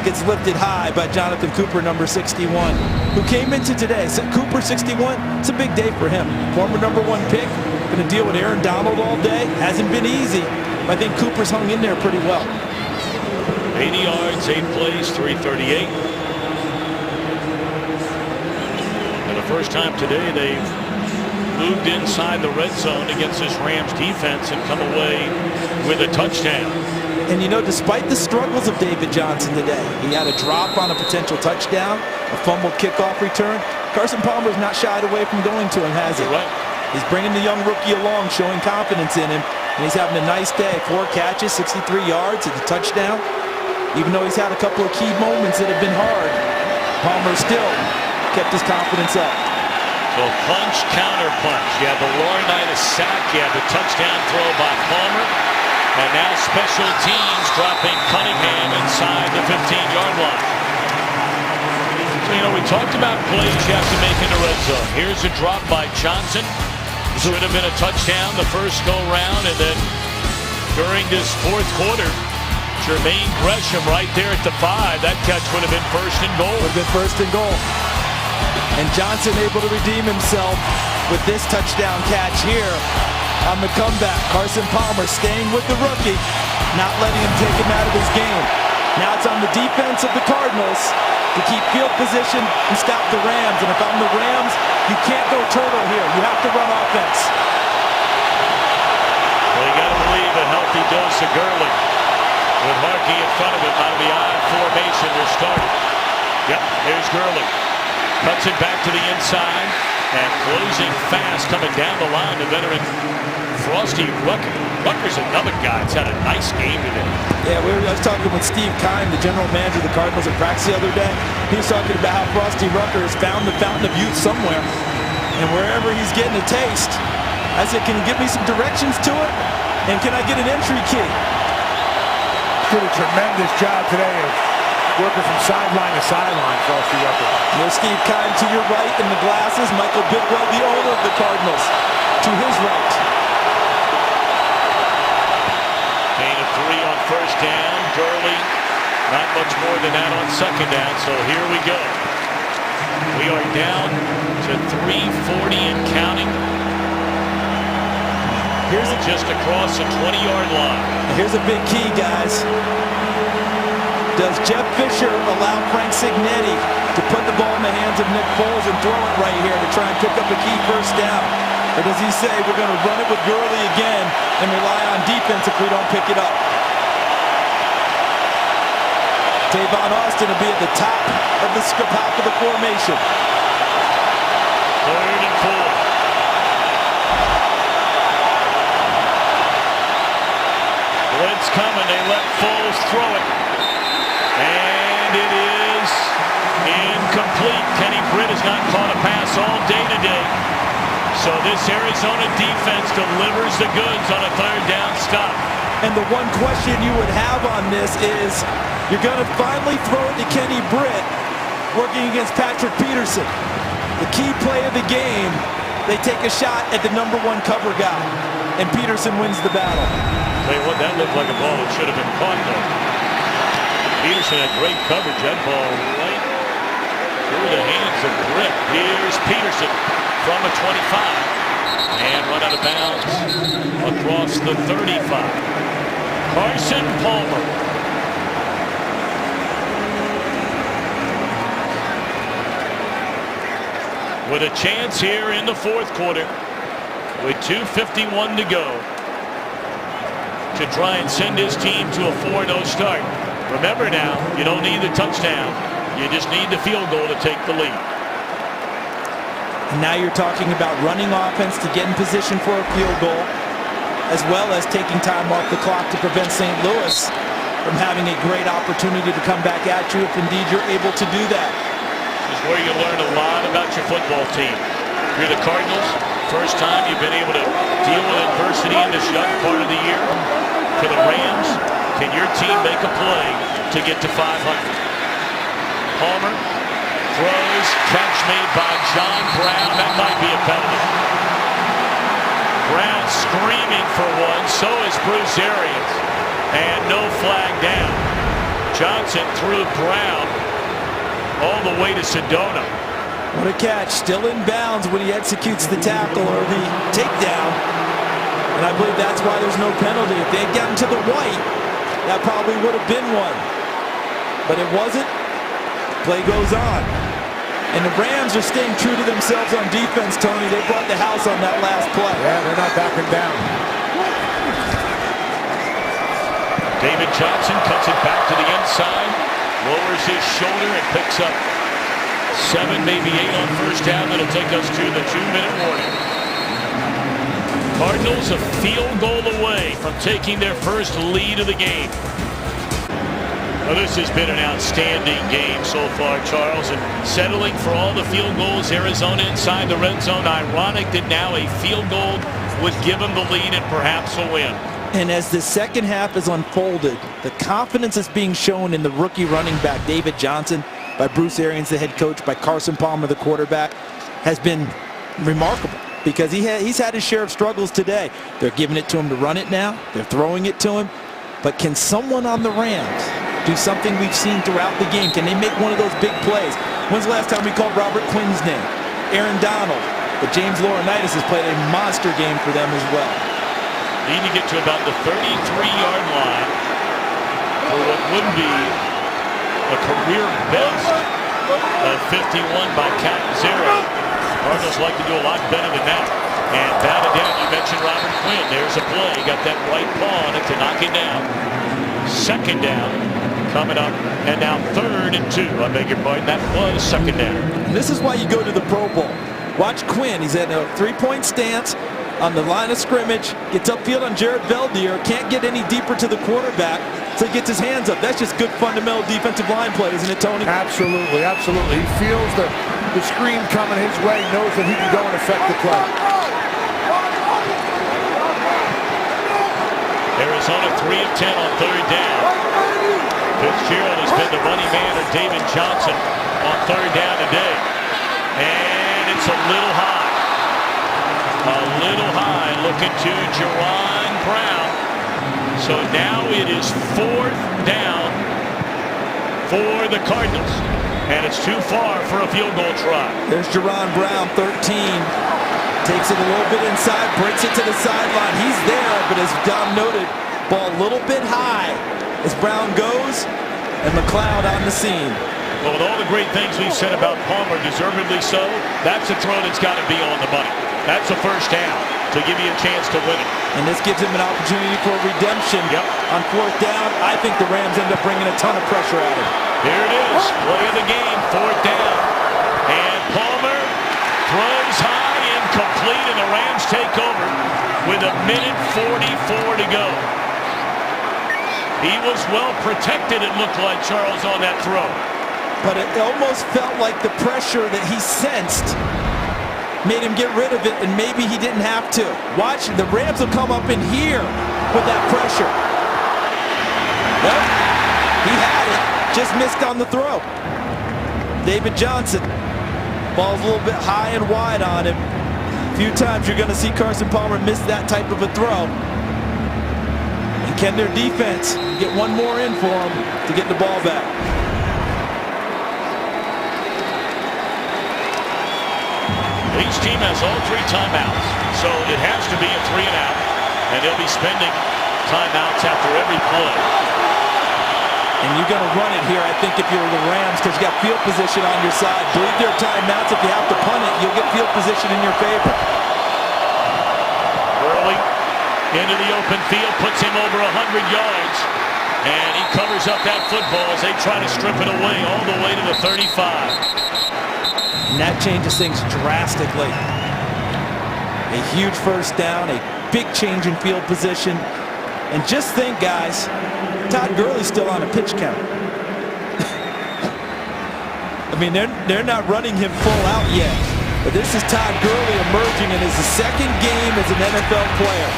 Gets lifted high by Jonathan Cooper, number 61, who came into today. So Cooper, 61, it's a big day for him. Former number 1 pick. Going to deal with Aaron Donald all day. Hasn't been easy. I think Cooper's hung in there pretty well. 80 yards, 8 plays, 338. And the first time today they've moved inside the red zone against this Rams defense and come away with a touchdown. And you know, despite the struggles of David Johnson today, he had a drop on a potential touchdown, a fumbled kickoff return. Carson Palmer's not shied away from going to him, has he? You're right. He's bringing the young rookie along, showing confidence in him, and he's having a nice day. 4 catches, 63 yards, and a touchdown. Even though he's had a couple of key moments that have been hard, Palmer still kept his confidence up. So punch, counter punch. You have the Laurinaitis sack. You have the touchdown throw by Palmer. And now special teams dropping Cunningham inside the 15-yard line. So, you know, we talked about plays you have to make in the red zone. Here's a drop by Johnson. Should have been a touchdown the first go-round. And then during this 4th quarter, Jermaine Gresham right there at the 5. That catch would have been 1st and goal. Would have been 1st and goal. And Johnson able to redeem himself with this touchdown catch here on the comeback. Carson Palmer staying with the rookie. not letting him take him out of his game. Now it's on the defense of the Cardinals to keep field position and stop the Rams. And if I'm the Rams, you can't go turtle here. You have to run offense. Well, you got to believe a healthy dose of Gurley. With Harkey in front of him out of the I formation, they're starting. Yep, there's Gurley. Cuts it back to the inside and closing fast coming down the line, the veteran Frosty Rucker. Rucker's another guy that's had a nice game today. Yeah, I was talking with Steve Keim, the general manager of the Cardinals at practice the other day. He was talking about how Frosty Rucker has found the fountain of youth somewhere. And wherever he's getting a taste, I said, can you give me some directions to it? And can I get an entry key? Did a tremendous job today of working from sideline to sideline, Frosty Rucker. There's Steve Keim to your right in the glasses. Michael Bidwell, the owner of the Cardinals, to his right. Gain of 3 on first down. Gurley, not much more than that on second down. So here we go. We are down to 3:40 and counting. Here's just across the 20-yard line. Here's a big key, guys. Does Jeff Fisher allow Frank Signetti to put the ball in the hands of Nick Foles and throw it right here to try and pick up a key first down? Or does he say we're going to run it with Gurley again and rely on defense if we don't pick it up? Tavon Austin will be at the top of the half of the formation. 3rd and 4. Blitz coming. They let Foles throw it. And it is incomplete. Kenny Britt has not caught a pass all day today. So this Arizona defense delivers the goods on a 3rd down stop. And the one question you would have on this is, you're going to finally throw it to Kenny Britt working against Patrick Peterson. The key play of the game, they take a shot at the #1 cover guy, and Peterson wins the battle. Tell you what, that looked like a ball that should have been caught, though. Peterson had great coverage. That ball right through the hands of Britt. Here's Peterson from a 25 and run out of bounds across the 35. Carson Palmer. With a chance here in the 4th quarter with 2:51 to go to try and send his team to a 4-0 start. Remember now, you don't need the touchdown. You just need the field goal to take the lead. And now you're talking about running offense to get in position for a field goal, as well as taking time off the clock to prevent St. Louis from having a great opportunity to come back at you if indeed you're able to do that. This is where you learn a lot about your football team. You're the Cardinals. First time you've been able to deal with adversity in this young part of the year. For the Rams, can your team make a play to get to 500? Palmer throws, catch made by John Brown. That might be a penalty. Brown screaming for one, so is Bruce Arians. And no flag down. Johnson threw Brown all the way to Sedona. What a catch. Still in bounds when he executes the tackle or the takedown. And I believe that's why there's no penalty. If they had gotten to the white, that probably would have been one. But it wasn't. Play goes on. And the Rams are staying true to themselves on defense, Tony. They brought the house on that last play. Yeah, they're not backing down. David Johnson cuts it back to the inside, lowers his shoulder and picks up 7, maybe 8 on first down. That'll take us to the 2-minute warning. Cardinals a field goal away from taking their first lead of the game. Well, this has been an outstanding game so far, Charles, and settling for all the field goals. Arizona inside the red zone. Ironic that now a field goal would give them the lead and perhaps a win. And as the second half is unfolded, the confidence is being shown in the rookie running back, David Johnson, by Bruce Arians, the head coach, by Carson Palmer, the quarterback, has been remarkable. Because he's had his share of struggles today. They're giving it to him to run it now. They're throwing it to him. But can someone on the Rams do something we've seen throughout the game? Can they make one of those big plays? When's the last time we called Robert Quinn's name? Aaron Donald. But James Laurinaitis has played a monster game for them as well. Need to get to about the 33-yard line would be a career best of 51 by Catanzaro. Cardinals like to do a lot better than that. And batted down, you mentioned Robert Quinn. There's a play. Got that right paw on it to knock it down. Second down coming up. And now 3rd and 2. I beg your pardon. That was second down. And this is why you go to the Pro Bowl. Watch Quinn. He's in a three-point stance on the line of scrimmage. Gets upfield on Jared Veldier. Can't get any deeper to the quarterback. So he gets his hands up. That's just good fundamental defensive line play, isn't it, Tony? Absolutely, absolutely. He feels the screen coming his way, knows that he can go and affect the play. Arizona 3 of 10 on 3rd down. Fitzgerald has been the money man of David Johnson on 3rd down today. And it's a little high. A little high, looking to Jerron Brown. So now it is 4th down for the Cardinals. And it's too far for a field goal try. There's Jerron Brown, 13. Takes it a little bit inside, breaks it to the sideline. He's there, but as Dom noted, ball a little bit high as Brown goes, and McLeod on the scene. Well, with all the great things we've said about Palmer, deservedly so, that's a throw that's got to be on the money. That's a first down to give you a chance to win it. And this gives him an opportunity for redemption. On 4th down. I think the Rams end up bringing a ton of pressure at him. Here it is, play of the game, 4th down. And Palmer throws high, incomplete, and the Rams take over with 1:44 to go. He was well protected, it looked like, Charles, on that throw. But it almost felt like the pressure that he sensed made him get rid of it, and maybe he didn't have to. Watch, the Rams will come up in here with that pressure. Well, he had it, just missed on the throw. David Johnson, ball's a little bit high and wide on him. A few times you're going to see Carson Palmer miss that type of a throw. And can their defense get one more in for him to get the ball back? Each team has all 3 timeouts, so it has to be a 3 and out, and they'll be spending timeouts after every play. And you're going to run it here, I think, if you're the Rams, because you got field position on your side. Bleed their timeouts. If you have to punt it, you'll get field position in your favor. Early into the open field, puts him over 100 yards, and he covers up that football as they try to strip it away all the way to the 35. And that changes things drastically. A huge first down, a big change in field position. And just think, guys, Todd Gurley's still on a pitch count. I mean, they're not running him full out yet. But this is Todd Gurley emerging in his second game as an NFL player.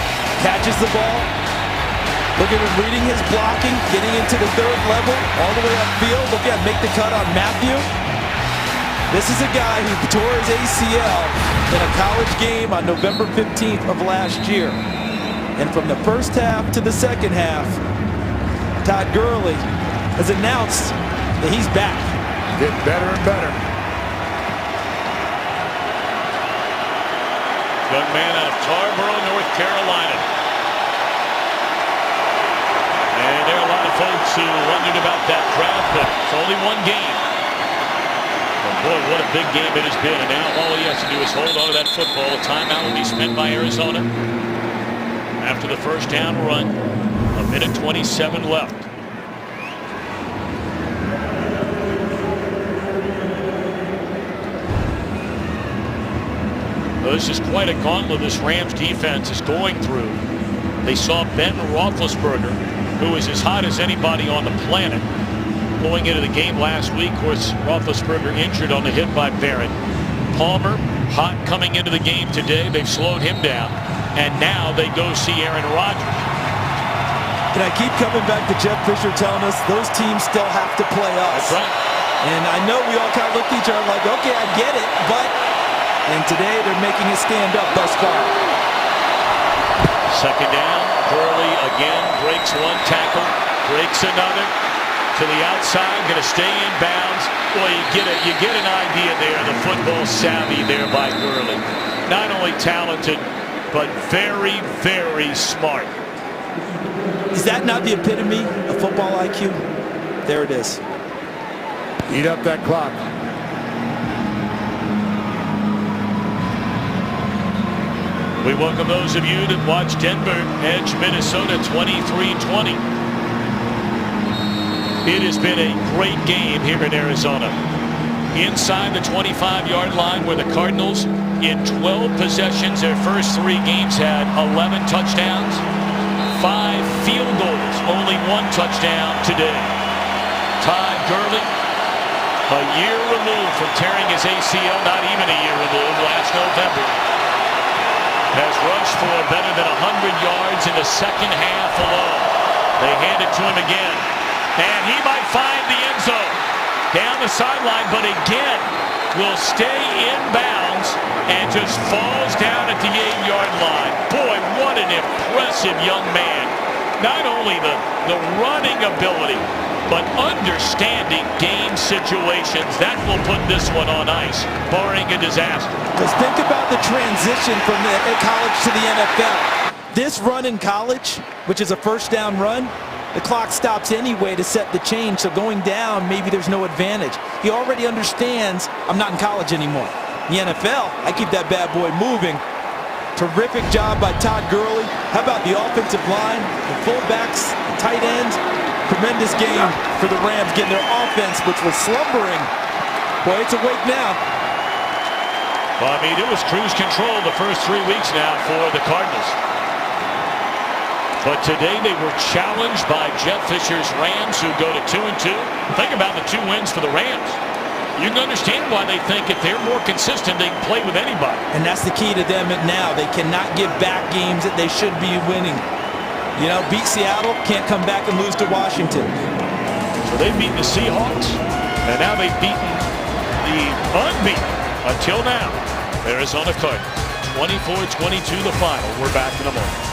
Catches the ball. Look at him reading his blocking, getting into the 3rd level, all the way upfield. Look at him make the cut on Matthew. This is a guy who tore his ACL in a college game on November 15th of last year. And from the first half to the second half, Todd Gurley has announced that he's back. Getting better and better. Young man out of Tarboro, North Carolina. And there are a lot of folks who wondered about that draft pick. It's only one game. Boy, what a big game it has been. And now all he has to do is hold on to that football. A timeout will be spent by Arizona. After the first down run, 1:27 left. Well, this is quite a gauntlet this Rams defense is going through. They saw Ben Roethlisberger, who is as hot as anybody on the planet, going into the game last week. Of course, Roethlisberger injured on the hit by Barrett. Palmer, hot coming into the game today. They've slowed him down. And now they go see Aaron Rodgers. Can I keep coming back to Jeff Fisher telling us those teams still have to play us? That's right. And I know we all kind of looked at each other like, okay, I get it, but... And today they're making it stand up thus far. Second down. Gurley again breaks one tackle, breaks another. To the outside, going to stay in bounds. Boy, you get an idea there. The football savvy there by Gurley. Not only talented, but very, very smart. Is that not the epitome of football IQ? There it is. Eat up that clock. We welcome those of you that watch Denver edge Minnesota 23-20. It has been a great game here in Arizona. Inside the 25-yard line where the Cardinals in 12 possessions their first 3 games had 11 touchdowns, 5 field goals, only 1 touchdown today. Todd Gurley, a year removed from tearing his ACL, not even a year removed, last November, has rushed for better than 100 yards in the second half alone. They hand it to him again, and he might find the end zone down the sideline, but again will stay in bounds and just falls down at the 8-yard line. Boy, what an impressive young man. Not only the running ability, but understanding game situations. That will put this one on ice, barring a disaster. Because think about the transition from the college to the NFL. This run in college, which is a first down run, the clock stops anyway to set the change, so going down, maybe there's no advantage. He already understands, I'm not in college anymore. The NFL, I keep that bad boy moving. Terrific job by Todd Gurley. How about the offensive line, the fullbacks, the tight ends? Tremendous game for the Rams, getting their offense, which was slumbering. Boy, it's awake now. Well, I mean, it was cruise control the first 3 weeks now for the Cardinals. But today they were challenged by Jeff Fisher's Rams, who go to 2-2. Think about the 2 wins for the Rams. You can understand why they think if they're more consistent, they can play with anybody. And that's the key to them now. They cannot give back games that they should be winning. You know, beat Seattle, can't come back and lose to Washington. So they've beaten the Seahawks, and now they've beaten the unbeaten, until now, Arizona Cardinals. 24-22 the final. We're back in a moment.